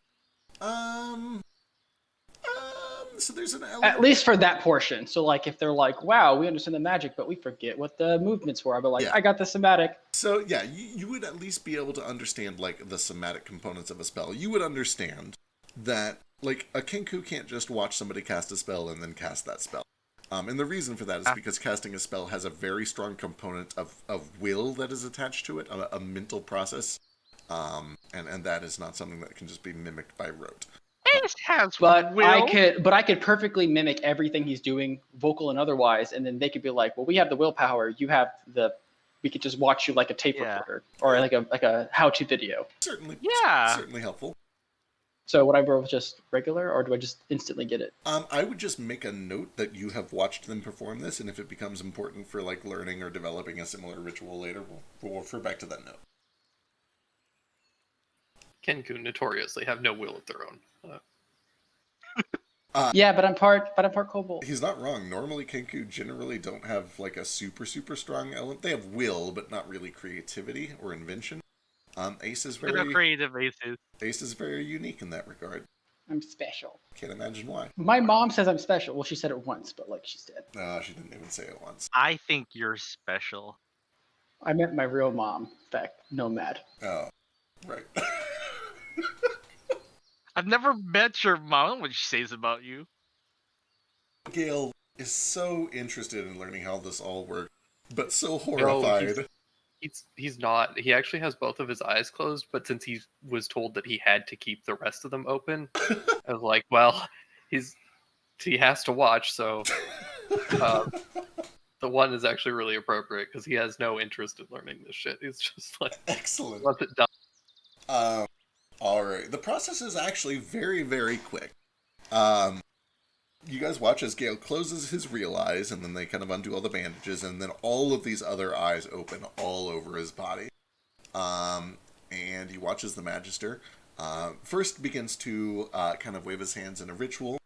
so there's an element. At least for that portion. So like if they're like, wow, we understand the magic, but we forget what the movements were. I'll be like, Yeah. I got the somatic. So yeah, you would at least be able to understand like the somatic components of a spell. You would understand that like a Kenku can't just watch somebody cast a spell and then cast that spell. And the reason for that is because casting a spell has a very strong component of will that is attached to it, a mental process. And that is not something that can just be mimicked by rote. Ace has But will. I could perfectly mimic everything he's doing, vocal and otherwise, and then they could be like, well, we have the willpower, you have we could just watch you like a tape Yeah. recorder or like a how-to video. Certainly, Yeah. certainly helpful. So would I roll just regular, or do I just instantly get it? I would just make a note that you have watched them perform this, and if it becomes important for like learning or developing a similar ritual later, we'll refer back to that note. Kenku notoriously have no will of their own. Yeah, but I'm part kobold. He's not wrong. Normally, Kenku generally don't have like a super strong element. They have will, but not really creativity or invention. Ace is They're very creative aces. Ace is very unique in that regard. I'm special. Can't imagine why. My mom says I'm special. Well, she said it once, but like she's dead. No, she didn't even say it once. I think you're special. I meant my real mom. In fact, Nomad. Oh, right. I've never met your mom. What she says about you. Gale is so interested in learning how this all works, but so horrified. He's not. He actually has both of his eyes closed, but since he was told that he had to keep the rest of them open, I was like, well, he has to watch, so the one is actually really appropriate because he has no interest in learning this shit. He's just like, Excellent. let it done. All right. The process is actually very, very quick. You guys watch as Gale closes his real eyes, and then they kind of undo all the bandages, and then all of these other eyes open all over his body. And he watches the Magister. First begins to kind of wave his hands in a ritual.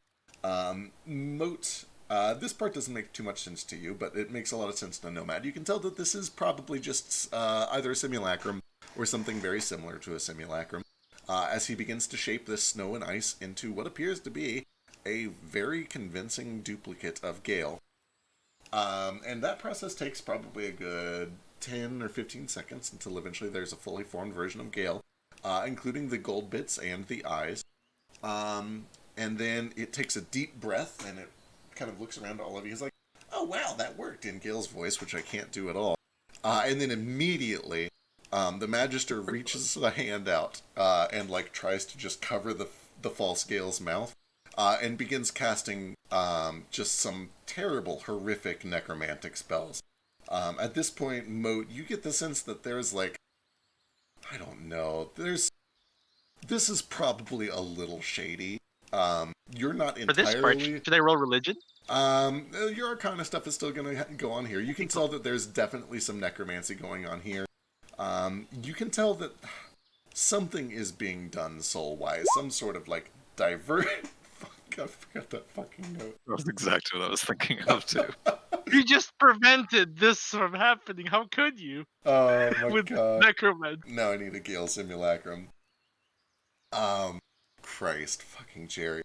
Moat, this part doesn't make too much sense to you, but it makes a lot of sense to Nomad. You can tell that this is probably just either a simulacrum or something very similar to a simulacrum. As he begins to shape this snow and ice into what appears to be a very convincing duplicate of Gale. And that process takes probably a good 10 or 15 seconds until eventually there's a fully formed version of Gale, including the gold bits and the eyes. And then it takes a deep breath, and it kind of looks around to all of you. He's like, oh wow, that worked, in Gale's voice, which I can't do at all. And then immediately, the Magister reaches a hand out and like tries to just cover the false Gale's mouth. And begins casting just some terrible, horrific necromantic spells. At this point, Moat, you get the sense that there's like, I don't know, this is probably a little shady. You're not For this part, entirely... should I roll religion? Your Arcana stuff is still going to go on here. You can tell that there's definitely some necromancy going on here. You can tell that something is being done soul-wise. Some sort of like divert... I forgot that fucking note. That was exactly what I was thinking of too. You just prevented this from happening. How could you? Oh my With god. necromancy. Now I need a Gale simulacrum. Christ, fucking Jerry.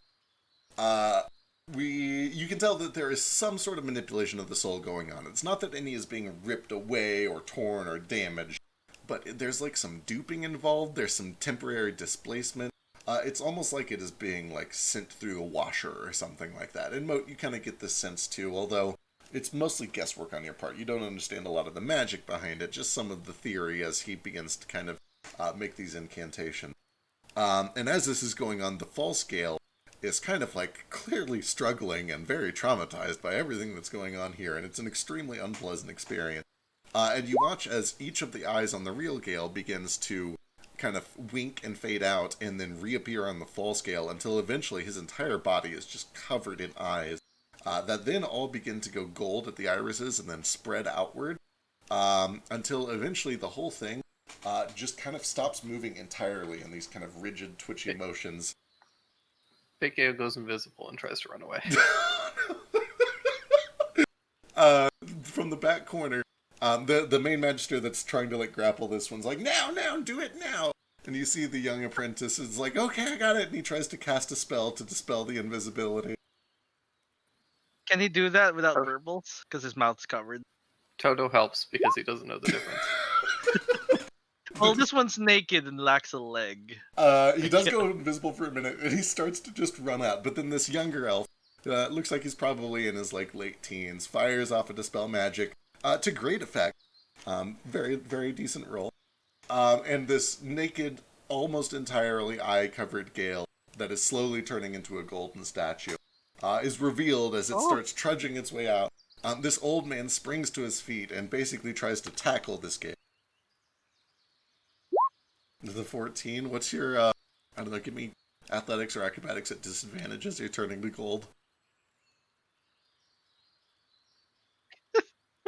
You can tell that there is some sort of manipulation of the soul going on. It's not that any is being ripped away or torn or damaged, but there's like some duping involved. There's some temporary displacement. It's almost like it is being like sent through a washer or something like that. And Moat, you kind of get this sense too, although it's mostly guesswork on your part. You don't understand a lot of the magic behind it, just some of the theory as he begins to kind of make these incantations. And as this is going on, the false Gale is kind of like clearly struggling and very traumatized by everything that's going on here, and it's an extremely unpleasant experience. And you watch as each of the eyes on the real Gale begins to kind of wink and fade out and then reappear on the false Gale until eventually his entire body is just covered in eyes that then all begin to go gold at the irises and then spread outward until eventually the whole thing just kind of stops moving entirely in these kind of rigid, twitchy motions. Big Gale goes invisible and tries to run away. From the back corner, the main magister that's trying to like grapple this one's like, now, do it now. And you see the young apprentice is like, okay, I got it. And he tries to cast a spell to dispel the invisibility. Can he do that without Or- verbals? Because his mouth's covered. Toto helps because he doesn't know the difference. Well, this one's naked and lacks a leg. He does go invisible for a minute, and he starts to just run out. But then this younger elf, looks like he's probably in his like late teens, fires off a dispel magic to great effect. Very, very decent roll. And this naked, almost entirely eye-covered Gale that is slowly turning into a golden statue is revealed as it starts trudging its way out. This old man springs to his feet and basically tries to tackle this Gale. The 14. What's your, I don't know, give me athletics or acrobatics at disadvantage as you're turning to gold.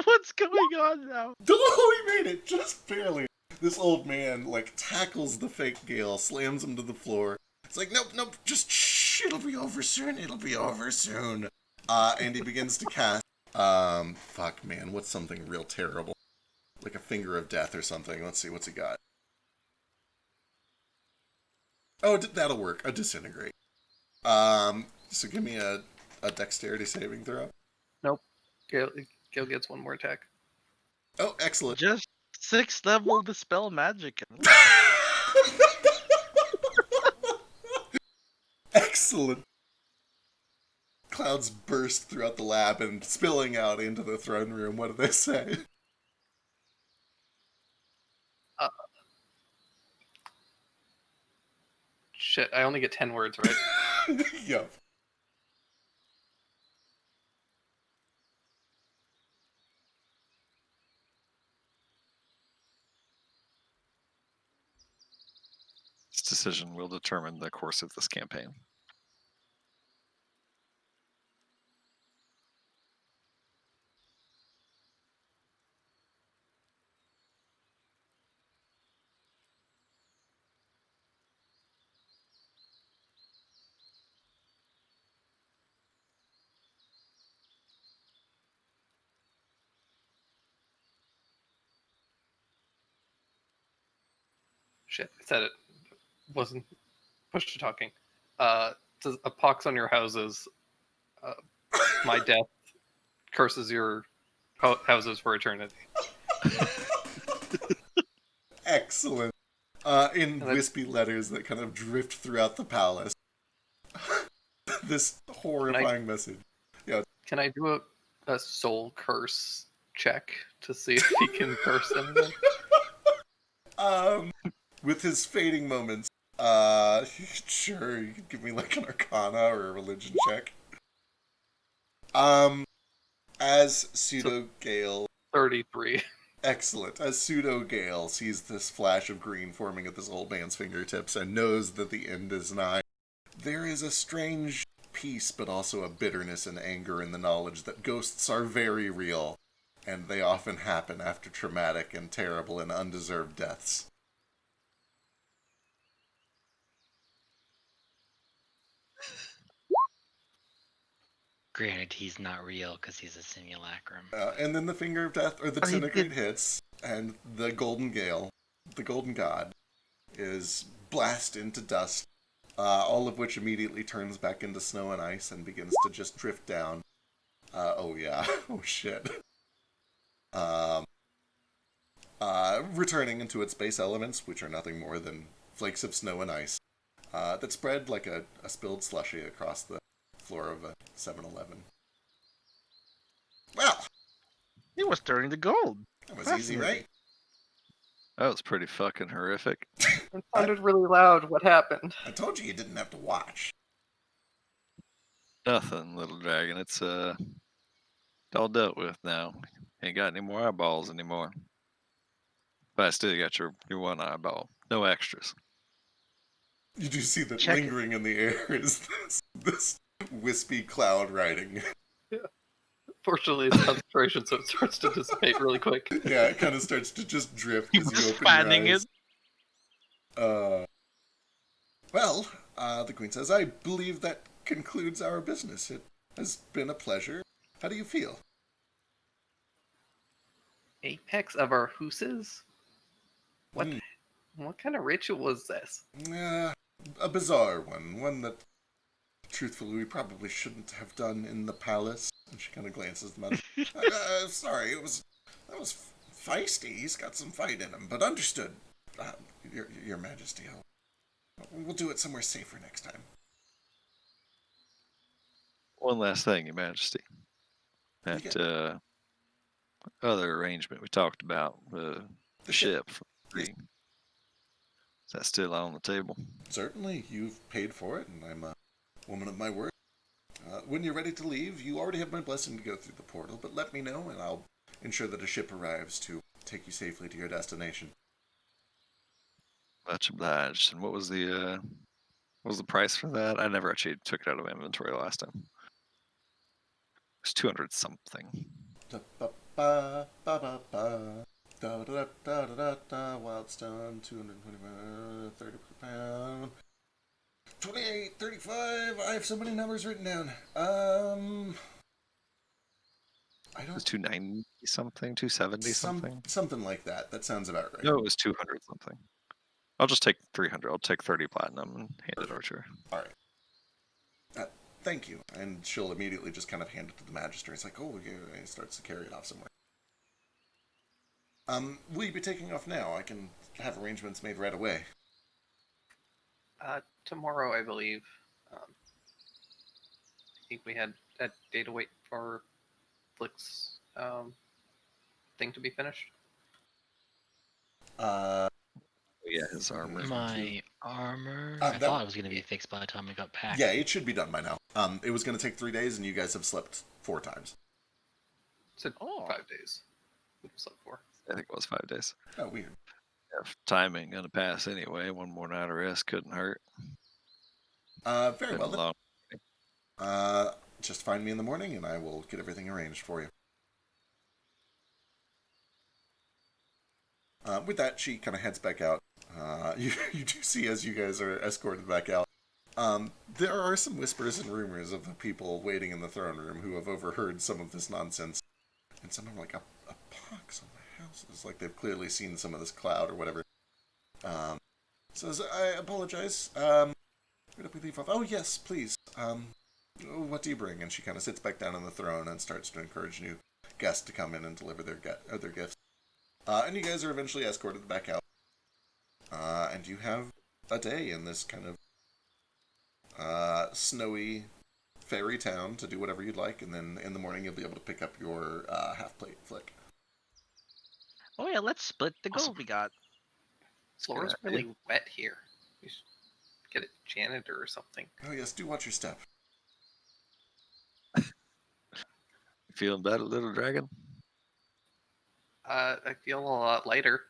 What's going on now? Oh, he made it! Just barely. This old man, like, tackles the fake Gale, slams him to the floor. It's like, nope, just shh, it'll be over soon, and he begins to cast, fuck, man, what's something real terrible? Like a finger of death or something. Let's see, what's he got? Oh, that'll work. A disintegrate. So give me a dexterity saving throw. Nope. Gale gets one more attack. Oh, excellent. Just 6th level dispel magic. Excellent. Clouds burst throughout the lab and spilling out into the throne room. What do they say? Shit, I only get 10 words, right? Yep. This decision will determine the course of this campaign. Shit, I said it. Wasn't pushed to talking. Says, a pox on your houses. My death curses your houses for eternity. Excellent. In wispy letters that kind of drift throughout the palace. This horrifying message. Can I do a soul curse check to see if he can curse anyone? With his fading moments, sure, you can give me like an arcana or a religion check. As Pseudo Gale 33. Excellent. As Pseudo Gale sees this flash of green forming at this old man's fingertips and knows that the end is nigh, there is a strange peace but also a bitterness and anger in the knowledge that ghosts are very real, and they often happen after traumatic and terrible and undeserved deaths. Granted, he's not real because he's a simulacrum. And then the finger of death, or the disintegrate hits, and the golden Gale, the golden god, is blasted into dust, all of which immediately turns back into snow and ice and begins to just drift down. Oh yeah, oh shit. Returning into its base elements, which are nothing more than flakes of snow and ice, that spread like a spilled slushy across the floor of a 7-Eleven. Well, He was turning to gold. that was easy, right? That was pretty fucking horrific. It sounded really loud. What happened? I told you didn't have to watch. Nothing, little dragon. It's all dealt with now. Ain't got any more eyeballs anymore. But I still got your one eyeball. No extras. You do see that Check it. lingering in the air is this wispy cloud riding. Fortunately, it's concentration, so it starts to dissipate really quick. Yeah, it kind of starts to just drift He as you was open fanning your it. eyes. Well, the Queen says, I believe that concludes our business. It has been a pleasure. How do you feel? Apex of our hooses? What? Hmm. What kind of ritual is this? A bizarre one. One that, truthfully, we probably shouldn't have done in the palace. And she kind of glances at the magistrate. Sorry, that was feisty. He's got some fight in him, but understood. Your Majesty, we'll do it somewhere safer next time. One last thing, Your Majesty. That other arrangement we talked about, the ship for free. Is that still on the table? Certainly, you've paid for it, and I'm a woman of my word. When you're ready to leave, you already have my blessing to go through the portal, but let me know, and I'll ensure that a ship arrives to take you safely to your destination. Much obliged. And what was the price for that? I never actually took it out of inventory last time. It was 200 something. Wildstone, 225, 30 per pound. 28, 35. I have so many numbers written down. I It don't. was 290 something, 270 something. Something like that. That sounds about right. No, it was 200 something. I'll just take 300. I'll take 30 platinum and hand it over to her. All right. Thank you. And she'll immediately just kind of hand it to the magistrate. It's like, oh, yeah, and he starts to carry it off somewhere. Will you be taking off now? I can have arrangements made right away. Tomorrow, I believe. I think we had a day to wait for Flick's thing to be finished. Yeah, his armor. My armor. that- I thought it was going to be fixed by the time we got back. Yeah, it should be done by now. It was going to take 3 days, and you guys have slept 4 times. So 5 days. We slept 4. I think it was 5 days. Oh, weird. If time ain't gonna pass anyway, one more night of rest couldn't hurt. Very Been well then. long. Just find me in the morning, and I will get everything arranged for you. With that, she kind of heads back out. You do see, as you guys are escorted back out, there are some whispers and rumors of the people waiting in the throne room who have overheard some of this nonsense. And some are like, a pox on the houses. Like, they've clearly seen some of this cloud or whatever. Says, I apologize. Where did we leave off? Oh, yes, please. What do you bring? And she kind of sits back down on the throne and starts to encourage new guests to come in and deliver their gifts. And you guys are eventually escorted back out. And you have a day in this kind of snowy fairy town to do whatever you'd like, and then in the morning you'll be able to pick up your half-plate Flick. Oh yeah, let's split the Awesome. gold we got. Floor's good really wet here. We should get a janitor or something. Oh yes, do watch your step. You feeling better, little dragon? I feel a lot lighter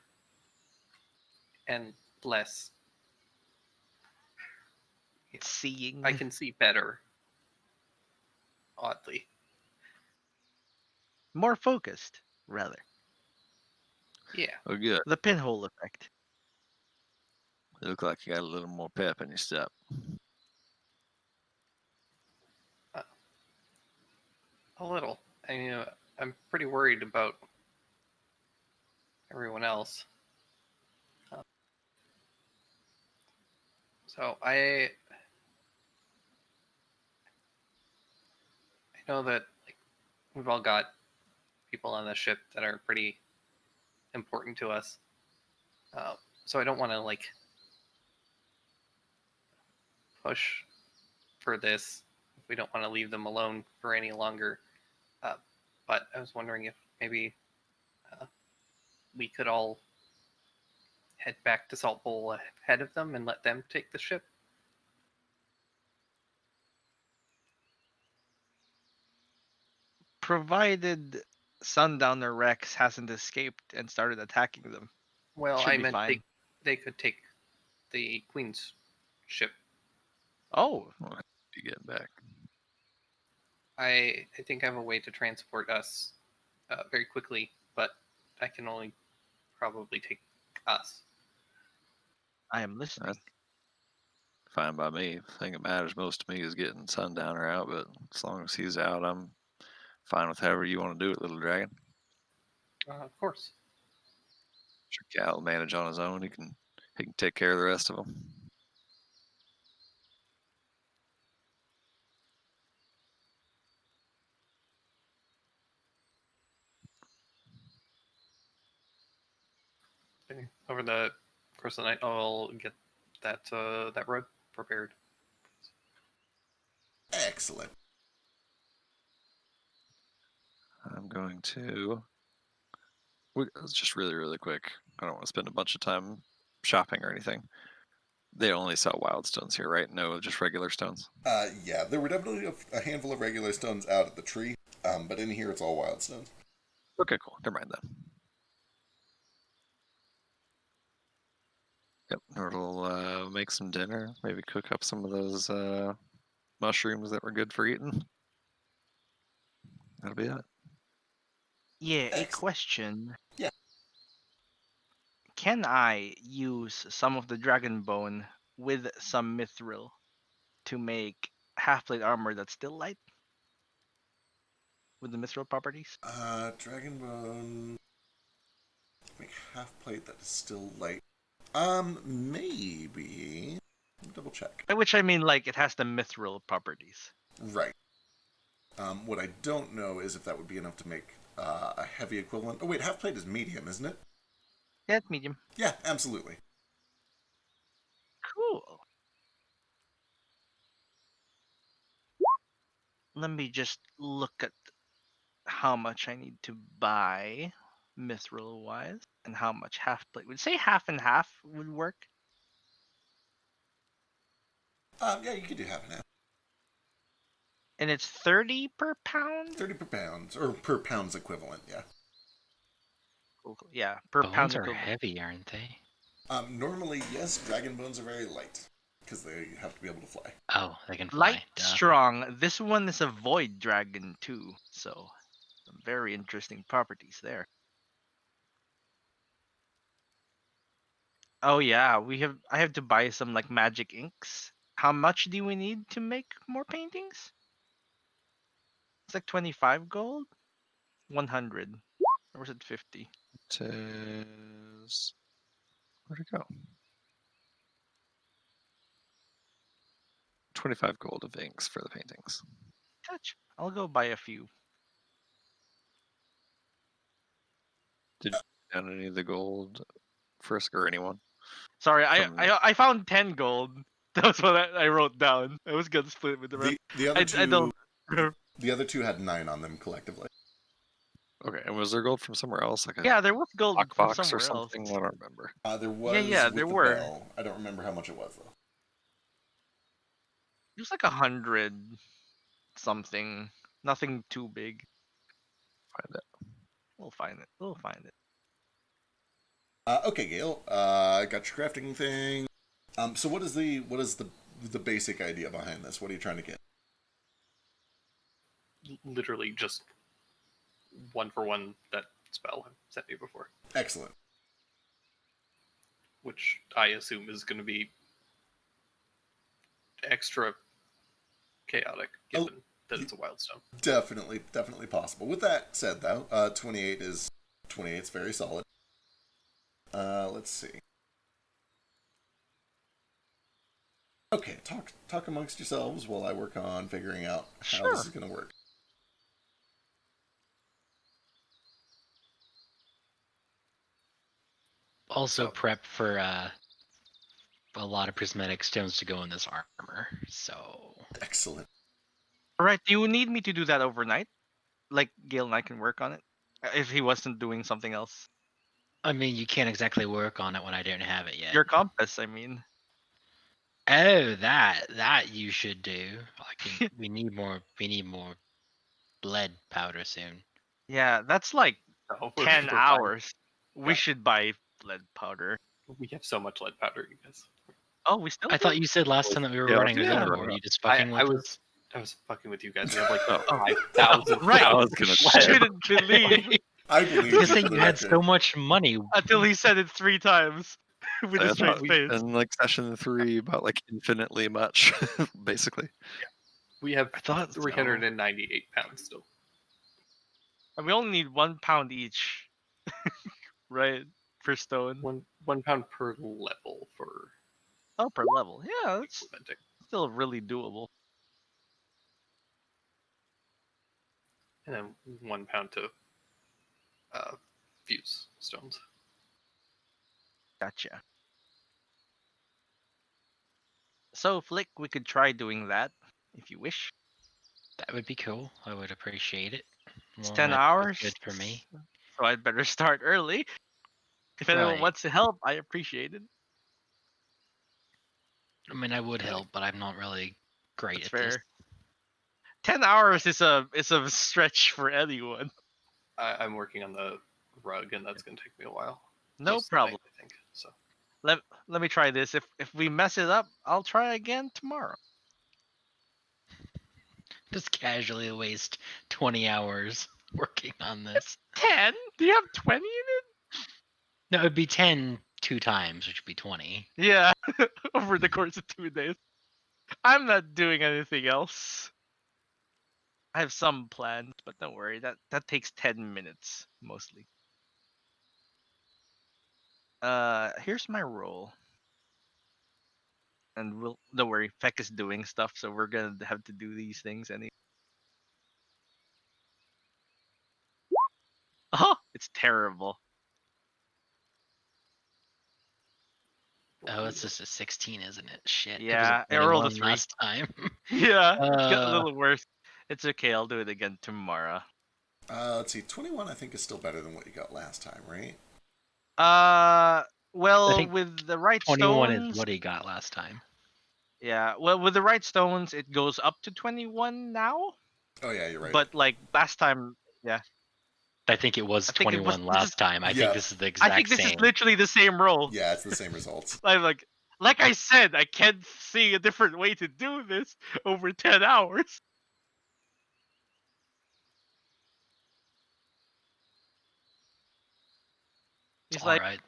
and less. Seeing. I can see better. Oddly. More focused, rather. Yeah. Oh, good. The pinhole effect. You look like you got a little more pep in your step. A little. I mean, I'm pretty worried about everyone else. So I know that we've all got people on the ship that are pretty important to us. So I don't want to push for this if we don't want to leave them alone for any longer. But I was wondering if maybe we could all head back to Salt Bowl ahead of them and let them take the ship. Provided Sundowner Rex hasn't escaped and started attacking them. Well, Should I be meant fine. they could take the Queen's ship. Oh, Well, you getting back? I think I have a way to transport us very quickly, but I can only probably take us. I am listening. That's fine by me. The thing that matters most to me is getting Sundowner out, but as long as he's out, I'm fine with however you want to do it, little dragon. Of course. Sure, Cal will manage on his own. He can take care of the rest of them. Okay. Over the course of the night, I'll get that rug prepared. Excellent. I'm going to. Just really, really quick. I don't want to spend a bunch of time shopping or anything. They only sell wild stones here, right? No, just regular stones. Yeah, there were definitely a handful of regular stones out at the tree, but in here it's all wild stones. Okay, cool. Never mind then. Yep, Nord'll make some dinner. Maybe cook up some of those mushrooms that were good for eating. That'll be it. Yeah, a Excellent. question. Yeah. Can I use some of the dragon bone with some mithril to make half plate armor that's still light? With the mithril properties? Dragon bone. Make half plate that is still light. Maybe. Double check. By which I mean, like, it has the mithril properties. Right. What I don't know is if that would be enough to make a heavy equivalent. Oh wait, half plate is medium, isn't it? Yeah, it's medium. Yeah, absolutely. Cool. Let me just look at how much I need to buy mithril wise and how much half plate. Would say half and half would work. Yeah, you could do half and half. And it's 30 per pound? 30 per pound, or per pound's equivalent, yeah. Cool. Yeah, per Bones pound are equivalent. heavy, aren't they? Normally, yes, dragon bones are very light, because they have to be able to fly. Oh, they can fly. Light, Duh. strong. This one is a void dragon too, so some very interesting properties there. Oh yeah, I have to buy some like magic inks. How much do we need to make more paintings? It's like 25 gold? 100. Or was it 50? It is. Where'd it go? 25 gold of inks for the paintings. Touch. I'll go buy a few. Did you put down any of the gold first, or anyone? Sorry, From- I found 10 gold. That's what I wrote down. I was gonna split it with the rest. The other two, I don't. the other two had 9 on them collectively. Okay, and was there gold from somewhere else, like a Yeah, there was gold from lockbox or somewhere else. something? I don't remember. There was yeah, with there the were. bell. I don't remember how much it was though. It was like 100 something. Nothing too big. Find it. We'll find it. We'll find it. Okay, Gail. I got your crafting thing. So what is the basic idea behind this? What are you trying to get? Literally just 1-for-1 that spell I sent you before, Excellent. which I assume is going to be extra chaotic given that it's a wild stone. Definitely possible. With that said, though, 28 is 28's very solid. Let's see. Okay, talk amongst yourselves while I work on figuring out how this is going to work. Also prep for a lot of prismatic stones to go in this armor. So Excellent. Alright, do you need me to do that overnight? Like Gale and I can work on it? If he wasn't doing something else. I mean, you can't exactly work on it when I don't have it yet. Your compass, I mean. Oh, that you should do. We need more lead powder soon. Yeah, that's like No, 10 we're hours. We Yeah. should buy lead powder. We have so much lead powder, you guys. Oh, we still I do? thought you said last time that we were Yeah, running a yeah, gun, right. or were you just fucking with us? I was fucking with you guys. We have like Oh. 5,000. Right. I was gonna I say. shouldn't believe I believe You you said for the you had record. so much money. until he said it 3 times with I a straight thought face. in like session 3 about like infinitely much, basically. We have I thought so. 398 pounds still. And we only need 1 pound each. Right? Per stone. 1 pound per level for Oh, per level. Yeah, that's implementing. still really doable. And then 1 pound to fuse stones. Gotcha. So, Flick, we could try doing that if you wish. That would be cool. I would appreciate it. It's Well, 10 that's hours. good for me. So I'd better start early. If anyone Right. wants to help, I appreciate it. I mean, I would help, but I'm not really great That's at this. fair. 10 hours is a stretch for anyone. I'm working on the rug, and that's gonna take me a while. No Most of the night, problem. I think so. Let me try this. If we mess it up, I'll try again tomorrow. Just casually waste 20 hours working on this. 10? Do you have 20 in it? No, it would be 10 2 times, which would be 20. Yeah, over the course of 2 days. I'm not doing anything else. I have some plans, but don't worry. That takes 10 minutes mostly. Here's my roll. And don't worry, Feck is doing stuff, so we're gonna have to do these things anyway. Oh, it's terrible. Oh, it's just a 16, isn't it? Shit. Yeah, it I was a rolled a 21 3. last time. Yeah, it's got a Uh, little worse. It's okay, I'll do it again tomorrow. Let's see, 21 I think is still better than what you got last time, right? I Well, think with the right 21 stones. is what he got last time. Yeah, well, with the right stones, it goes up to 21 now. Oh yeah, you're right. But like last time, yeah. I think it was I think it 21 was- this last is- time. I Yeah. think this is the exact I think this same. is literally the same roll. Yeah, it's the same results. I'm like I said, I can't see a different way to do this over 10 hours. He's All like, right.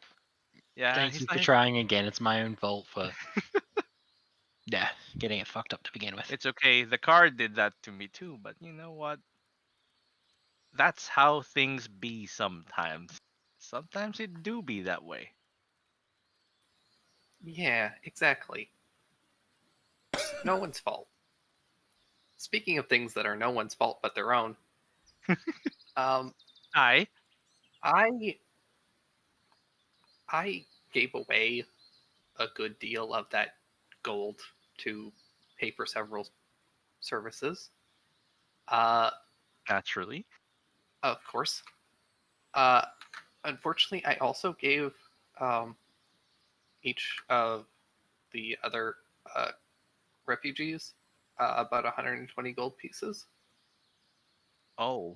yeah, Thank he's you for like, trying again. It's my own fault for yeah, getting it fucked up to begin with. it's okay. The card did that to me too, but you know what? That's how things be sometimes. Sometimes it do be that way. Yeah, exactly. No one's fault. Speaking of things that are no one's fault but their own, I I gave away a good deal of that gold to pay for several services. naturally. Of course. Unfortunately, I also gave each of the other refugees about 120 gold pieces. Oh,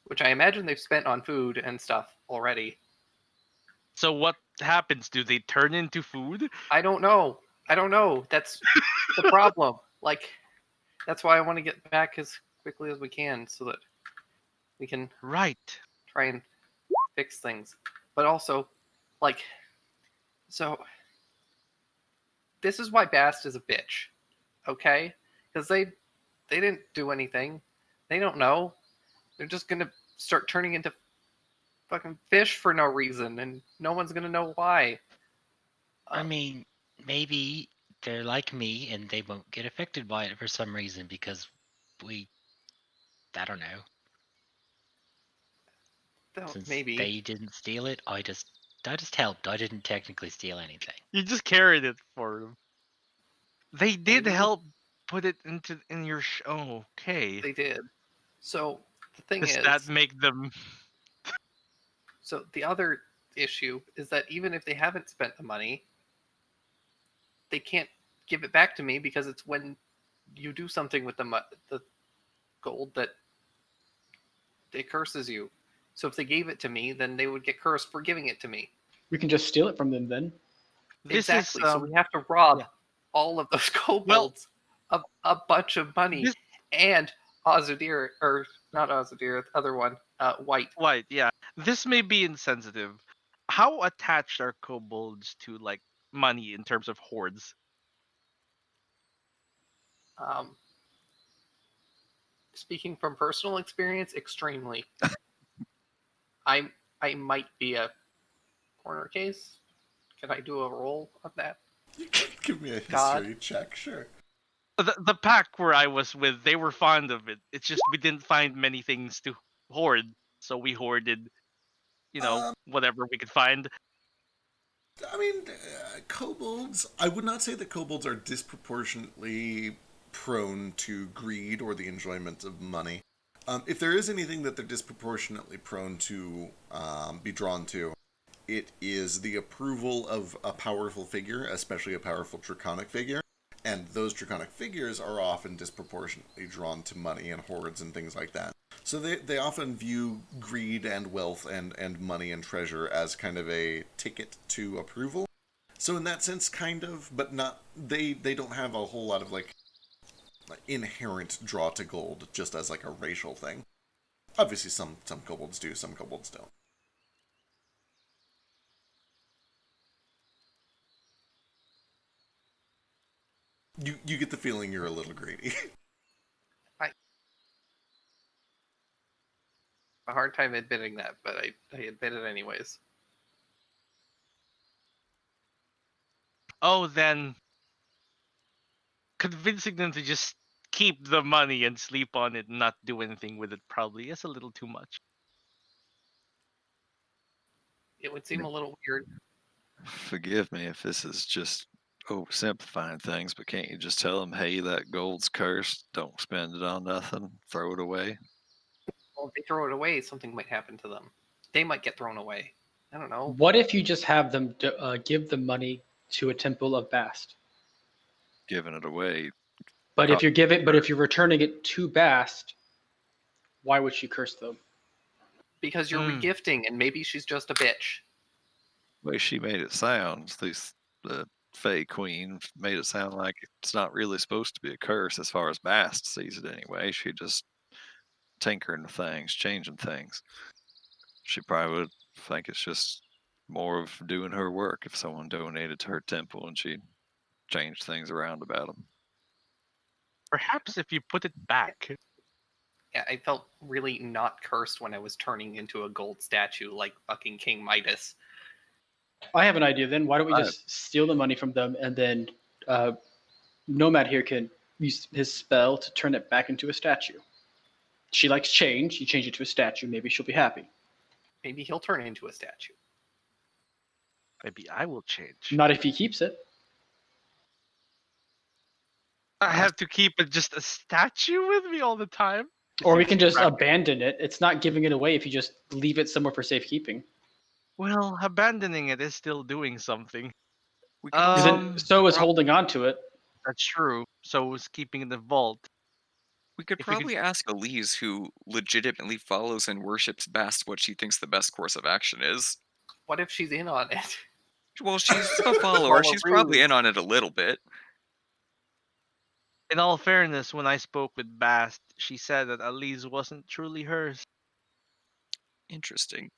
Which I imagine they've spent on food and stuff already. so what happens? Do they turn into food? I don't know. That's the problem. Like, that's why I want to get back as quickly as we can so that we can Right. try and fix things. But also, like, so this is why Bast is a bitch, okay? Because they didn't do anything. They don't know. They're just gonna start turning into fucking fish for no reason, and no one's gonna know why. I mean, maybe they're like me and they won't get affected by it for some reason because I don't know. Since Maybe they didn't steal it, I just helped. I didn't technically steal anything. You just carried it for them. They did Maybe. help put it in your oh, okay. they did. So the thing Does is, that make them so the other issue is that even if they haven't spent the money, they can't give it back to me because it's when you do something with the gold that it curses you. So if they gave it to me, then they would get cursed for giving it to me. We can just steal it from them then. this Exactly. is So we have to rob yeah. all of those kobolds of a bunch of money. This- And Azudir, or not Azudir, the other one, White. White, yeah. This may be insensitive. How attached are kobolds to like money in terms of hoards? Speaking from personal experience, extremely. I might be a corner case. Can I do a roll of that? You can give me a history God. check, sure. The pack where I was with, they were fond of it. It's just we didn't find many things to hoard, so we hoarded whatever we could find. I mean, kobolds. I would not say that kobolds are disproportionately prone to greed or the enjoyment of money. If there is anything that they're disproportionately prone to be drawn to, it is the approval of a powerful figure, especially a powerful draconic figure. And those draconic figures are often disproportionately drawn to money and hoards and things like that. So they often view greed and wealth and money and treasure as kind of a ticket to approval. So in that sense, kind of, but not. They don't have a whole lot of like inherent draw to gold, just as like a racial thing. Obviously, some kobolds do, some kobolds don't. You get the feeling you're a little greedy. A hard time admitting that, but I admit it anyways. Oh, then convincing them to just keep the money and sleep on it and not do anything with it probably is a little too much. It would seem a little weird. Forgive me if this is just oversimplifying things, but can't you just tell them, hey, that gold's cursed, don't spend it on nothing, throw it away? Well, if they throw it away, something might happen to them. They might get thrown away. I don't know. What if you just have them give the money to a temple of Bast? Giving it away. But if you're returning it to Bast, why would she curse them? Because you're regifting, and maybe she's just a bitch. The way she made it sound, at least the Fey Queen made it sound like it's not really supposed to be a curse as far as Bast sees it anyway. She just tinkering with things, changing things. She probably would think it's just more of doing her work if someone donated to her temple and she changed things around about them. Perhaps if you put it back. Yeah, I felt really not cursed when I was turning into a gold statue like fucking King Midas. I have an idea then. Why don't we just steal the money from them and then Nomad here can use his spell to turn it back into a statue. She likes change. You change it to a statue. Maybe she'll be happy. Maybe he'll turn into a statue. Maybe I will change. Not if he keeps it. I have to keep it just a statue with me all the time. Or we can just abandon it. It's not giving it away if you just leave it somewhere for safekeeping. Well, abandoning it is still doing something. We could So is holding on to it. That's true. So is keeping it in the vault. We could If we could- probably ask Elise, who legitimately follows and worships Bast, what she thinks the best course of action is. What if she's in on it? Well, she's a follower. She's probably in on it a little bit. In all fairness, when I spoke with Bast, she said that Elise wasn't truly hers. Interesting.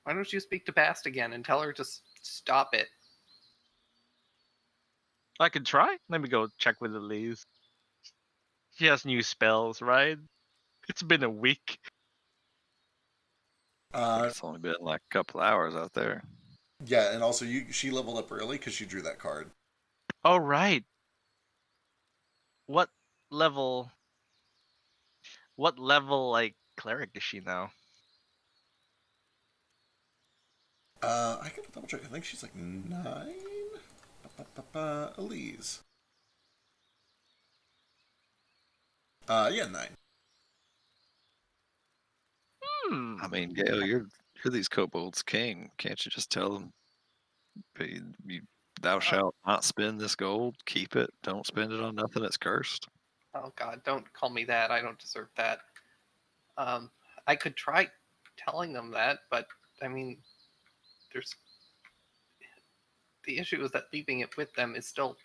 Why don't you speak to Bast again and tell her to stop it? I could try. Let me go check with Elise. She has new spells, right? It's been a week. It's only been like a couple hours out there. Yeah, and also she leveled up early because she drew that card. Oh, right. What level like cleric is she now? I gotta double check. I think she's like 9. Elise. Yeah, 9. I mean, Gale, you're these kobolds' king. Can't you just tell them, thou shalt not spend this gold, keep it, don't spend it on nothing that's cursed? Oh God, don't call me that. I don't deserve that. I could try telling them that, but I mean, the issue is that leaving it with them is still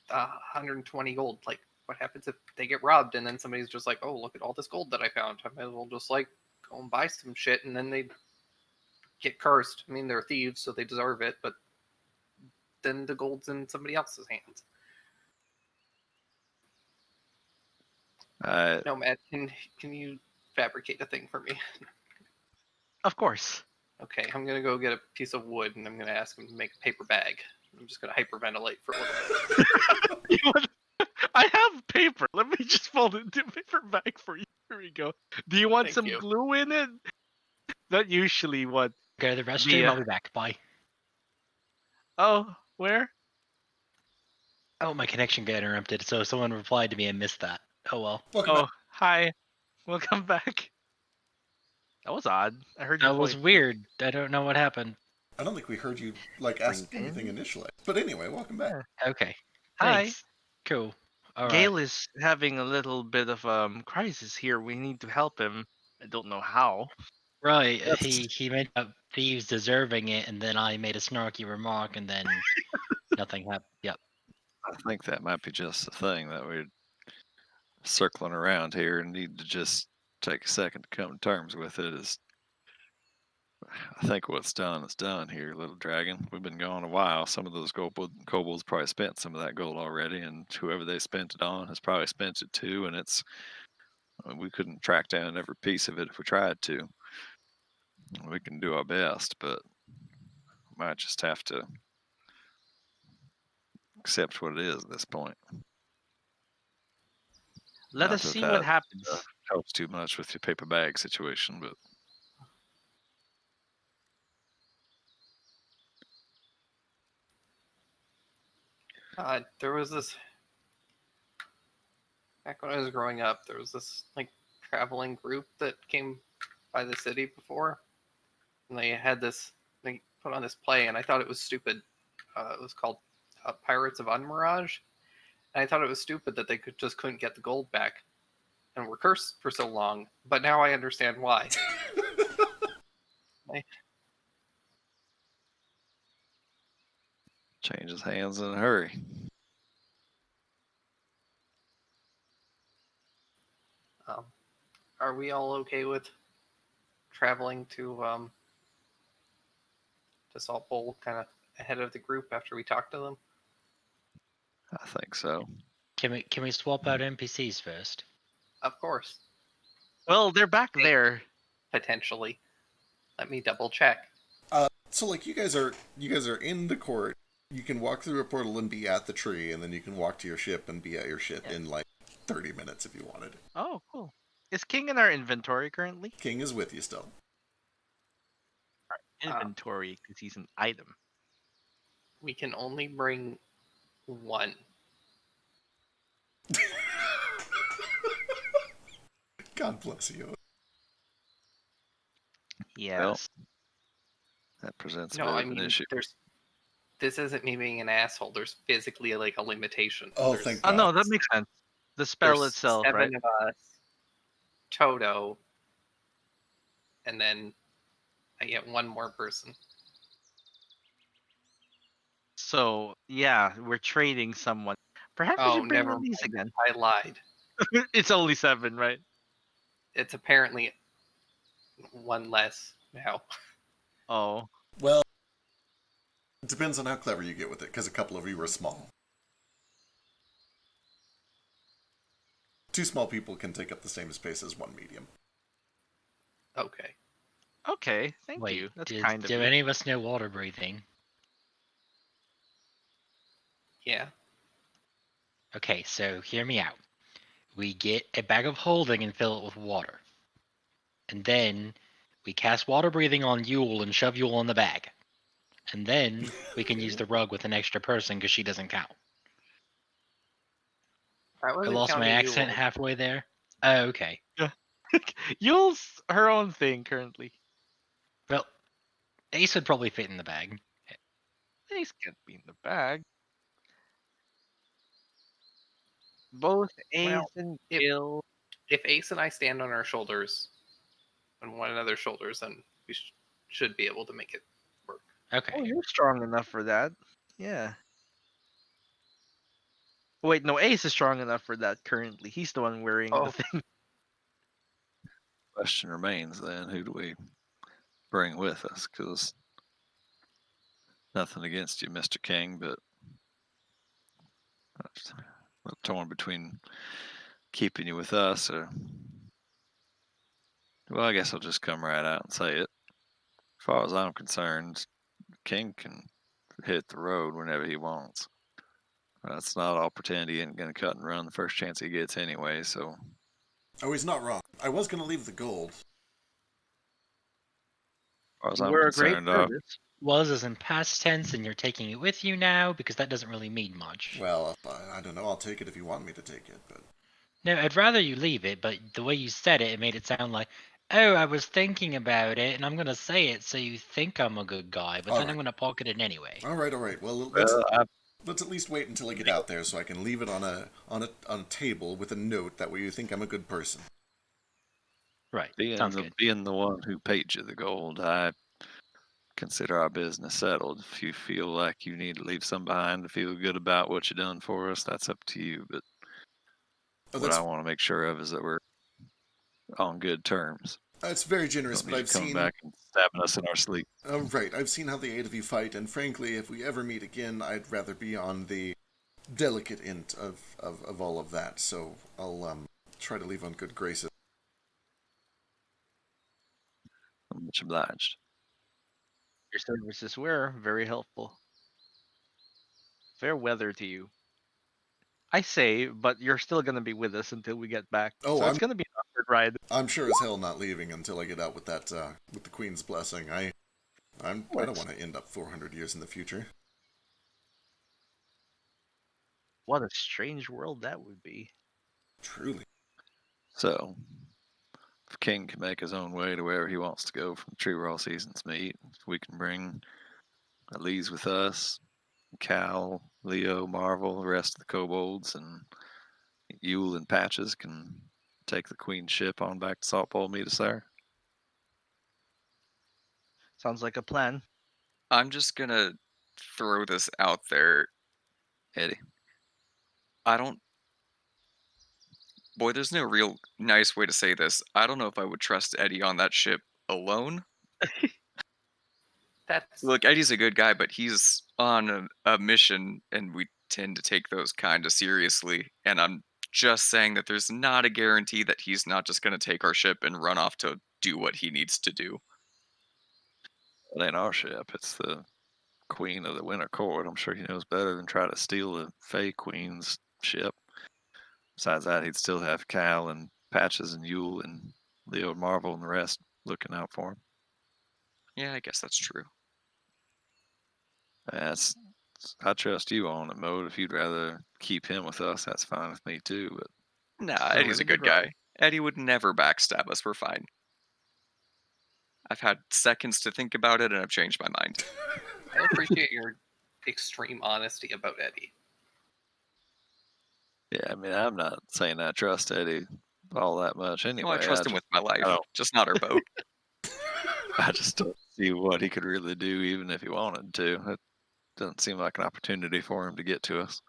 120 gold. Like, what happens if they get robbed and then somebody's just like, oh, look at all this gold that I found. I might as well just like go and buy some shit, and then they get cursed. I mean, they're thieves, so they deserve it, but then the gold's in somebody else's hands. No, Matt, can you fabricate a thing for me? Of course. Okay, I'm gonna go get a piece of wood and I'm gonna ask him to make a paper bag. I'm just gonna hyperventilate for a little bit. I have paper. Let me just fold it into a paper bag for you. Here we go. Do you want Thank some you. glue in it? not usually what Go to the restroom. the. I'll be back. Bye. Oh, where? Oh, my connection got interrupted, so someone replied to me and missed that. Oh well. Welcome Oh, back. hi. Welcome back. That was odd. I heard your That was voice. weird. I don't know what happened. I don't think we heard you ask Ring anything in? initially. But anyway, welcome back. Yeah. Okay. Hi. Thanks. Cool. All right. Gale is having a little bit of crisis here. We need to help him. I don't know how. Right. Yes. He made up thieves deserving it, and then I made a snarky remark, and then nothing happened. Yep. I think that might be just the thing that we're circling around here and need to just take a second to come to terms with it. Is I think what's done is done here, little dragon. We've been gone a while. Some of those kobolds probably spent some of that gold already, and whoever they spent it on has probably spent it too. And we couldn't track down every piece of it if we tried to. We can do our best, but we might just have to accept what it is at this point. Let Not us that see that, what happens. helps too much with your paper bag situation, but There was this back when I was growing up. There was this like traveling group that came by the city before, and they had this. They put on this play, and I thought it was stupid. It was called Pirates of Unmirage, and I thought it was stupid that they couldn't get the gold back, and were cursed for so long. But now I understand why. changes hands in a hurry. Are we all okay with traveling to Salt Bowl kind of ahead of the group after we talk to them? I think so. Can we swap out NPCs first? Of course, Well, they're back there. potentially. Let me double check. So like you guys are in the court. You can walk through a portal and be at the tree, and then you can walk to your ship and be at your ship in like 30 minutes if you wanted. Oh, cool. Is King in our inventory currently? King is with you still. Inventory, because he's an item. We can only bring one. God bless you. Yes. That presents a No, bit I of an mean, issue. this isn't me being an asshole. There's physically like a limitation. Oh, There's thank Oh God. no, that makes sense. The spell there's itself, 7 right? of us, Toto, and then I get one more person. So yeah, we're trading someone. Perhaps we Oh, should bring never Elise mind. again. I lied. It's only 7, right? It's apparently one less now. Oh. Well, it depends on how clever you get with it, because a couple of you are small. 2 small people can take up the same space as 1 medium. Okay. Okay, thank Wait, you. That's do kind of you. any of us know water breathing? Yeah. Okay, so hear me out. We get a bag of holding and fill it with water. And then we cast water breathing on Yule and shove Yule in the bag. And then we can use the rug with an extra person because she doesn't count. I I wasn't lost my counting you. accent halfway there. Oh, okay. Yule's her own thing currently. Well, Ace would probably fit in the bag. Ace can't be in the bag. Both Ace Well, and if- Gil. If Ace and I stand on our shoulders, on one another's shoulders, then we should be able to make it work. Okay. Oh, you're strong enough for that. Yeah. Wait, no, Ace is strong enough for that currently. He's the one wearing Oh. the thing. Question remains then, who do we bring with us? Because nothing against you, Mr. King, but I'm torn between keeping you with us or. Well, I guess I'll just come right out and say it. As far as I'm concerned, King can hit the road whenever he wants. That's not all pretend he ain't going to cut and run the first chance he gets anyway, so. Oh, he's not wrong. I was going to leave the gold. far as You I'm were a great concerned, service. Was is in past tense, and you're taking it with you now because that doesn't really mean much. Well, I don't know. I'll take it if you want me to take it, but No, I'd rather you leave it, but the way you said it, it made it sound like, oh, I was thinking about it, and I'm gonna say it so you think I'm a good guy, but All then I'm right. gonna pocket it anyway. All right. Well, well, let's at least wait until I get out there so I can leave it on a table with a note. That way you think I'm a good person. Right. being Sounds the good. being the one who paid you the gold, I consider our business settled. If you feel like you need to leave some behind to feel good about what you done for us, that's up to you. But Oh, what I want to make sure of is that we're on good terms. that's very generous, Don't but need you I've coming seen. back and stabbing us in our sleep. Right, I've seen how the eight of you fight, and frankly, if we ever meet again, I'd rather be on the delicate end of all of that. So I'll try to leave on good graces. I'm much obliged. Your services were very helpful. Fair weather to you. I say, but you're still gonna be with us until we get back. Oh, So it's gonna be an awkward ride. I'm sure as hell not leaving until I get out with that with the Queen's blessing. I don't want to end up 400 years in the future. What a strange world that would be. Truly. So, if King can make his own way to wherever he wants to go from the tree where all seasons meet, we can bring Elise with us, Cal, Leo, Marvel, the rest of the kobolds, and Yule and Patches can take the Queen's ship on back to Salt Bowl, meet us there. Sounds like a plan. I'm just gonna throw this out there. Eddie. I don't. Boy, there's no real nice way to say this. I don't know if I would trust Eddie on that ship alone. That's Look, Eddie's a good guy, but he's on a mission, and we tend to take those kind of seriously. And I'm just saying that there's not a guarantee that he's not just going to take our ship and run off to do what he needs to do. It ain't our ship. It's the Queen of the Winter Court. I'm sure he knows better than try to steal the Fey Queen's ship. Besides that, he'd still have Cal and Patches and Yule and Leo Marvel and the rest looking out for him. Yeah, I guess that's true. That's I trust you on it, Mode. If you'd rather keep him with us, that's fine with me too. But Nah, A Eddie's a really good good ride. guy. Eddie would never backstab us. We're fine. I've had seconds to think about it, and I've changed my mind. I appreciate your extreme honesty about Eddie. yeah, I mean, I'm not saying I trust Eddie all that much anyway. Well, I trust him with my life, don't- just not our boat. I just don't see what he could really do, even if he wanted to. It doesn't seem like an opportunity for him to get to us.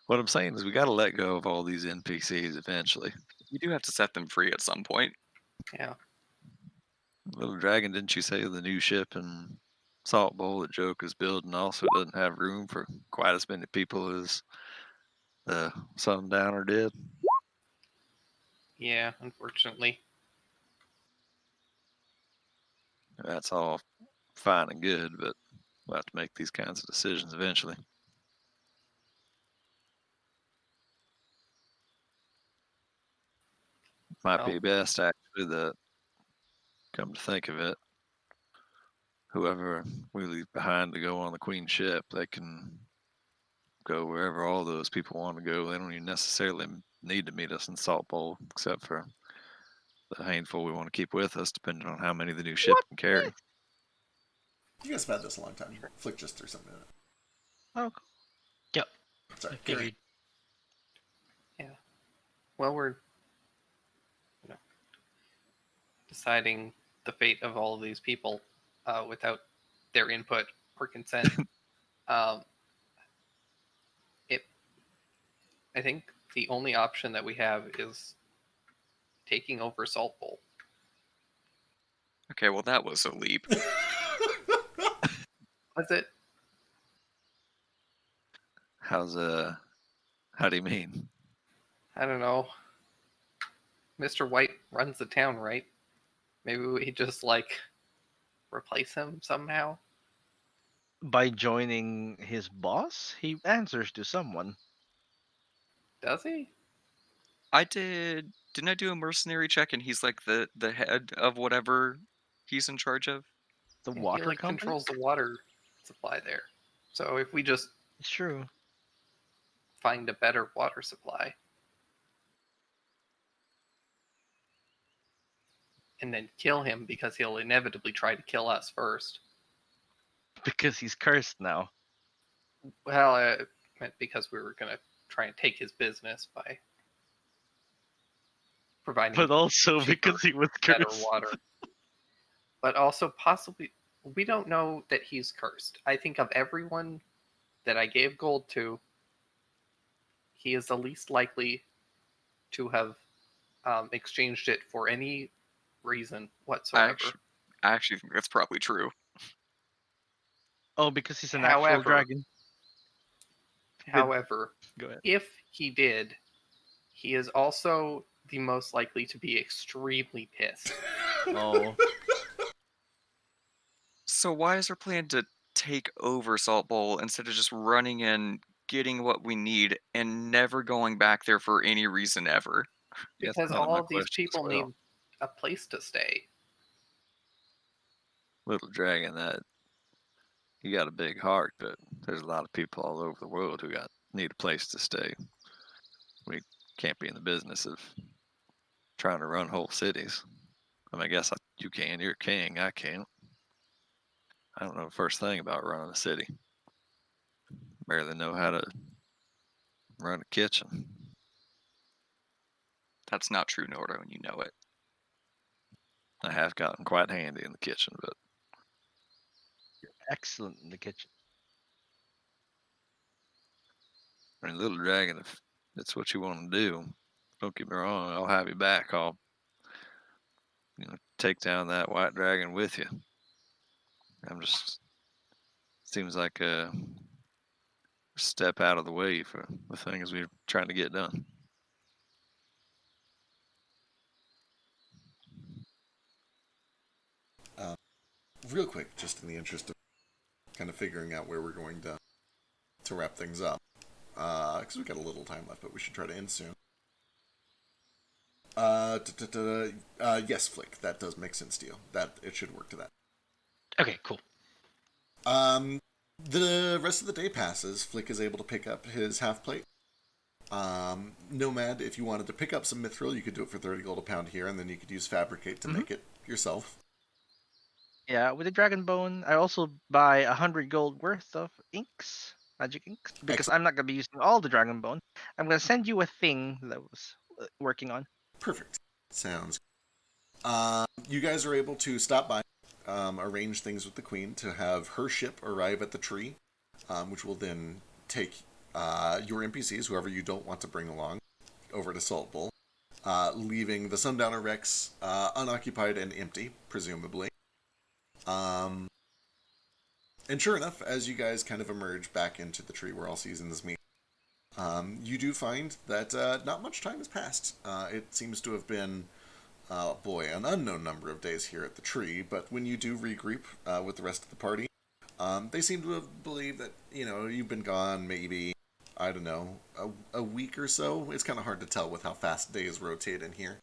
What I'm saying is we got to let go of all these NPCs eventually. You do have to set them free at some point. Yeah. Little Dragon, didn't you say the new ship in Salt Bowl that Joke is building also doesn't have room for quite as many people as the Sundowner did? Yeah, unfortunately. That's all fine and good, but we'll have to make these kinds of decisions eventually. Might Well, be best actually that, come to think of it, whoever we leave behind to go on the Queen ship, they can go wherever all those people want to go. They don't even necessarily need to meet us in Salt Bowl, except for the handful we want to keep with us, depending on how many the new ship can carry. You guys have had this a long time. Flick just threw something in it. Oh, cool. Yep. Sorry. I figured. well, we're deciding the fate of all of these people without their input or consent. um, I think the only option that we have is taking over Salt Bowl. Okay, well, that was a leap. Was it? How do you mean? I don't know. Mr. White runs the town, right? Maybe we just replace him somehow. By joining his boss, he answers to someone. Does he? Didn't I do a mercenary check and he's like the head of whatever he's in charge of? The He water like company? controls the water supply there. So if we just It's true. find a better water supply and then kill him because he'll inevitably try to kill us first. Because he's cursed now. Well, I meant because we were gonna try and take his business by providing But also cheaper, because he was better cursed. water. But also possibly, we don't know that he's cursed. I think of everyone that I gave gold to, he is the least likely to have exchanged it for any reason whatsoever. I actually think that's probably true. Oh, because he's an actual dragon. However, Go ahead. if he did, he is also the most likely to be extremely pissed. Oh. So why is our plan to take over Salt Bowl instead of just running in, getting what we need, and never going back there for any reason ever? Yeah, that's Because kind of all my of these question as people well. need a place to stay. Little dragon, that you got a big heart, but there's a lot of people all over the world who need a place to stay. We can't be in the business of trying to run whole cities. I mean, I guess you can. You're a king. I can't. I don't know the first thing about running a city. Barely know how to run a kitchen. That's not true, Nordo, and you know it. I have gotten quite handy in the kitchen, but Excellent in the kitchen. I mean, little dragon, if that's what you want to do, don't get me wrong. I'll have you back. I'll, take down that white dragon with you. I'm just seems like a step out of the way for the things we're trying to get done. Real quick, just in the interest of kind of figuring out where we're going to wrap things up, because we've got a little time left, but we should try to end soon. Yes, Flick, that does make sense to you. That it should work to that. Okay, cool. The rest of the day passes. Flick is able to pick up his half plate. Nomad, if you wanted to pick up some mithril, you could do it for 30 gold a pound here, and then you could use Fabricate to make it yourself. Yeah, with the dragon bone, I also buy 100 gold worth of inks, magic inks, because Excellent. I'm not gonna be using all the dragon bone. I'm gonna send you a thing that I was working on. Perfect. Sounds you guys are able to stop by, arrange things with the queen to have her ship arrive at the tree, which will then take your NPCs, whoever you don't want to bring along, over to Salt Bowl, leaving the Sundowner Rex unoccupied and empty, presumably. And sure enough, as you guys kind of emerge back into the tree where all seasons meet, you do find that not much time has passed. It seems to have been, an unknown number of days here at the tree, but when you do regroup with the rest of the party, they seem to have believed that, you've been gone maybe, I don't know, a week or so. It's kind of hard to tell with how fast days rotate in here.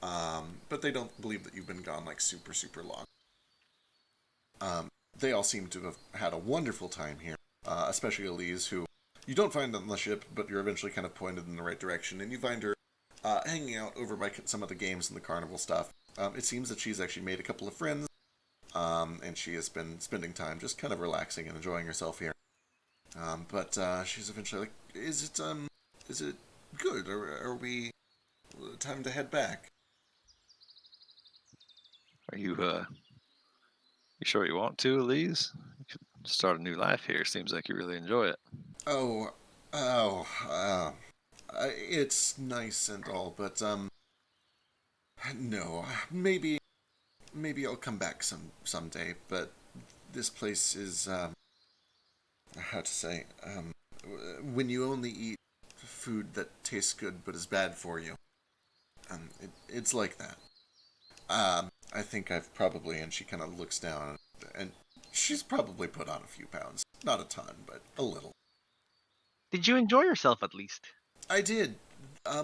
But they don't believe that you've been gone like super, super long. They all seem to have had a wonderful time here, especially Elise, who you don't find on the ship, but you're eventually kind of pointed in the right direction, and you find her hanging out over by some of the games and the carnival stuff. It seems that she's actually made a couple of friends, and she has been spending time just kind of relaxing and enjoying herself here. But she's eventually like, is it good? Or are we time to head back? Are you you sure you want to, Elise? You could start a new life here. Seems like you really enjoy it. It's nice and all, but no, maybe I'll come back someday. But this place is how to say, when you only eat food that tastes good but is bad for you, it's like that. I think I've probably, and she kind of looks down, and she's probably put on a few pounds. Not a ton, but a little. Did you enjoy yourself at least? I did.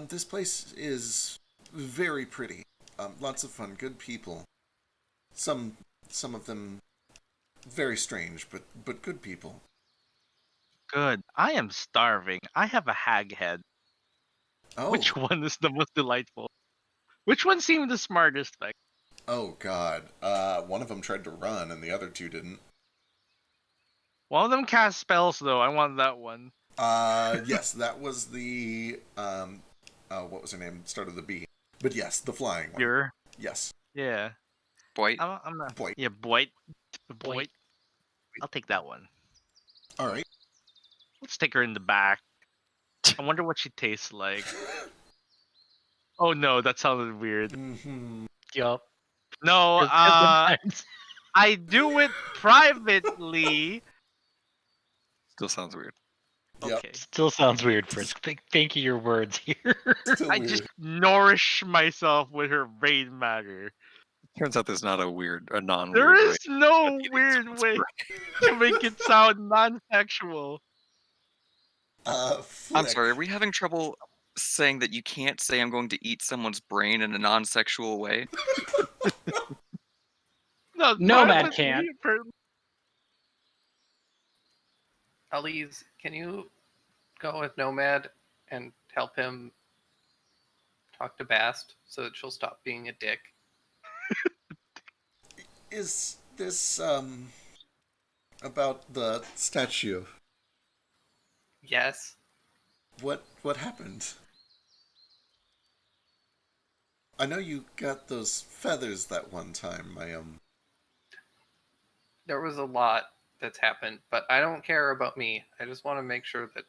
This place is very pretty. Lots of fun, good people. Some of them very strange, but good people. Good. I am starving. I have a hag head. Oh, Which one is the most delightful? Which one seemed the smartest? Like, oh God. One of them tried to run, and the other two didn't. one of them cast spells though. I want that one. Yes, that was the what was her name? Started with a B. But yes, the flying one. You're. Yes, Yeah. Boy, I'm not. boy. Yeah, Boyd. Boyd. Boyd. I'll take that one. All right. Let's take her in the back. I wonder what she tastes like. Oh no, that sounded weird. Mm-hmm. Yup. No, 'Cause I do it privately. Still sounds weird. Yep. Okay. still sounds weird, Frisk. Think of your words here. Still I weird. just nourish myself with her brain matter. Turns out there's not a non-weird There way. is no of eating weird someone's way brain. to make it sound non-sexual. I'm Flick. sorry, are we having trouble saying that you can't say I'm going to eat someone's brain in a non-sexual way? No, Nomad privately, can't. Elise, can you go with Nomad and help him talk to Bast so that she'll stop being a dick? Is this about the statue? Yes. What happened? I know you got those feathers that one time. There was a lot that's happened, but I don't care about me. I just want to make sure that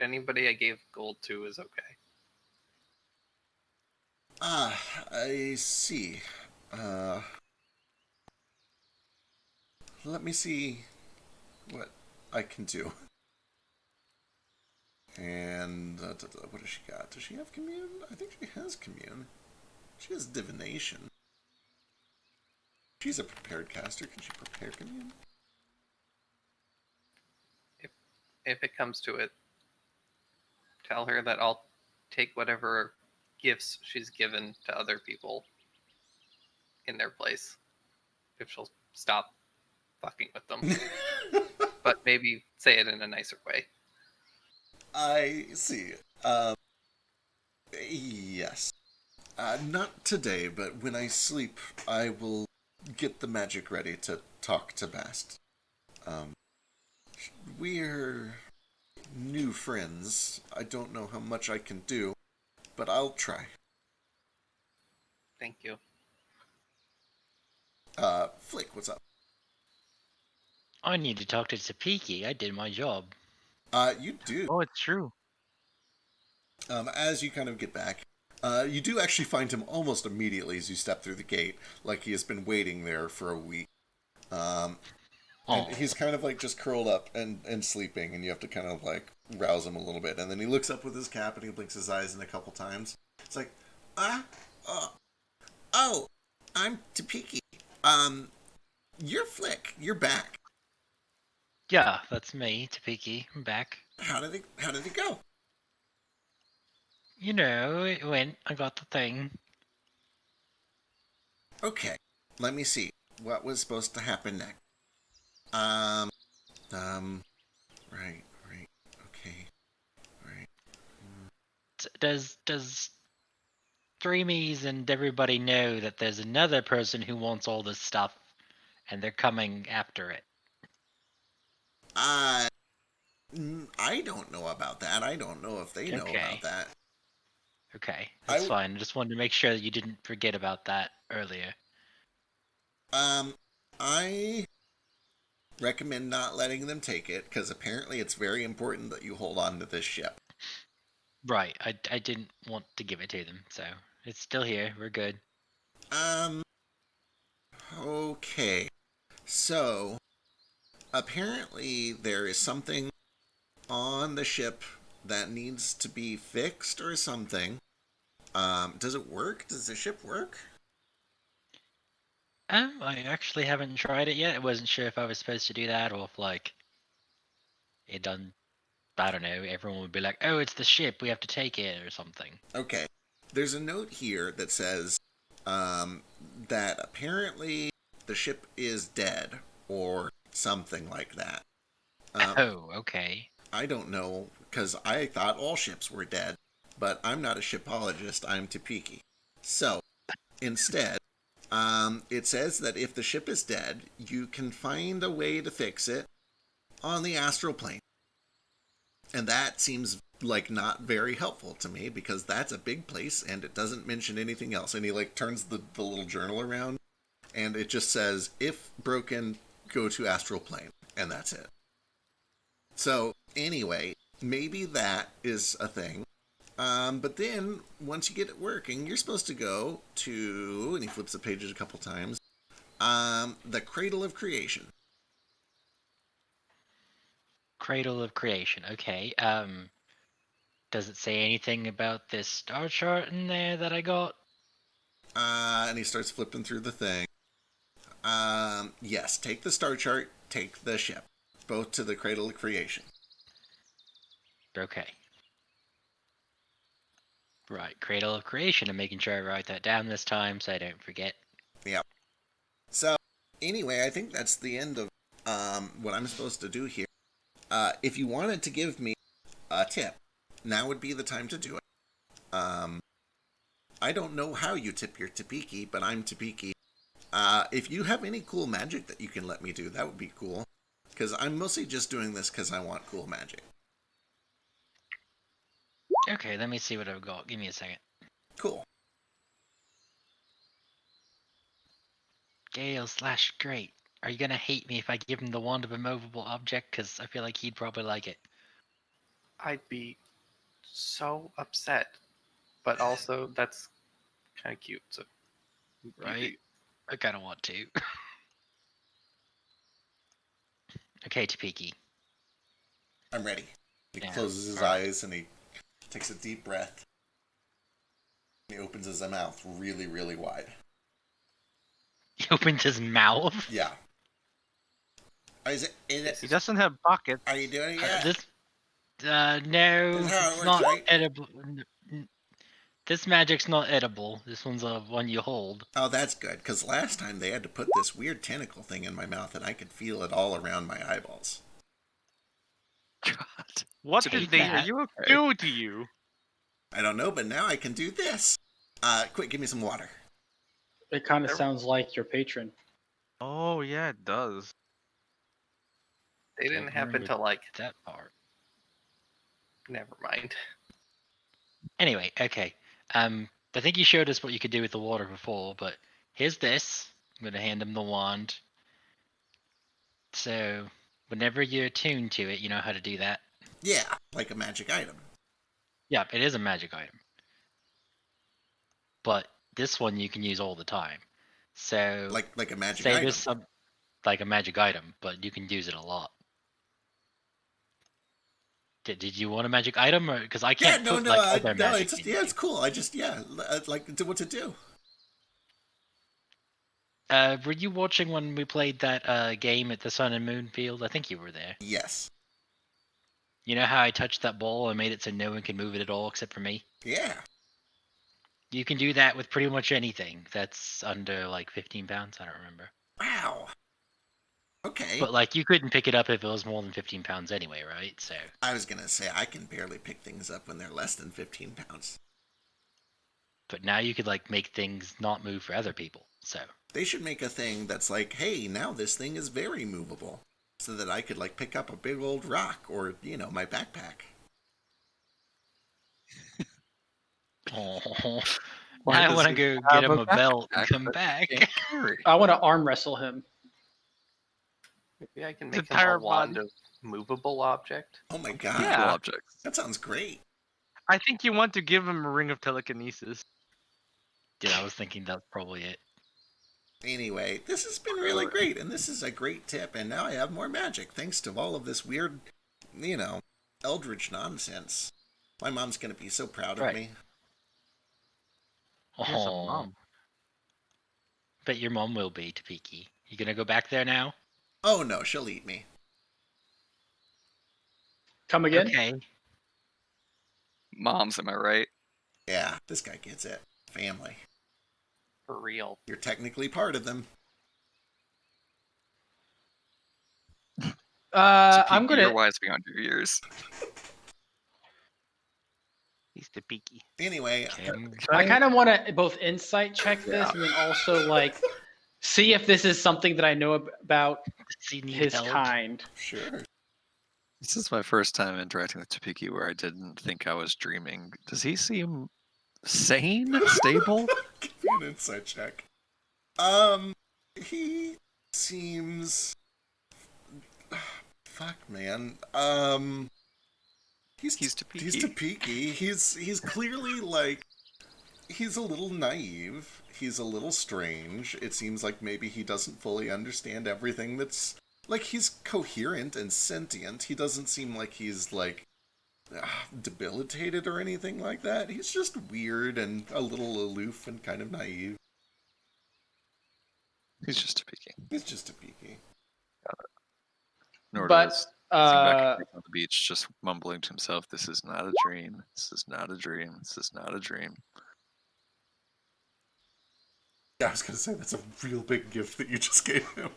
anybody I gave gold to is okay. I see. Let me see what I can do. And what does she got? Does she have commune? I think she has commune. She has divination. She's a prepared caster. Can she prepare commune? If it comes to it, tell her that I'll take whatever gifts she's given to other people in their place. If she'll stop fucking with them. But maybe say it in a nicer way. I see. Yes. Not today, but when I sleep, I will get the magic ready to talk to Bast. We're new friends. I don't know how much I can do, but I'll try. Thank you. Flick, what's up? I need to talk to Tapiki. I did my job. You do. Oh, it's true. As you kind of get back, you do actually find him almost immediately as you step through the gate, like he has been waiting there for a week. And Oh, he's kind of like just curled up and sleeping, and you have to kind of like rouse him a little bit. And then he looks up with his cap and he blinks his eyes in a couple times. It's like, oh, I'm Tapiki. You're Flick. You're back. yeah, that's me, Tapiki. I'm back. How did it go? You know, it went. I got the thing. Okay, let me see. What was supposed to happen next? Right, okay, right. Does Dreamies and everybody know that there's another person who wants all this stuff, and they're coming after it? I don't know about that. I don't know if they know Okay. about that. Okay, that's I- fine. I just wanted to make sure that you didn't forget about that earlier. I recommend not letting them take it, because apparently it's very important that you hold on to this ship. Right, I didn't want to give it to them, so it's still here. We're good. Okay. So, apparently there is something on the ship that needs to be fixed or something. Does it work? Does the ship work? I actually haven't tried it yet. I wasn't sure if I was supposed to do that or if, like, it done I don't know, everyone would be like, "Oh, it's the ship. We have to take it," or something. Okay. There's a note here that says that apparently the ship is dead or something like that. Oh, okay. I don't know, because I thought all ships were dead, but I'm not a shipologist, I'm Topeki. So, instead, it says that if the ship is dead, you can find a way to fix it on the astral plane. And that seems like not very helpful to me, because that's a big place and it doesn't mention anything else. And he like turns the little journal around and it just says, if broken, go to astral plane. And that's it. So, anyway, maybe that is a thing. But then, once you get it working, you're supposed to go to, and he flips the pages a couple times, the Cradle of Creation. Cradle of Creation. Okay. Does it say anything about this star chart in there that I got? And he starts flipping through the thing. Yes, take the star chart, take the ship. Both to the Cradle of Creation. Okay. Right, Cradle of Creation. I'm making sure I write that down this time so I don't forget. Yep. So, anyway, I think that's the end of what I'm supposed to do here. If you wanted to give me a tip, now would be the time to do it. I don't know how you tip your Topeki, but I'm Topeki. If you have any cool magic that you can let me do, that would be cool. Because I'm mostly just doing this because I want cool magic. Okay, let me see what I've got. Give me a second. Cool. Gale/Great. Are you gonna hate me if I give him the wand of immovable object? Because I feel like he'd probably like it. I'd be so upset, but also that's kind of cute. So, you Right? do- I kind of want to. Okay, Topeki. I'm ready. He Yeah, closes his alright. eyes and he takes a deep breath. He opens his mouth really, really wide. He opens his mouth. Yeah. Is it, He doesn't have pockets. are you doing it yet? This, no, This is how it it's works, not right? edible. This magic's not edible. This one's a one you hold. Oh, that's good, because last time they had to put this weird tentacle thing in my mouth and I could feel it all around my eyeballs. God. What Take did they that. do to you? I don't know, but now I can do this. Quick, give me some water. It kind of sounds like your patron. Oh yeah, it does. they didn't Don't happen remember to like. that part. Never mind. Anyway, okay. I think you showed us what you could do with the water before, but here's this. I'm gonna hand him the wand. So whenever you're attuned to it, you know how to do that. Yeah, like a magic item. Yeah, it is a magic item. But this one you can use all the time. So Like a magic say item. there's some like a magic item, but you can use it a lot. Did you want a magic item, or because I Yeah, can't no, put no, like other no. magic? It's it's cool. I just like what to do. Were you watching when we played that game at the Sun and Moon Field? I think you were there. Yes. You know how I touched that ball and made it so no one can move it at all except for me? Yeah. You can do that with pretty much anything that's under like 15 pounds. I don't remember. Wow. Okay. But like you couldn't pick it up if it was more than 15 pounds anyway, right? So I was gonna say I can barely pick things up when they're less than 15 pounds. but now you could like make things not move for other people. So They should make a thing that's like, hey, now this thing is very movable, so that I could like pick up a big old rock or my backpack. oh, Why I does want to he go have get him a belt and backpack come that back. he can't carry? I want to arm wrestle him. Maybe I can The make him a entire wand body. of movable object. Oh my god. Movable Yeah. objects. That sounds great. I think you want to give him a ring of telekinesis. Dude, I was thinking that's probably it. Anyway, this has been really great, and this is a great tip, and now I have more magic thanks to all of this weird, eldritch nonsense. My mom's gonna be so proud of Right. me. He has a Oh, mom. bet your mom will be, Topeki. You gonna go back there now? Oh no, she'll eat me. Come again? Okay. Moms, am I right? Yeah, this guy gets it. Family. For real. You're technically part of them. I'm You're gonna. wise beyond your years. He's the peaky. Anyway, I kind of want to both insight check this and then also like see if this is something that I know about Does he need his help? kind. sure. This is my first time interacting with Topiki where I didn't think I was dreaming. Does he seem sane? Stable? Give you an insight check. He seems. Fuck, man. He's Topiki. He's Topiki. He's clearly like he's a little naive. He's a little strange. It seems like maybe he doesn't fully understand everything that's like he's coherent and sentient. He doesn't seem like he's like debilitated or anything like that. He's just weird and a little aloof and kind of naive. He's just Topiki. He's just Topiki. Nor But does sitting back on the beach, just mumbling to himself, "This is not a dream. This is not a dream. This is not a dream." Yeah, I was gonna say that's a real big gift that you just gave him.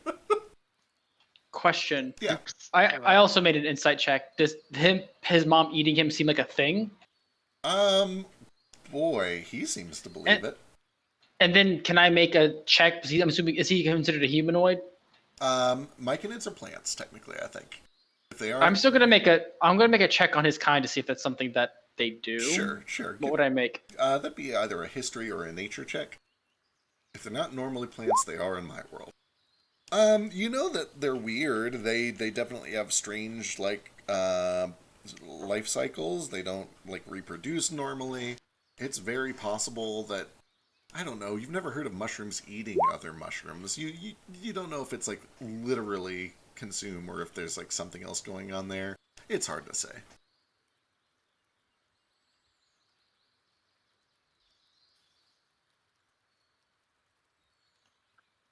question. Yeah. I also made an insight check. Does his mom eating him seem like a thing? Boy, he seems to believe it. And then can I make a check? I'm assuming, is he considered a humanoid? Myconids are plants, technically, I think. If they are, I'm still gonna make a check on his kind to see if that's something that they do. Sure. What would I make? That'd be either a history or a nature check. If they're not normally plants, they are in my world. You know that they're weird. They definitely have strange, like, life cycles. They don't, like, reproduce normally. It's very possible that, I don't know, you've never heard of mushrooms eating other mushrooms. You don't know if it's, like, literally consume or if there's, like, something else going on there. It's hard to say.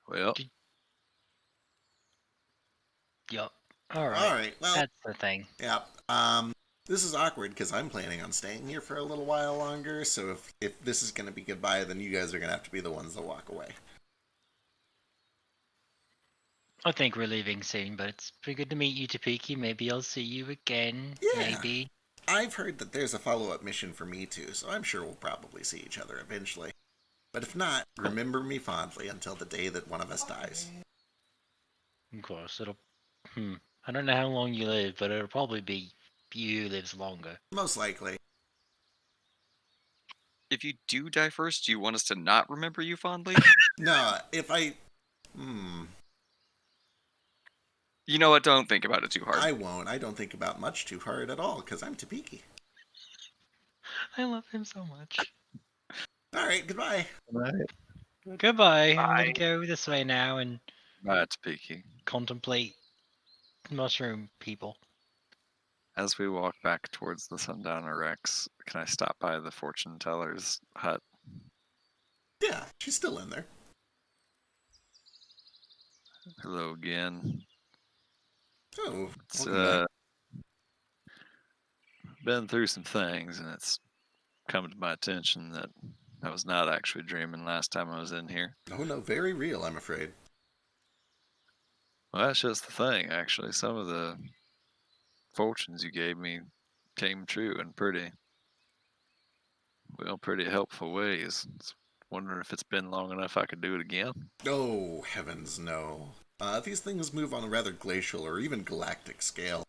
Well, Yup. All right. Alright, well, That's the thing. yeah. This is awkward because I'm planning on staying here for a little while longer, so if this is going to be goodbye, then you guys are going to have to be the ones that walk away. I think we're leaving soon, but it's pretty good to meet you, Topiki. Maybe I'll see you again. Yeah. Maybe. I've heard that there's a follow-up mission for me too, so I'm sure we'll probably see each other eventually. But if not, remember me fondly until the day that one of us dies. Of course, it'll. I don't know how long you live, but it'll probably be you who lives longer. Most likely. If you do die first, do you want us to not remember you fondly? No, if I... You know what? Don't think about it too hard. I won't. I don't think about much too hard at all, because I'm Topiki. I love him so much. Alright, goodbye. Goodbye. Bye. I'm gonna go this way now and bye, Topiki. contemplate mushroom people. As we walk back towards the Sundowner Rex, can I stop by the fortune teller's hut? Yeah, she's still in there. Hello again. Oh, It's welcome back. been through some things, and it's come to my attention that I was not actually dreaming last time I was in here. Oh no, very real, I'm afraid. Well, that's just the thing, actually. Some of the fortunes you gave me came true in pretty helpful ways. Just wondering if it's been long enough I could do it again. Oh, heavens no. These things move on a rather glacial or even galactic scale.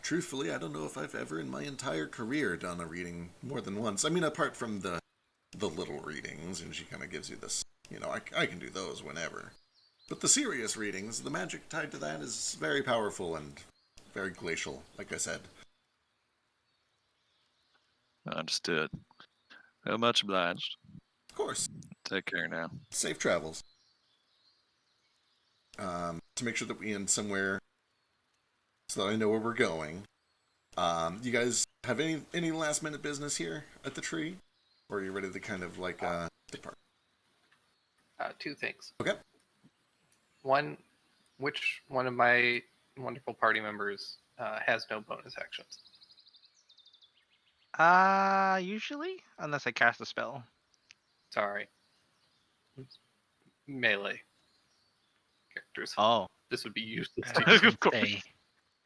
Truthfully, I don't know if I've ever in my entire career done a reading more than once. I mean, apart from the little readings, and she kind of gives you this, I can do those whenever. But the serious readings, the magic tied to that is very powerful and very glacial, like I said. Understood. Well, much obliged. Of course. Take care now. Safe travels. To make sure that we end somewhere so that I know where we're going. You guys have any last minute business here at the tree? Or are you ready to kind of like depart? Two things. Okay. One, which one of my wonderful party members has no bonus actions. Usually, unless I cast a spell. Sorry. Melee characters. Oh, This would be useless I to was you. Of course.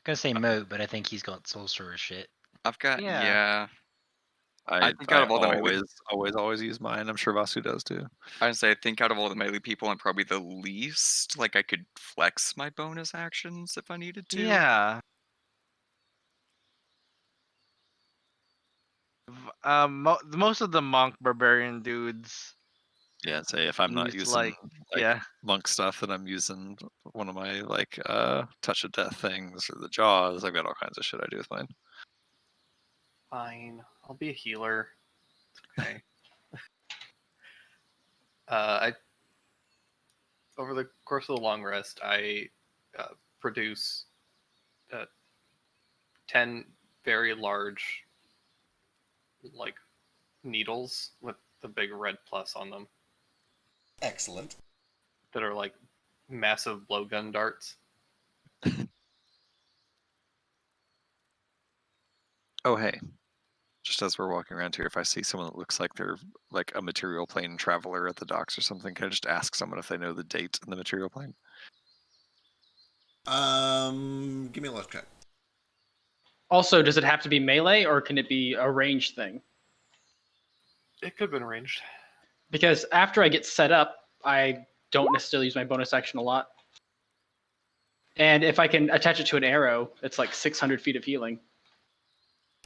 gonna say moat, but I think he's got sorcerer shit. I've got Yeah. I think out of all the melee, always use mine. I'm sure Vasu does too. I'd say I think out of all the melee people, I'm probably the least. Like I could flex my bonus actions if I needed to. Yeah. Most of the monk barbarian dudes Yeah, say if I'm not use using like like yeah. monk stuff, then I'm using one of my like touch of death things or the jaws. I've got all kinds of shit I do with mine. Fine. I'll be a healer. It's okay. I over the course of the long rest, I produce 10 very large, like, needles with the big red plus on them Excellent. that are like massive blowgun darts. Oh hey, just as we're walking around here, if I see someone that looks like they're like a material plane traveler at the docks or something, can I just ask someone if they know the date in the material plane? Give me a luck check. Also, does it have to be melee or can it be a ranged thing? It could have been arranged. Because after I get set up, I don't necessarily use my bonus action a lot. And if I can attach it to an arrow, it's like 600 feet of healing.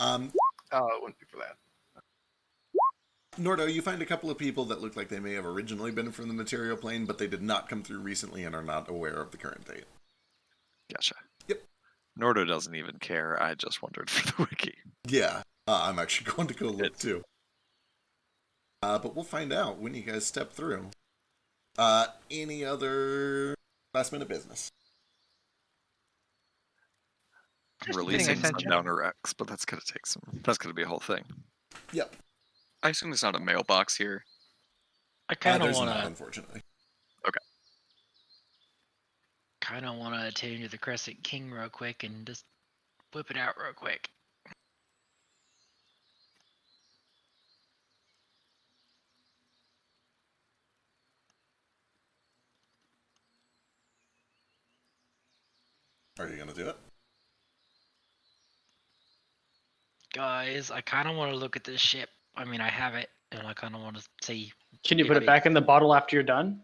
Um, Oh, it wouldn't be for that. Nordo, you find a couple of people that look like they may have originally been from the material plane, but they did not come through recently and are not aware of the current date. Gotcha. Yep. Nordo doesn't even care. I just wondered for the wiki. Yeah, I'm actually going to go look too. But we'll find out when you guys step through. Any other last minute business? Just Releasing kidding, I sent you. Sundowner X, but that's gonna take some. That's gonna be a whole thing. Yep. I assume there's not a mailbox here. I kind of There's want not, to unfortunately. attune to the Crescent King real quick and just whip it out real quick. Are you going to do it? Guys, I kind of want to look at this ship. I mean, I have it, and I kind of want to see. Can you put it back in the bottle after you're done?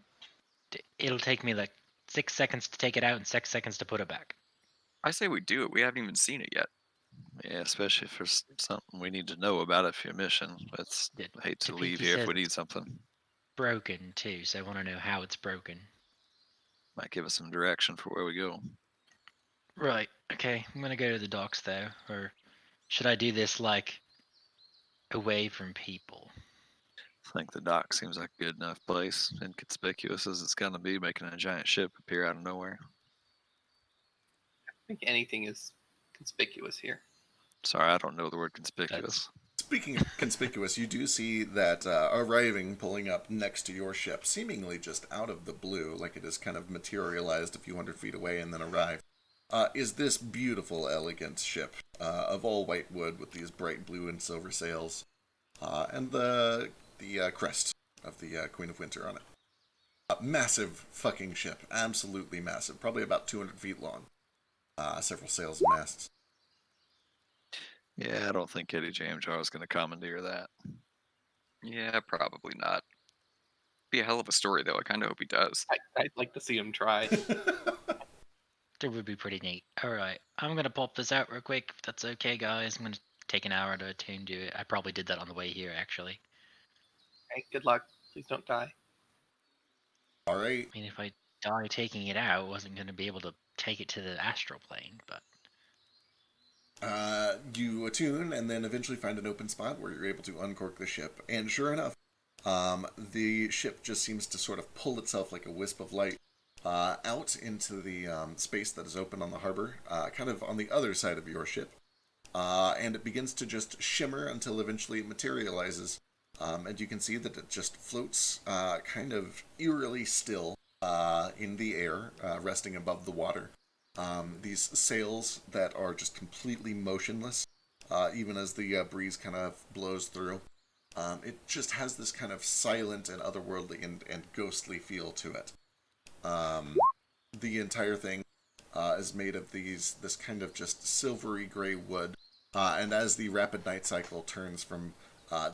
It'll take me like 6 seconds to take it out and 6 seconds to put it back. I say we do it. We haven't even seen it yet. Yeah, especially if there's something we need to know about it for your mission. Let's Yeah, hate to Tapiki leave here if said we need it's something. broken too, so I want to know how it's broken. Might give us some direction for where we go. Right. Okay. I'm gonna go to the docks though, or should I do this like away from people? I think the dock seems like a good enough place, inconspicuous as it's gonna be, making a giant ship appear out of nowhere. I think anything is conspicuous here. Sorry, I don't know the word conspicuous. Speaking of conspicuous, you do see that arriving, pulling up next to your ship, seemingly just out of the blue, like it has kind of materialized a few hundred feet away and then arrived, is this beautiful, elegant ship of all white wood with these bright blue and silver sails, and the crest of the Queen of Winter on it. Massive fucking ship, absolutely massive, probably about 200 feet long. Several sails and masts. Yeah, I don't think Eddie Jamjar is gonna commandeer that. Yeah, probably not. Be a hell of a story though. I kind of hope he does. I'd like to see him try. That would be pretty neat. Alright, I'm gonna pop this out real quick, if that's okay, guys. I'm gonna take an hour to attune to it. I probably did that on the way here, actually. Hey, good luck. Please don't die. All right. I mean, if I die taking it out, I wasn't gonna be able to take it to the astral plane, but... You attune and then eventually find an open spot where you're able to uncork the ship. And sure enough, the ship just seems to sort of pull itself like a wisp of light out into the space that is open on the harbor, kind of on the other side of your ship. And it begins to just shimmer until eventually it materializes. And you can see that it just floats kind of eerily still in the air, resting above the water. These sails that are just completely motionless, even as the breeze kind of blows through. It just has this kind of silent and otherworldly and ghostly feel to it. The entire thing is made of this kind of just silvery gray wood, and as the rapid night cycle turns from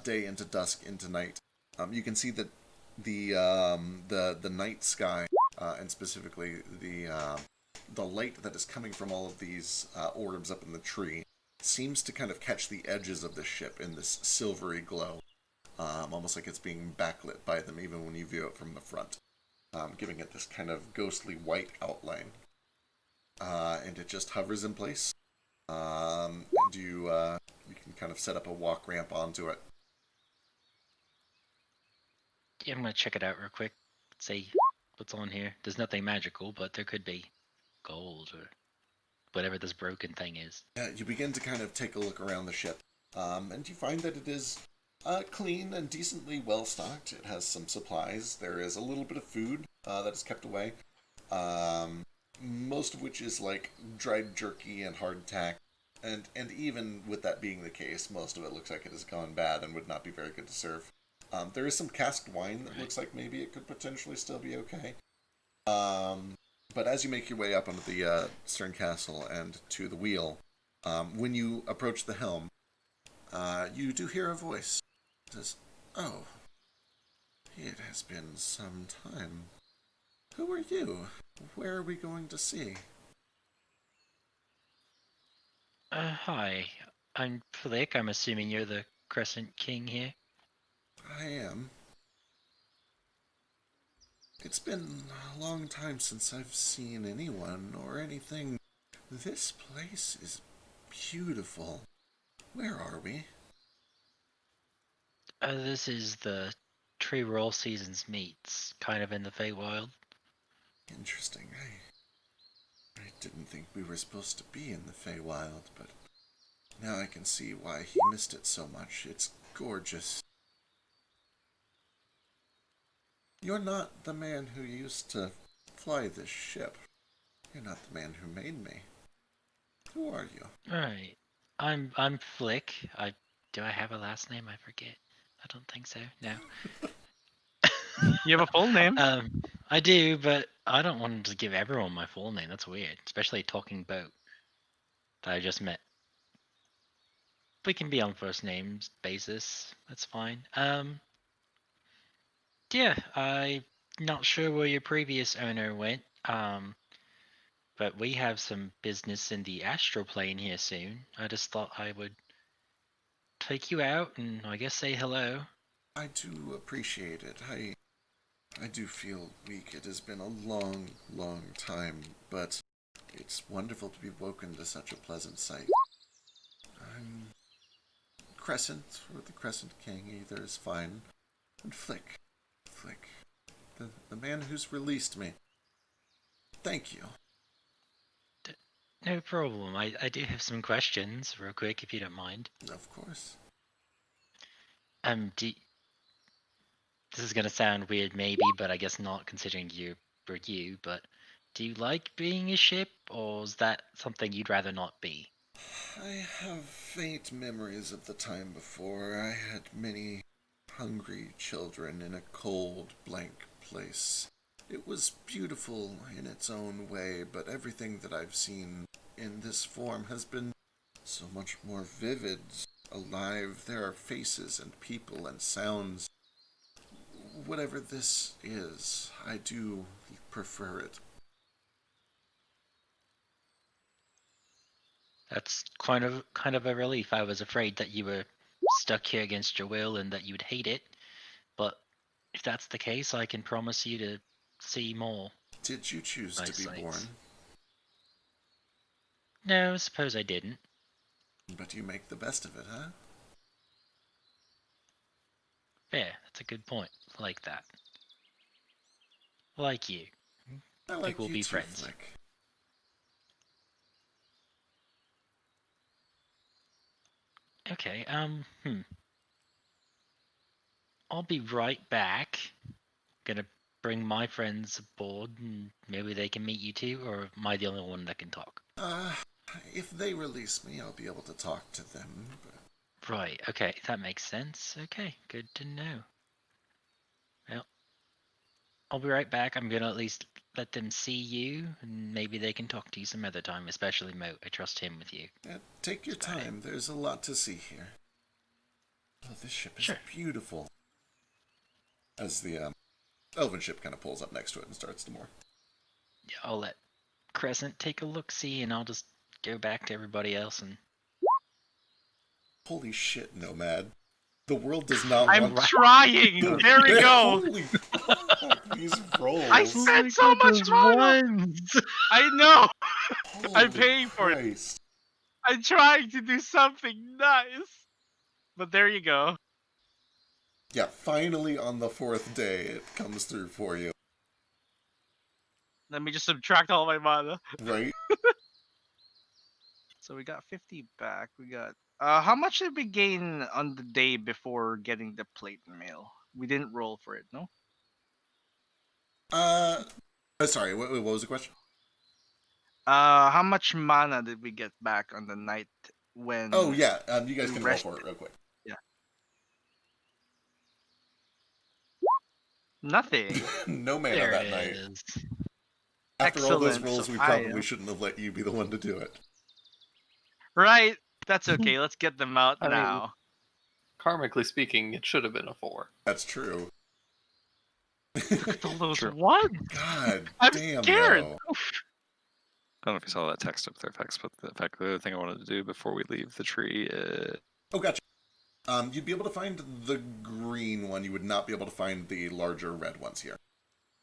day into dusk into night, you can see that the night sky, and specifically the light that is coming from all of these orbs up in the tree, seems to kind of catch the edges of the ship in this silvery glow, almost like it's being backlit by them, even when you view it from the front, giving it this kind of ghostly white outline. And it just hovers in place. And you can kind of set up a walk ramp onto it. Yeah, I'm gonna check it out real quick. See what's on here. There's nothing magical, but there could be gold or whatever this broken thing is. Yeah, you begin to kind of take a look around the ship, and you find that it is clean and decently well stocked. It has some supplies. There is a little bit of food that is kept away, most of which is like dried jerky and hardtack. And even with that being the case, most of it looks like it has gone bad and would not be very good to serve. There is some casked wine that looks like maybe it could potentially still be okay. But as you make your way up onto the stern castle and to the wheel, when you approach the helm, you do hear a voice. It says, "Oh, it has been some time. Who are you? Where are we going to see?" Hi. I'm Flick. I'm assuming you're the Crescent King here. I am. It's been a long time since I've seen anyone or anything. This place is beautiful. Where are we? This is the tree where all seasons meets, kind of in the Feywild. Interesting. I didn't think we were supposed to be in the Feywild, but now I can see why he missed it so much. It's gorgeous. You're not the man who used to fly this ship. You're not the man who made me. Who are you? Right. I'm Flick. Do I have a last name? I forget. I don't think so. No. You have a full name? I do, but I don't want to give everyone my full name. That's weird, especially a talking boat that I just met. We can be on first names basis. That's fine. Yeah, I'm not sure where your previous owner went. But we have some business in the astral plane here soon. I just thought I would take you out and I guess say hello. I do appreciate it. I do feel weak. It has been a long, long time, but it's wonderful to be woken to such a pleasant sight. I'm Crescent, or the Crescent King, either is fine. And Flick, the man who's released me. Thank you. No problem. I do have some questions, real quick, if you don't mind. Of course. Do this is gonna sound weird, maybe, but I guess not, considering you were you. But do you like being a ship, or is that something you'd rather not be? I have faint memories of the time before. I had many hungry children in a cold, blank place. It was beautiful in its own way, but everything that I've seen in this form has been so much more vivid, alive. There are faces and people and sounds. Whatever this is, I do prefer it. That's kind of a relief. I was afraid that you were stuck here against your will and that you'd hate it. But if that's the case, I can promise you to see more. Did you choose Nice to be sights. born? No, suppose I didn't. But you make the best of it, huh? Fair, that's a good point. Like that. Like you. I Think like we'll you be too, friends. Flick. Okay, I'll be right back. Gonna bring my friends aboard, and maybe they can meet you too, or am I the only one that can talk? If they release me, I'll be able to talk to them. But... Right, okay, that makes sense. Okay, good to know. Well, I'll be right back. I'm gonna at least let them see you, and maybe they can talk to you some other time, especially Moat. I trust him with you. Yeah, take your That's about it. time. There's a lot to see here. Oh, this ship is Sure. beautiful. As the elven ship kind of pulls up next to it and starts to moor. Yeah, I'll let Crescent take a look-see, and I'll just go back to everybody else and... Holy shit, Nomad. The world does not I'm want... trying. There we go. Holy fuck, these rolls. I spent so much money. I know. I'm Holy paying for it. Christ. I'm trying to do something nice. But there you go. Yeah, finally on the 4th day, it comes through for you. Let me just subtract all my mana. Right? So we got 50 back. We got. How much did we gain on the day before getting the plate mail? We didn't roll for it, no? Sorry, what was the question? How much mana did we get back on the night when? Oh, yeah, you guys we can roll rested? for it real quick. Nothing. No mana There that it night. is. After all those Excellent, rolls, so we I probably am- shouldn't have let you be the one to do it. Right. That's okay. Let's get them out I mean- now. Karmically speaking, it should have been a 4. That's true. All those True. ones. God I'm damn, scared. though. I don't know if you saw that text up there, Vex, but the other thing I wanted to do before we leave the tree Oh, gotcha. You'd be able to find the green one. You would not be able to find the larger red ones here.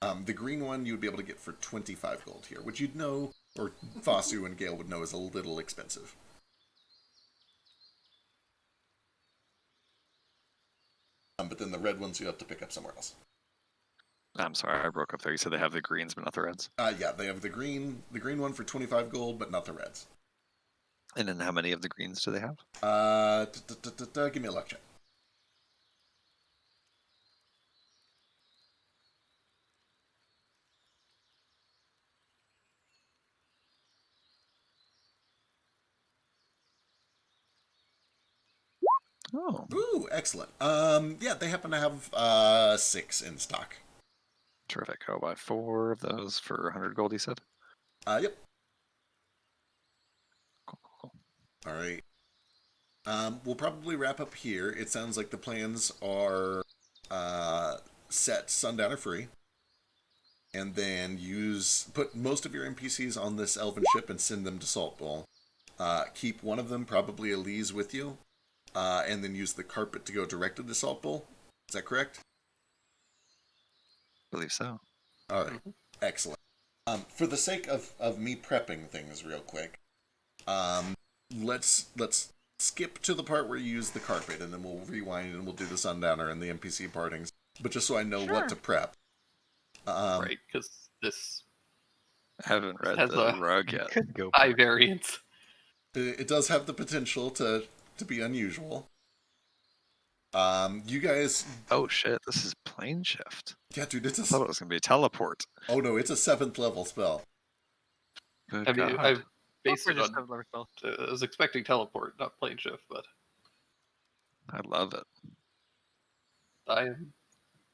The green one you would be able to get for 25 gold here, which you'd know, or Fosu and Gale would know, is a little expensive. But then the red ones you have to pick up somewhere else. I'm sorry, I broke up there. You said they have the greens but not the reds. Yeah, they have the green one for 25 gold, but not the reds. And then how many of the greens do they have? Give me a luck check. Oh, Ooh, excellent. Yeah, they happen to have 6 in stock. terrific. I'll buy 4 of those for 100 gold, you said? Yep. Cool. All right. We'll probably wrap up here. It sounds like the plans are set Sundowner free, and then put most of your NPCs on this elven ship and send them to Salt Bowl. Keep one of them, probably Elise, with you, and then use the carpet to go directly to Salt Bowl. Is that correct? I believe so. All right. Excellent. For the sake of me prepping things real quick, let's skip to the part where you use the carpet, and then we'll rewind and we'll do the Sundowner and the NPC partings. But just so I know what to prep. Right, because this I haven't read has the a rug yet. Could go high variance. It does have the potential to be unusual. You guys... Oh shit, this is plane shift. Yeah, dude, it's I thought it was going to be a teleport. Oh no, it's a 7th level spell. Good I mean, God. I've based it Just on. have level spell. I was expecting teleport, not plane shift, but I love it. I am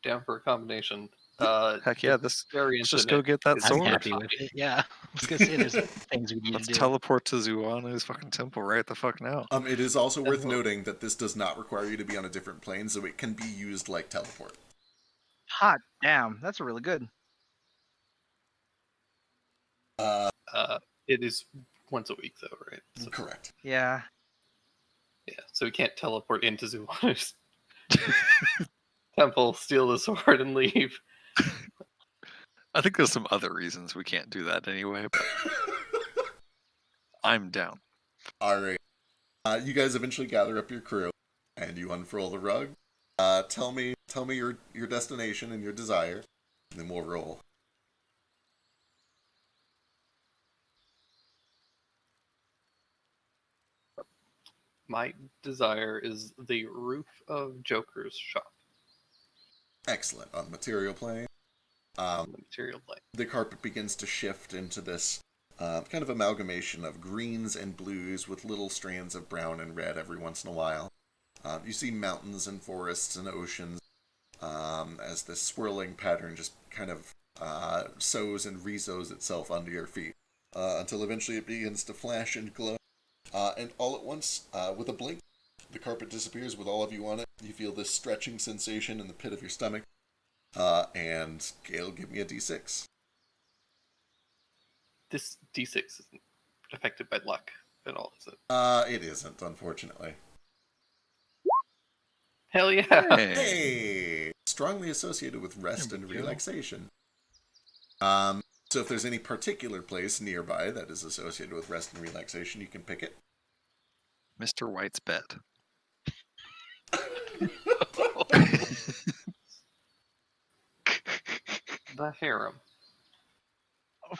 down for a combination. Heck yeah, let's Variance just in go it get that is I'm sword. happy with it. Yeah, I was gonna say there's things we need Let's to do. teleport to Zuanu's fucking temple right the fuck now. It is also worth noting that this does not require you to be on a different plane, so it can be used like teleport. Hot damn, that's really good. It is once a week though, right? So, Correct. Yeah. yeah, so we can't teleport into Zuwanu's temple, steal the sword, and leave. I think there's some other reasons we can't do that anyway, but I'm down. All right. You guys eventually gather up your crew, and you unfurl the rug. Tell me your destination and your desire, and then we'll roll. My desire is the roof of Joker's shop. Excellent. On the material plane. the material plane. The carpet begins to shift into this kind of amalgamation of greens and blues with little strands of brown and red every once in a while. You see mountains and forests and oceans as this swirling pattern just kind of sows and resows itself under your feet until eventually it begins to flash and glow. And all at once, with a blink, the carpet disappears with all of you on it. You feel this stretching sensation in the pit of your stomach. And Gale, give me a d6. This D6 isn't affected by luck at all, is it? It isn't, unfortunately. Hell yeah! Hey! Strongly associated with rest and relaxation. So if there's any particular place nearby that is associated with rest and relaxation, you can pick it. Mr. White's bed. The harem.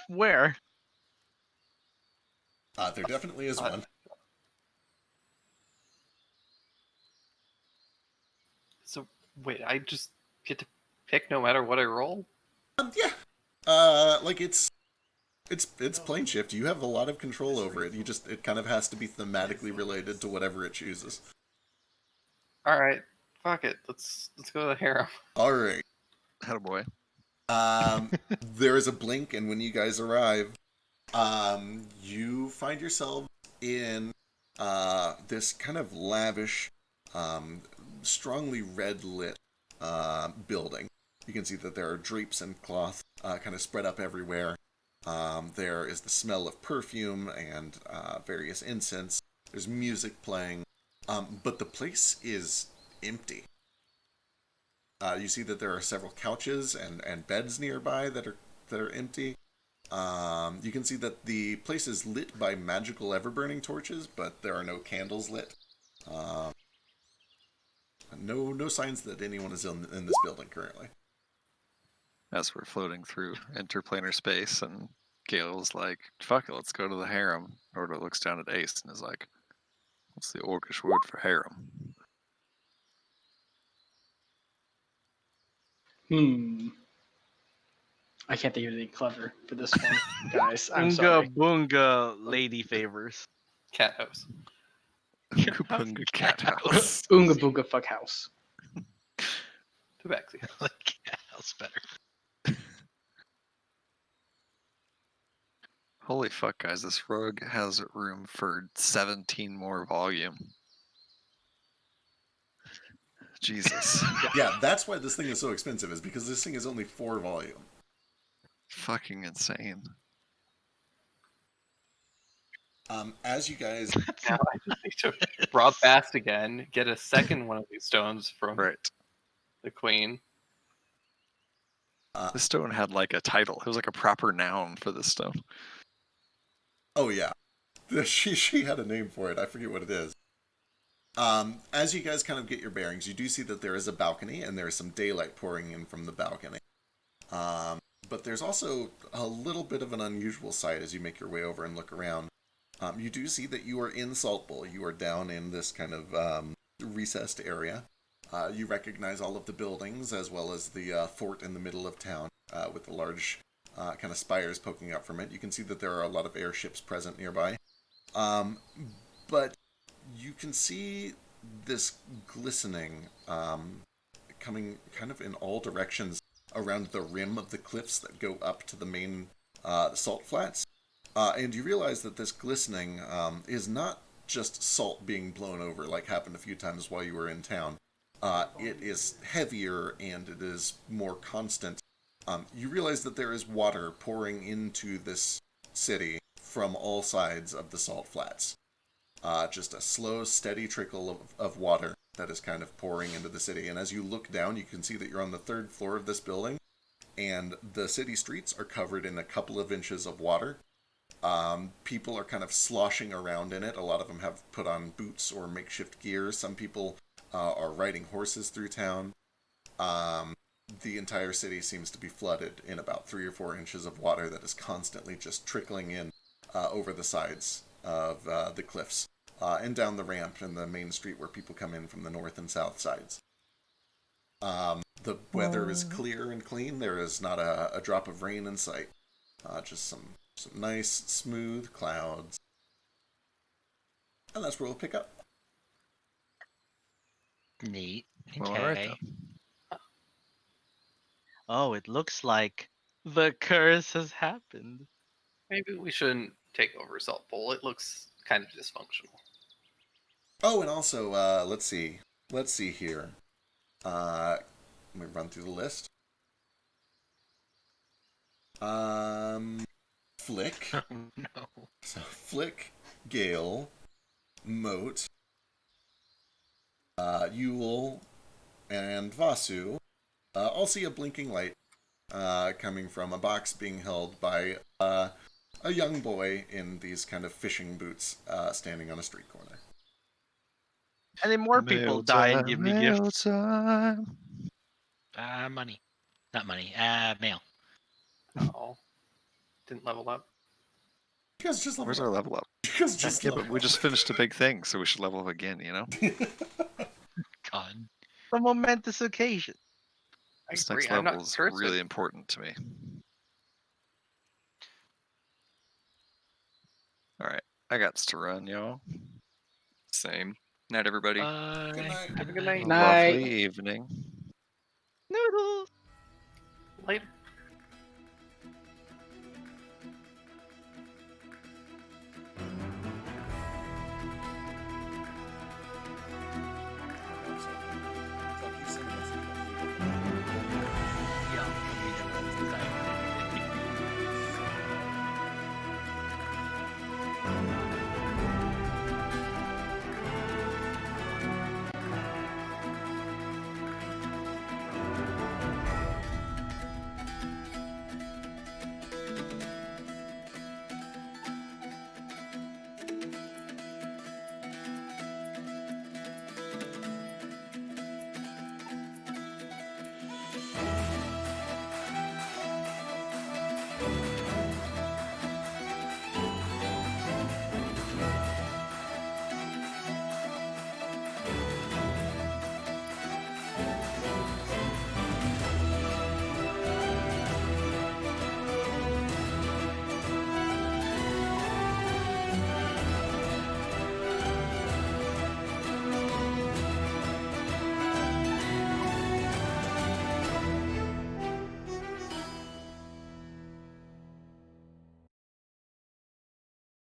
Where? There definitely is one. So wait, I just get to pick no matter what I roll? Yeah. Like it's plane shift. You have a lot of control over it. It kind of has to be thematically related to whatever it chooses. All right, fuck it. Let's go to the harem. All right. Attaboy. There is a blink, and when you guys arrive, you find yourself in this kind of lavish, strongly red lit building. You can see that there are drapes and cloth kind of spread up everywhere. There is the smell of perfume and various incense. There's music playing, but the place is empty. You see that there are several couches and beds nearby that are empty. You can see that the place is lit by magical ever-burning torches, but there are no candles lit. No signs that anyone is in this building currently. As we're floating through interplanar space, and Gale's like, fuck it, let's go to the harem. Ordo looks down at Ace and is like, what's the Orcish word for harem? I can't think of anything clever for this one, guys. I'm Unga sorry. boonga lady favors. Cat house. Punga cat house. Oonga booga fuck house. Tabaxi house. Like, that's better. Holy fuck, guys, this rug has room for 17 more volume. Jesus. Yeah, that's why this thing is so expensive, is because this thing is only 4 volume. Fucking insane. As you guys... Now I just need to rob fast again, get a second one of these stones from Right. the queen. This stone had like a title. It was like a proper noun for this stone. Oh, yeah. She had a name for it. I forget what it is. As you guys kind of get your bearings, you do see that there is a balcony, and there is some daylight pouring in from the balcony. But there's also a little bit of an unusual sight as you make your way over and look around. You do see that you are in Salt Bowl. You are down in this kind of recessed area. You recognize all of the buildings, as well as the fort in the middle of town, with the large kind of spires poking out from it. You can see that there are a lot of airships present nearby. But you can see this glistening coming kind of in all directions around the rim of the cliffs that go up to the main salt flats. And you realize that this glistening is not just salt being blown over like happened a few times while you were in town. It is heavier and it is more constant. You realize that there is water pouring into this city from all sides of the salt flats. Just a slow, steady trickle of water that is kind of pouring into the city. And as you look down, you can see that you're on the 3rd floor of this building, and the city streets are covered in a couple of inches of water. People are kind of sloshing around in it. A lot of them have put on boots or makeshift gear. Some people are riding horses through town. The entire city seems to be flooded in about 3 or 4 inches of water that is constantly just trickling in over the sides of the cliffs and down the ramp and the main street where people come in from the north and south sides. The weather is clear and clean. There is not a drop of rain in sight. Just some nice, smooth clouds. And that's where we'll pick up. Neat. Well, all right Okay. then. Oh, it looks like the curse has happened. Maybe we shouldn't take over Salt Bowl. It looks kind of dysfunctional. Oh, and also, let's see. Let's see here. Let me run through the list. Flick. Oh no. So Flick, Gale, Moat, Yule, and Vasu all see a blinking light coming from a box being held by a young boy in these kind of fishing boots standing on a street corner. And then more people Mail die and time, give me mail gifts. time. Money. Not money. Mail. Oh, didn't level up. You guys just Where's level our up. level up? You guys just Yeah, level but we up. just finished a big thing, so we should level up again, you know? God. A momentous occasion. I This agree. next I'm level not is cursed. really important to me. Alright, I got to run, y'all. Same. Night, everybody. Bye. Good night. Have a good night. Night. Lovely evening. Noodles. Later.